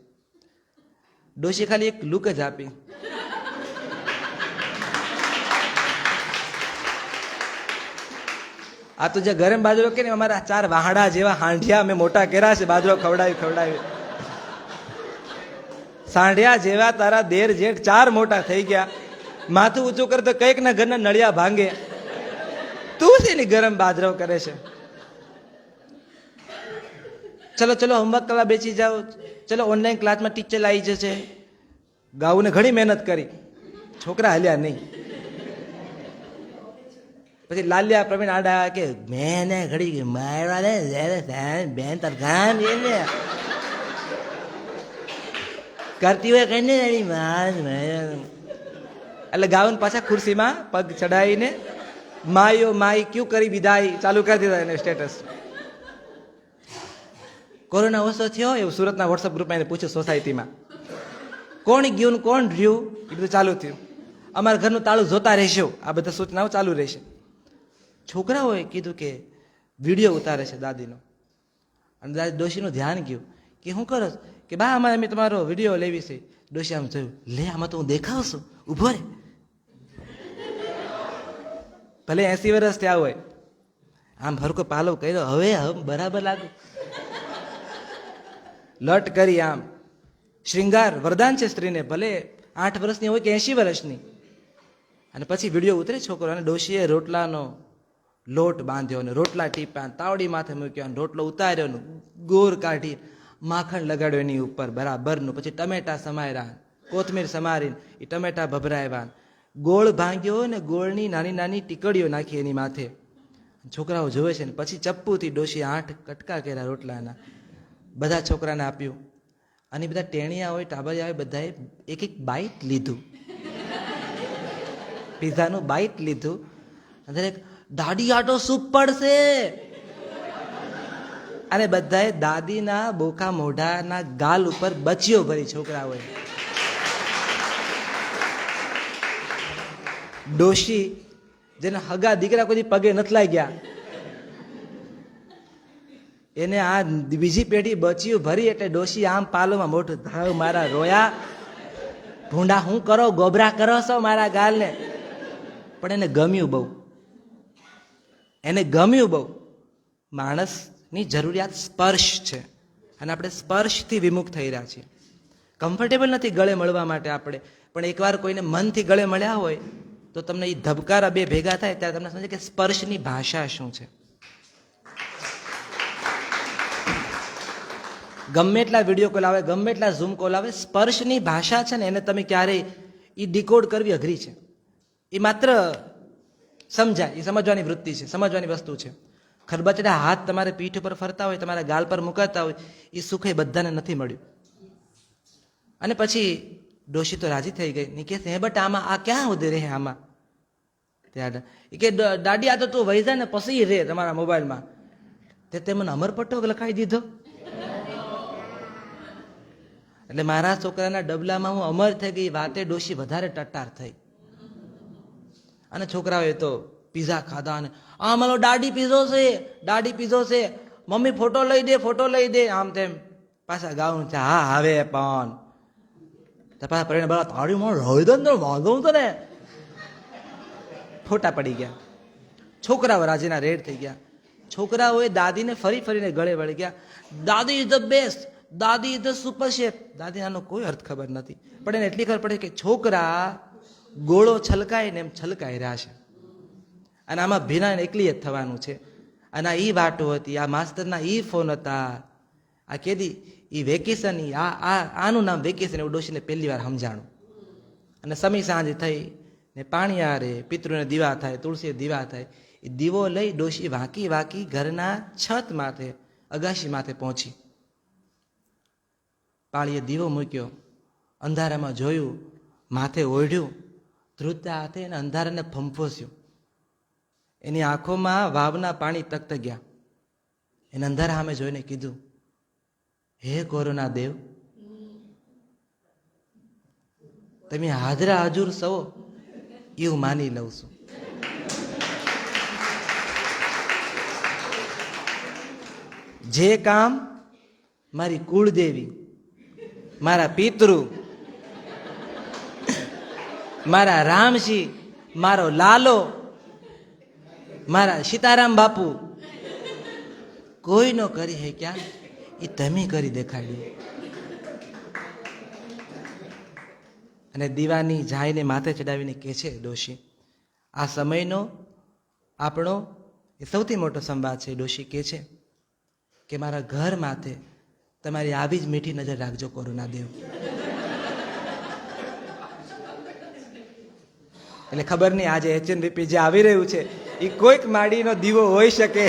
ડોશી ખાલી એક લુક જ આપી. આ તો જે ગરમ બાજરો કે ને અમારા 4 વાહડા જેવા હાંઢિયા અમે મોટા કર્યા છે, બાજરો ખવડાવી સાંઢિયા જેવા તારા દેર જેઠ 4 મોટા થઈ ગયા. માથું ઊંચું કરે તો કઈક ના ઘરના નળિયા ભાંગે. તું છે ને ગરમ બાજરો કરે છે. ચલો ચલો હોમવર્ક કરવા બેસી જાઓ. ચલો ઓનલાઈન ક્લાસમાં ટીચર આવી જશે. ગાઉને ઘણી મહેનત કરી, છોકરા હલ્યા નહીં. પછી લાલ્યા પ્રવીણ આડા કે મેં ઘડી મારવા દે બેન તરખાન એને કરતી હોય કઈ નહીં. એટલે ગાઉન પાછા ખુરશીમાં પગ ચડાવીને માયો માઈ ક્યું કરી વિદાય ચાલુ કરી દીધા એને સ્ટેટસ. કોરોના ઓછો થયો એવું સુરતના વોટ્સઅપ ગ્રુપમાં એને પૂછ્યું સોસાયટીમાં. કોણ ગયું કોણ રહ્યું એ બધું ચાલુ થયું. અમારા ઘરનું તાળું જોતા રહેશો, આ બધા સૂચનાઓ ચાલુ રહેશે. છોકરાઓએ કીધું કે વિડીયો ઉતારે છે દાદીનો. અને દાદી ડોશીનું ધ્યાન ગયું કે શું કરો કે બા અમારે અમે તમારો વિડીયો લેવી છે. ડોશી આમ જોયું, લે આમાં તો હું દેખાવશું, ઉભો રે. ભલે 80 વર્ષ થયા હોય, આમ હરકો પાલવ કર્યો, હવે બરાબર લાગુ લટ કરી આમ શ્રૃંગાર વરદાન છે સ્ત્રીને, ભલે 8 વર્ષની હોય કે 80 વર્ષની. અને પછી વિડીયો ઉતરે છોકરો. અને ડોશીએ રોટલાનો લોટ બાંધ્યો ને રોટલા ટીપ્યા, તાવડી માથે મૂક્યો, રોટલો ઉતાર્યો ને ગોર કાઢી માખણ લગાડ્યો એની ઉપર બરાબરનું. પછી ટમેટા સમાર્યા, કોથમીર સમારીને એ ટમેટા ભભરાવ્યા, ગોળ ભાંગ્યો ને ગોળની નાની નાની ટીકડીઓ નાખી એની માથે. છોકરાઓ જોવે છે ને પછી ચપ્પુથી ડોશી 8 કટકા કર્યા રોટલાના. બધા છોકરાને આપ્યું. અને બધા ટેણિયા હોય ટાબરિયા હોય બધાએ એક બાઈટ લીધું, પીઝાનું બાઈટ લીધું. દરેક દાદી આટો સૂપ પડશે. અને બધાએ દાદીના બોખા મોઢાના ગાલ ઉપર બચીઓ ભરી છોકરાઓએ. ડોશી જેને હગા દીકરા કોઈ પગે નથી લાગ્યા એને આ બીજી પેઢી બચીઓ ભરી. એટલે ડોશી આમ પાલોમાં મોઢું ધાવ મારા રોયા, ભૂંડા હું કરો, ગોબરા કરો છો મારા ગાલને. પણ એને ગમ્યું બહુ, એને ગમ્યું બહુ. માણસની જરૂરિયાત સ્પર્શ છે અને આપણે સ્પર્શથી વિમુખ થઈ રહ્યા છીએ. કમ્ફર્ટેબલ નથી ગળે મળવા માટે આપણે, પણ એકવાર કોઈને મનથી ગળે મળ્યા હોય તો તમને એ ધબકારા બે ભેગા થાય ત્યારે તમને સમજે કે સ્પર્શની ભાષા શું છે. ગમે એટલા વિડીયો કોલ આવે, ગમે એટલા ઝૂમ કોલ આવે, સ્પર્શની ભાષા છે ને એને તમે ક્યારેય એ ડિકોડ કરવી અઘરી છે. એ માત્ર સમજાય, એ સમજવાની વૃત્તિ છે, સમજવાની વસ્તુ છે. ખરબચડા હાથ તમારે પીઠ ઉપર ફરતા હોય, તમારા ગાલ પર મુકાતા હોય, એ સુખ એ બધાને નથી મળ્યું. અને પછી ડોશી તો રાજી થઈ ગઈ. કે હે બટ આમાં આ ક્યાં સુધી રહે આમાં? ત્યારે કે દાદી આ તો તું વહી જાય ને પછી રે તમારા મોબાઈલમાં. તે મને અમરપટ્ટો લખાવી દીધો. એટલે મારા છોકરાના ડબલામાં હું અમર થઈ ગઈ. વાતે ડોશી વધારે ટટ્ટાર થઈ. અને છોકરાઓએ તો પીઝા ખાધા. અને આ મારો દાડી પીઝો છે, દાડી પીઝો છે, મમ્મી ફોટો લઈ દે, ફોટો લઈ દે, આમ તેમ. પાછા ગાઉન છે, હા હવે પણ પાછા પરિણામ બરાબર તાળી માં રહી દો ને વાંધો તો ને. ફોટા પડી ગયા. છોકરાઓ રાજીના રેડ થઈ ગયા. છોકરાઓએ દાદીને ફરી ફરીને ગળે વળી ગયા. દાદી ઇઝ ધ બેસ્ટ, દાદી ઇઝ ધ સુપર શેફ. દાદી આનો કોઈ અર્થ ખબર નથી, પણ એને એટલી ખબર પડે કે છોકરા ગોળો છલકાય ને એમ છલકાઈ રહ્યા છે. અને આમાં ભીના એકલી જ થવાનું છે. અને આ ઈ વાતો હતી, આ માસ્તરના ઈ ફોન હતા, આ કેદી ઈ વેકેશન, આનું નામ વેકેશન. એવું ડોશીને પહેલી વાર સમજાણું. અને સમી સાંજ થઈ ને પાણી આરે, પિતૃને દીવા થાય, તુલસી દીવા થાય. એ દીવો લઈ ડોશી વાંકી વાંકી ઘરના છત માથે, અગાશી માથે પહોંચી. પાળીએ દીવો મૂક્યો, અંધારામાં જોયું, માથે ઓઢ્યું, ધ્રુજતા હાથે એને અંધારાને ફંફોસ્યું. એની આંખોમાં વાવના પાણી તકતગ્યા. એને અંધારા સામે જોઈને કીધું, હે કોરોના દેવ, તમે હાજરા હજુર છો એવું માની લઉં છું. જે કામ મારી કુળદેવી, મારા પિતૃ, મારા રામજી, મારો લાલો, મારા સીતારામ બાપુ કોઈ નો કરી હે ક્યાં એ તમે કરી દેખાડ્યું. અને દીવાની જાયને માથે ચડાવીને કહે છે ડોશી, આ સમયનો આપણો એ સૌથી મોટો સંવાદ છે. ડોશી કહે છે કે મારા ઘર માથે તમારી આવી જ મીઠી નજર રાખજો કોરોના દેવ. એટલે ખબર નહીં આજે HNVP જે આવી રહ્યું છે એ કોઈક માડીનો દીવો હોઈ શકે,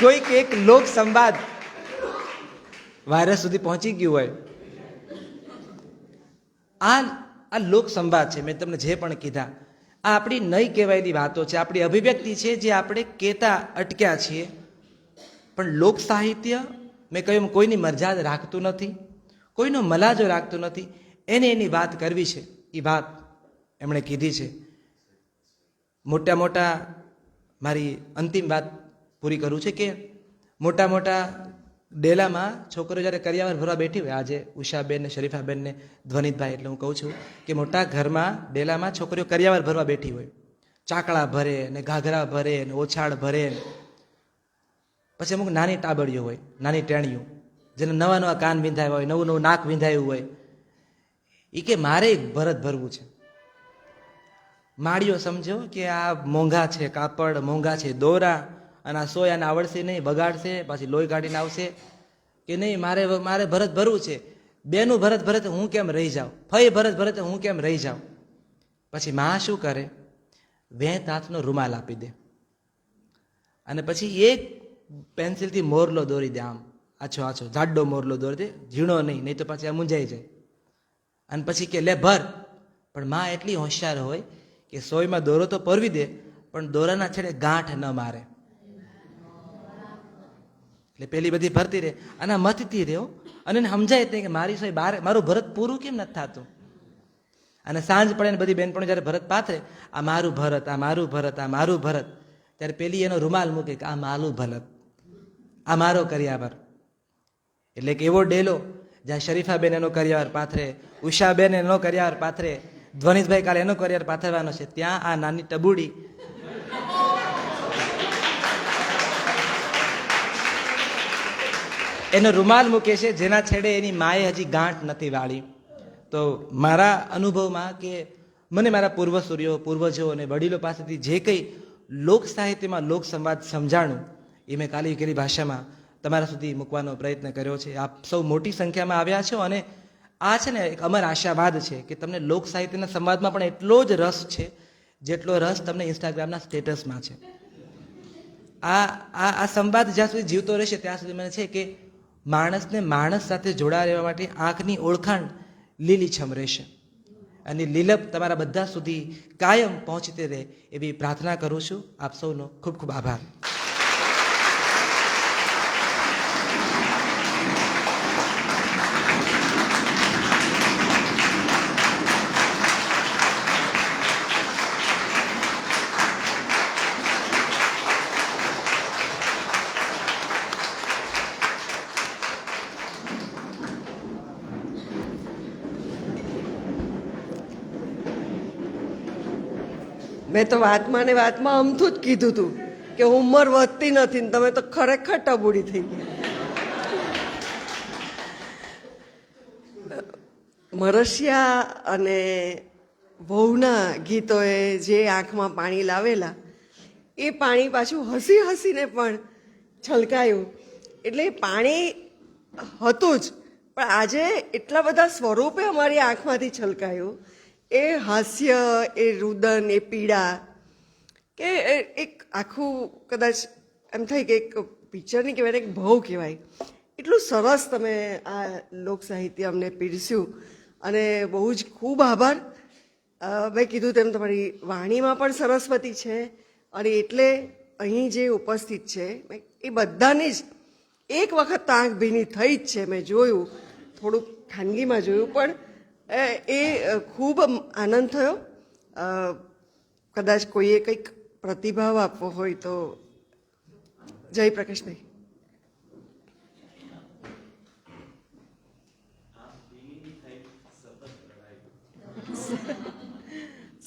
કોઈક એક લોક સંવાદ વાયરસ સુધી પહોંચી ગયું હોય. આ લોક સંવાદ છે. મેં તમને જે પણ કીધા આ આપણી નહીં કહેવાયેલી વાતો છે, આપણી અભિવ્યક્તિ છે જે આપણે કહેતા અટક્યા છીએ. પણ લોક સાહિત્ય મેં કહ્યું કોઈની મરજાદ રાખતું નથી, કોઈનો મલાજો રાખતું નથી. એને એની વાત કરવી છે એ વાત એમણે કીધી છે. મોટા મોટા મારી અંતિમ વાત પૂરી કરું છે કે મોટા મોટા ડેલામાં છોકરીઓ જ્યારે કરિયાવર ભરવા બેઠી હોય, આજે ઉષાબેન ને શરીફાબેન ને ધ્વનિતભાઈ, એટલે હું કહું છું કે મોટા ઘરમાં ડેલામાં છોકરીઓ કરિયાવર ભરવા બેઠી હોય, ચાકડા ભરે ને ઘાઘરા ભરે ને ઓછાળ ભરે, પછી અમુક નાની ટાબડીઓ હોય, નાની ટેણીઓ જેને નવા નવા કાન વિંધાયા હોય, નવું નવું નાક વિંધાયું હોય, એ કે મારે ભરત ભરવું છે. માળીઓ સમજો કે આ મોંઘા છે કાપડ, મોંઘા છે દોરા, અને આ સોયાને આવડશે નહીં, બગાડશે, પાછી લોહી કાઢીને આવશે કે નહીં, મારે ભરત ભરવું છે. બેનું ભરત ભરત હું કેમ રહી જાઉં, ફઈ ભરત ભરત હું કેમ રહી જાઉં. પછી માં શું કરે, વેત હાથનો રૂમાલ આપી દે અને પછી એક પેન્સિલથી મોરલો દોરી દે, આમ આછો આછો જાડો મોરલો દોરી દે, ઝીણો નહીં, નહીં તો પાછી આ મૂંઝાઈ જાય. અને પછી કે લે ભર. પણ માં એટલી હોશિયાર હોય કે સોયમાં દોરો તો પરવી દે પણ દોરાના છેડે ગાંઠ ન મારે. એટલે પેલી બધી ભરતી રહે અને મથતી રહ્યો અને એને સમજાય જ નહીં કે મારી સોય બાર, મારું ભરત પૂરું કેમ નથી થતું. અને સાંજ પડે ને બધી બેનપણો જ્યારે ભરત પાથરે, આ મારું ભરત, આ મારું ભરત, આ મારું ભરત, ત્યારે પેલી એનો રૂમાલ મૂકે કે આ મારું ભરત, આ મારો કરિયાવર. એટલે કે એવો ડેલો જ્યાં શરીફાબેન એનો કરિયાવર પાથરે, ઉષાબેન એનો કરિયાવર પાથરે, ધ્વનિતભાઈ કાલે એનો કરિયાવર પાથરવાનો છે, ત્યાં આ નાની ટબુડી એનો રૂમાલ મૂકે છે જેના છેડે એની માએ હજી ગાંઠ નથી વાળી. તો મારા અનુભવમાં કે મને મારા પૂર્વસૂરીઓ, પૂર્વજો અને વડીલો પાસેથી જે કંઈ લોક સાહિત્યમાં લોક સંવાદ સમજાણું એ મેં કાલી કેલી ભાષામાં તમારા સુધી મૂકવાનો પ્રયત્ન કર્યો છે. આપ સૌ મોટી સંખ્યામાં આવ્યા છો અને આ છે ને એક અમર આશાવાદ છે કે તમને લોક સાહિત્યના સંવાદમાં પણ એટલો જ રસ છે જેટલો રસ તમને ઇન્સ્ટાગ્રામના સ્ટેટસમાં છે. આ સંવાદ જ્યાં સુધી જીવતો રહેશે ત્યાં સુધી મને છે કે માણસને માણસ સાથે જોડા રહેવા માટે આંખની ઓળખાણ લીલીછમ રહેશે અને લીલપ તમારા બધા સુધી કાયમ પહોંચતી રહે એવી પ્રાર્થના કરું છું. આપ સૌનો ખૂબ ખૂબ આભાર. મેં તો વાતમાં ને વાતમાં અમથું જ કીધું હતું કે ઉંમર વધતી નથી ને તમે તો ખરેખર ટબુડી થઈ ગયા. મરસિયા અને વહુના ગીતોએ જે આંખમાં પાણી લાવેલા એ પાણી પાછું હસી હસીને પણ છલકાયું. એટલે એ પાણી હતું જ પણ આજે એટલા બધા સ્વરૂપે અમારી આંખમાંથી છલકાયું. એ હાસ્ય, એ રુદન, એ પીડા કે એક આખું કદાચ એમ થાય કે એક પિક્ચર નહીં કહેવાય, એક ભાવ કહેવાય. એટલું સરસ તમે આ લોક સાહિત્ય અમને પીરસ્યું અને બહુ જ ખૂબ આભાર. મેં કીધું તેમ તમારી વાણીમાં પણ સરસ્વતી છે અને એટલે અહીં જે ઉપસ્થિત છે એ બધાની જ એક વખત તો આંખ ભીની થઈ જ છે. મેં જોયું, થોડુંક ખાનગીમાં જોયું, પણ ખૂબ આનંદ થયો. કદાચ કોઈએ કંઈક પ્રતિભાવ આપવો હોય તો જયપ્રકાશભાઈ.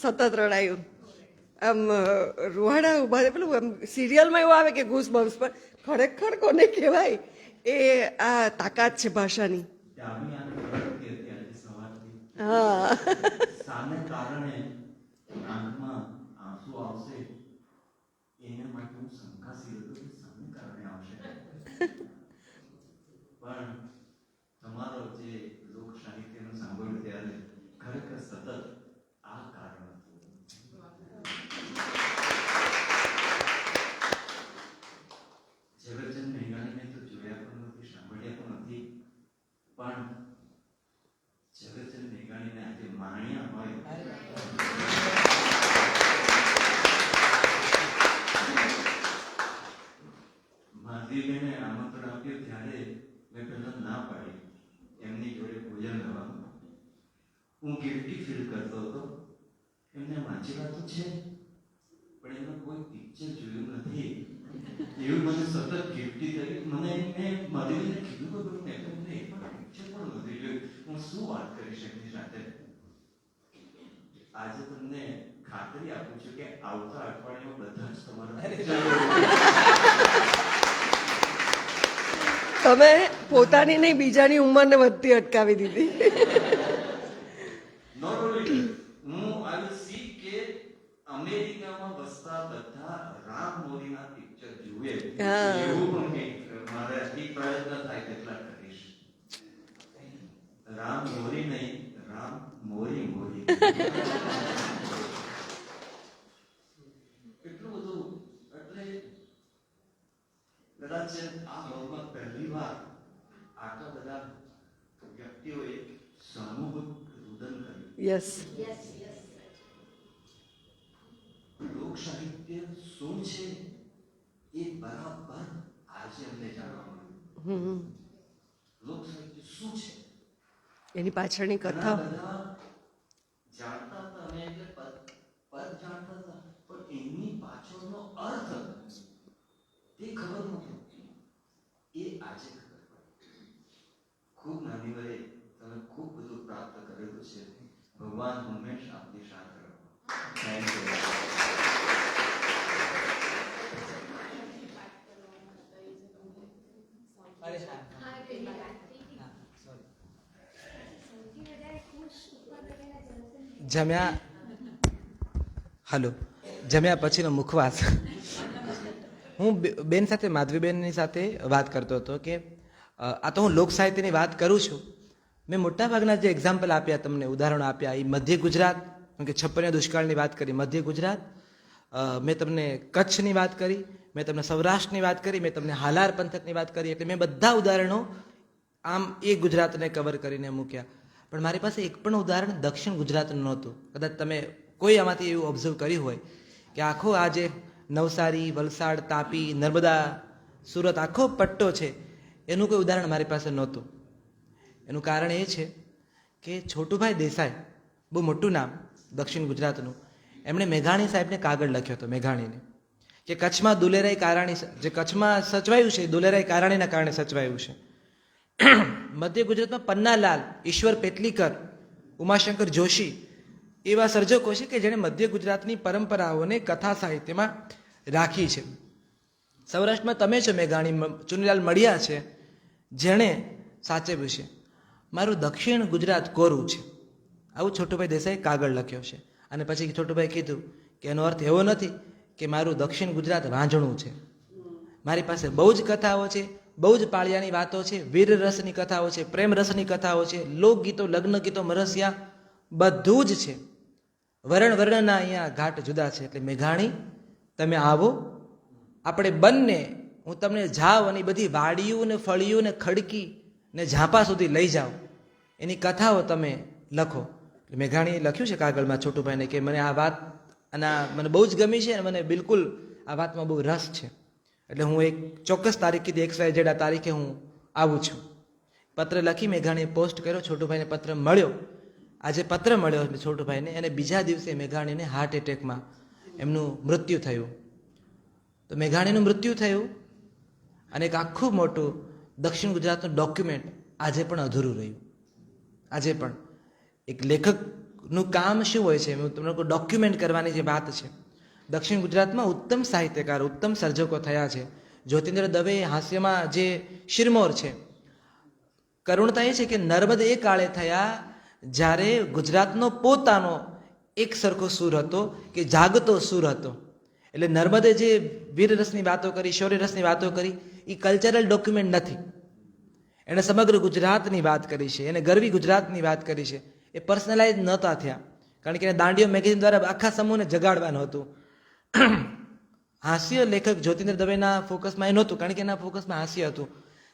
સતત રડાયું. આમ રૂહાડા ઉભા પેલું આમ સિરિયલમાં એવું આવે કે ઘૂસ બમ્સ, પણ ખરેખર કોને કહેવાય એ આ તાકાત છે ભાષાની. હા. સામે કારણે આંખમાં આંસુ આવશે એના માટે હું શંકાશીલ હતો કે સામે કારણે આવશે, પણ તમારો જે લોક સાહિત્યનું સાંભળ્યું ત્યારે ખરેખર સતત આ કારણ હતું. ઝવેરચંદ મેઘાણીને તો જોયા પણ નથી, સાંભળ્યા પણ નથી, પણ ઝવેરચંદ મેઘાણીને આજે માણ્યા હોય માધવીબેને આમંત્રણ આપ્યું ત્યારે મેં પહેલા ના પાડી એમની જોડે ભોજન લેવાનું. હું ગિલ્ટી ફીલ કરતો હતો. એમને વાંચેલા તો છે પણ એમાં કોઈ પિક્ચર જોયું નથી એવું મને સતત ગિલ્ટી થઈ. મને મેં માધવીને કીધું તો ખરું, મેં તમને એક પણ પિક્ચર પણ નથી જોયું. હું શું વાત કરીશ એમની સાથે? આજે તમને ખાતરી આપું છું કે આવતા અઠવાડિયામાં બધા જ તમારા તમે પોતાની નહીં બીજાની ઉંમરને વધતી અટકાવી દીધી. નોટ ઓનલી હું આઈ વિલ સી કે અમેરિકામાં વસતા બધા રામ મોરીના પિક્ચર જુએ એવું પણ કંઈક મારે એક પ્રયત્ન થાય તેટલા કરીશ. રામ મોરી નહીં, રામ મોરી મોરી. એટલું બધું એટલે કદાચ આ હોલમાં પહેલી વાર આટલા બધા વ્યક્તિઓએ સામૂહિક રુદન કર્યું. યસ. લોક સાહિત્ય શું છે એ બરાબર આજે અમને જાણવા મળ્યું. લોક સાહિત્ય શું છે એની પાછળની કથા. બધા જાણતા હતા અને એટલે પદ જાણતા હતા, પણ એમની પાછળનો અર્થ તે ખબર નહોતો. એ આજે ખબર પડી. ખૂબ નાની વયે તમે ખૂબ બધું પ્રાપ્ત કરેલું છે. ભગવાન હંમેશા આપની સાથે રહો. Thank you. જમ્યા પછીનો મુખવાસ. હું બેન સાથે, માધવીબેનની સાથે વાત કરતો હતો કે આ તો હું લોક સાહિત્યની વાત કરું છું. મેં મોટાભાગના જે એક્ઝામ્પલ આપ્યા, તમને ઉદાહરણો આપ્યા, એ મધ્ય ગુજરાત, કેમ કે છપ્પનિયા દુષ્કાળની વાત કરી, મધ્ય ગુજરાત. મેં તમને કચ્છની વાત કરી, મેં તમને સૌરાષ્ટ્રની વાત કરી, મેં તમને હાલાર પંથકની વાત કરી. એટલે મેં બધા ઉદાહરણો આમ એ ગુજરાતને કવર કરીને મૂક્યા. પણ મારી પાસે એક પણ ઉદાહરણ દક્ષિણ ગુજરાતનું નહોતું. કદાચ તમે કોઈ આમાંથી એવું ઓબ્ઝર્વ કર્યું હોય કે આખો આ જે નવસારી, વલસાડ, તાપી, નર્મદા, સુરત આખો પટ્ટો છે, એનું કોઈ ઉદાહરણ મારી પાસે નહોતું. એનું કારણ એ છે કે છોટુભાઈ દેસાઈ, બહુ મોટું નામ દક્ષિણ ગુજરાતનું, એમણે મેઘાણી સાહેબને કાગળ લખ્યો હતો, મેઘાણીને, કે કચ્છમાં દુલેરાય કારાણી, જે કચ્છમાં સચવાયું છે દુલેરાય કારાણીના કારણે સચવાયું છે. મધ્ય ગુજરાતમાં પન્નાલાલ, ઈશ્વર પેટલીકર, ઉમાશંકર જોશી એવા સર્જકો છે કે જેણે મધ્ય ગુજરાતની પરંપરાઓને કથા સાહિત્યમાં રાખી છે. સૌરાષ્ટ્રમાં તમે છો મેઘાણી, ચુનીલાલ મળ્યા છે, જેણે સાચવ્યું છે. મારું દક્ષિણ ગુજરાત કોરું છે, આવું છોટુભાઈ દેસાઈ કાગળ લખ્યો છે. અને પછી છોટુભાઈ કીધું કે એનો અર્થ એવો નથી કે મારું દક્ષિણ ગુજરાત વાંઝણું છે. મારી પાસે બહુ જ કથાઓ છે, બહુ જ પાળિયાની વાતો છે, વીર રસની કથાઓ છે, પ્રેમ રસની કથાઓ છે, લોકગીતો, લગ્ન ગીતો, મરસિયા બધું જ છે. વર્ણ વર્ણના અહીંયા ઘાટ જુદા છે. એટલે મેઘાણી તમે આવો, આપણે બંને, હું તમને જાવ અને બધી વાડિયું ને ફળિયું ને ખડકી ને ઝાંપા સુધી લઈ જાઓ, એની કથાઓ તમે લખો. મેઘાણીએ લખ્યું છે કાગળમાં છોટુભાઈને કે મને આ વાત અને મને બહુ જ ગમી છે અને મને બિલકુલ આ વાતમાં બહુ રસ છે. એટલે હું એક ચોક્કસ તારીખ કીધી, XYZ આ તારીખે હું આવું છું. પત્ર લખી મેઘાણીએ પોસ્ટ કર્યો, છોટુભાઈને પત્ર મળ્યો. આજે પત્ર મળ્યો છોટુભાઈને, અને બીજા દિવસે મેઘાણીને હાર્ટ એટેકમાં એમનું મૃત્યુ થયું. તો મેઘાણીનું મૃત્યુ થયું અને એક આખું મોટું દક્ષિણ ગુજરાતનું ડોક્યુમેન્ટ આજે પણ અધૂરું રહ્યું. આજે પણ એક લેખકનું કામ શું હોય છે, હું તમને કહું, ડોક્યુમેન્ટ કરવાની જે વાત છે. દક્ષિણ ગુજરાતમાં ઉત્તમ સાહિત્યકાર, ઉત્તમ સર્જકો થયા છે. જ્યોતિન્દ્ર દવે હાસ્યમાં જે શિરમોર છે. કરુણતા એ છે કે નર્મદ એ કાળે થયા જ્યારે ગુજરાતનો પોતાનો એક સરખો સૂર હતો કે જાગતો સૂર હતો. એટલે નર્મદે જે વીર રસની વાતો કરી, શૌર્ય રસની વાતો કરી, એ કલ્ચરલ ડોક્યુમેન્ટ નથી. એણે સમગ્ર ગુજરાતની વાત કરી છે, એને ગરવી ગુજરાતની વાત કરી છે. એ પર્સનલાઇઝ નહોતા થયા, કારણ કે એને દાંડીઓ મેગેઝિન દ્વારા આખા સમૂહને જગાડવાનું હતું. હાસ્ય લેખક જ્યોતિન્દ્ર દવેના ફોકસમાં એ નહોતું, કારણ કે એના ફોકસમાં હાસ્ય હતું.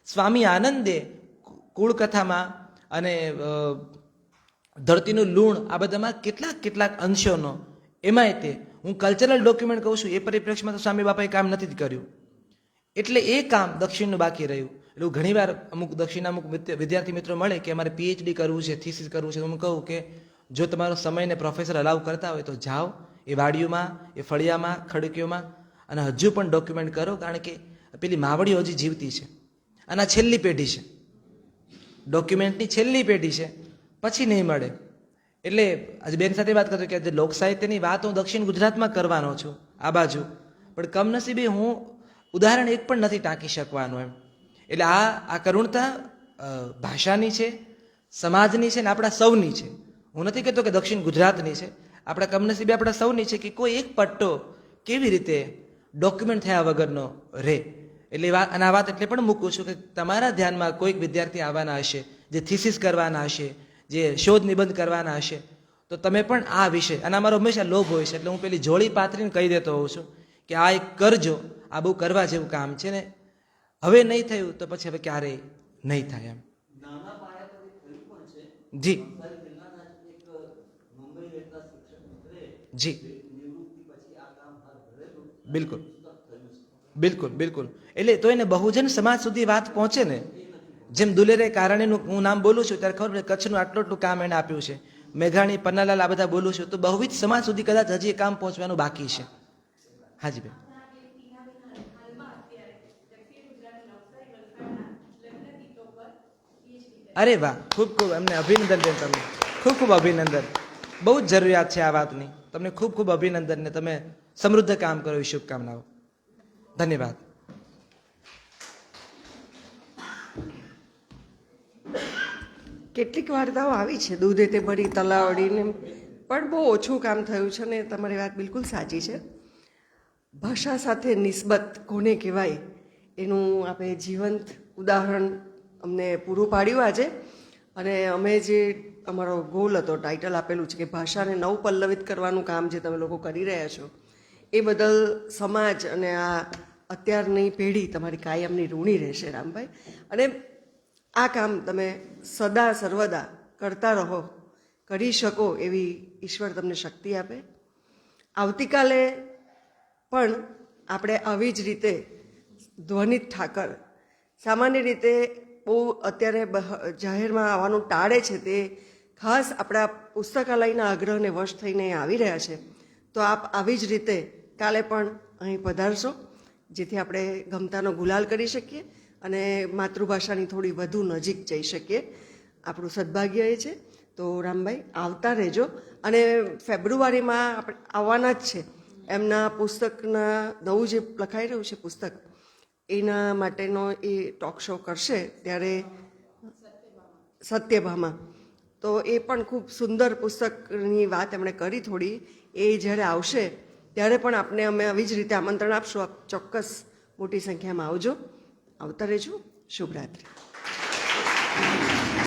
સ્વામી આનંદે કુળકથામાં અને ધરતીનું લૂણ આ બધામાં કેટલાક અંશોનો, એમાંય તે હું કલ્ચરલ ડોક્યુમેન્ટ કહું છું, એ પરિપ્રેક્ષમાં તો સ્વામી બાપાએ કામ નથી જ કર્યું. એટલે એ કામ દક્ષિણનું બાકી રહ્યું. એટલે ઘણીવાર અમુક વિદ્યાર્થી મિત્રો મળે કે અમારે પીએચડી કરવું છે, થીસીસ કરવું છે, તો હું કહું કે જો તમારો સમયને પ્રોફેસર અલાઉ કરતા હોય તો જાઓ એ વાડીઓમાં, એ ફળિયામાં, ખડકીઓમાં, અને હજુ પણ ડોક્યુમેન્ટ કરો, કારણ કે પેલી માવડીઓ હજી જીવતી છે અને આ છેલ્લી પેઢી છે, ડોક્યુમેન્ટની છેલ્લી પેઢી છે, પછી નહીં મળે. એટલે આજે બેન સાથે વાત કરતો કે આજે લોક સાહિત્યની વાત હું દક્ષિણ ગુજરાતમાં કરવાનો છું આ બાજુ, પણ કમનસીબે હું ઉદાહરણ એક પણ નથી ટાંકી શકવાનો એમ. એટલે આ કરુણતા ભાષાની છે, સમાજની છે, ને આપણા સૌની છે. હું નથી કહેતો કે દક્ષિણ ગુજરાતની છે, આપણા કમનસીબે આપણા સૌની છે કે કોઈ એક પટ્ટો કેવી રીતે ડોક્યુમેન્ટ થયા વગરનો રહે. એટલે અને આ વાત એટલે પણ મૂકું છું કે તમારા ધ્યાનમાં કોઈક વિદ્યાર્થી આવવાના હશે, જે થીસીસ કરવાના હશે, જે શોધ નિબંધ કરવાના હશે, તો તમે પણ આ વિષય, અને અમારો હંમેશા લોભ હોય છે, એટલે હું પેલી જોડી પાથરીને કહી દેતો હોઉં છું કે આ એક કરજો, આ બહુ કરવા જેવું કામ છે ને. હવે નહીં થયું તો પછી હવે ક્યારેય નહીં થાય એમ. જી જી બિલકુલ બિલકુલ બિલકુલ. એટલે તો એને બહુજન સમાજ સુધી વાત પહોંચે ને, જેમ દુલેરે કારણેનું હું નામ બોલું છું ત્યારે ખબર પડે કચ્છનું આટલું કામ એને આપ્યું છે. મેઘાણી, પન્નાલાલ આ બધા બોલું છું તો બહુવિધ સમાજ સુધી કદાચ હજી કામ પહોંચવાનું બાકી છે. હાજી બેન. અરે વાહ, ખૂબ ખૂબ એમને અભિનંદન બેન, તમને ખૂબ ખૂબ અભિનંદન. બહુ જ જરૂરિયાત છે આ વાતની. તમને ખૂબ ખૂબ અભિનંદન, ને તમે સમૃદ્ધ કામ કરો એવી શુભકામનાઓ. ધન્યવાદ. કેટલીક વાર્તાઓ આવી છે, દૂધે તે ભરી તલાવડીને, પણ બહુ ઓછું કામ થયું છે. ને તમારી વાત બિલકુલ સાચી છે. ભાષા સાથે નિસ્બત કોને કહેવાય એનું આપણે જીવંત ઉદાહરણ અમને પૂરું પાડ્યું આજે. અને અમે જે અમારો ગોલ હતો, ટાઇટલ આપેલું છે કે ભાષાને નવપલ્લવિત કરવાનું કામ જે તમે લોકો કરી રહ્યા છો, એ બદલ સમાજ અને આ અત્યારની પેઢી તમારી કાયમની ઋણી રહેશે રામભાઈ. અને આ કામ તમે સદા સર્વદા કરતા રહો, કરી શકો એવી ઈશ્વર તમને શક્તિ આપે. આવતીકાલે પણ આપણે આવી જ રીતે ધ્વનિત ઠાકર સામાન્ય રીતે બહુ અત્યારે જાહેરમાં આવવાનું ટાળે છે, તે ખાસ આપણા પુસ્તકાલયના આગ્રહને વશ થઈને આવી રહ્યા છે. તો આપ આવી જ રીતે કાલે પણ અહીં પધારશો, જેથી આપણે ગમતાનો ગુલાલ કરી શકીએ અને માતૃભાષાની થોડી વધુ નજીક જઈ શકીએ. આપણું સદભાગ્ય એ છે. તો રામભાઈ આવતા રહેજો. અને ફેબ્રુઆરીમાં આપણે આવવાના જ છે. એમના પુસ્તકના નવું જે લખાઈ રહ્યું છે પુસ્તક, એના માટેનો એ ટોક શો કરશે ત્યારે સત્યભામા. તો એ પણ ખૂબ સુંદર પુસ્તકની વાત એમણે કરી થોડી. એ જ્યારે આવશે ત્યારે પણ આપને અમે આવી જ રીતે આમંત્રણ આપશું. આપ ચોક્કસ મોટી સંખ્યામાં આવજો, આવતા રહેજો. શુભરાત્રિ.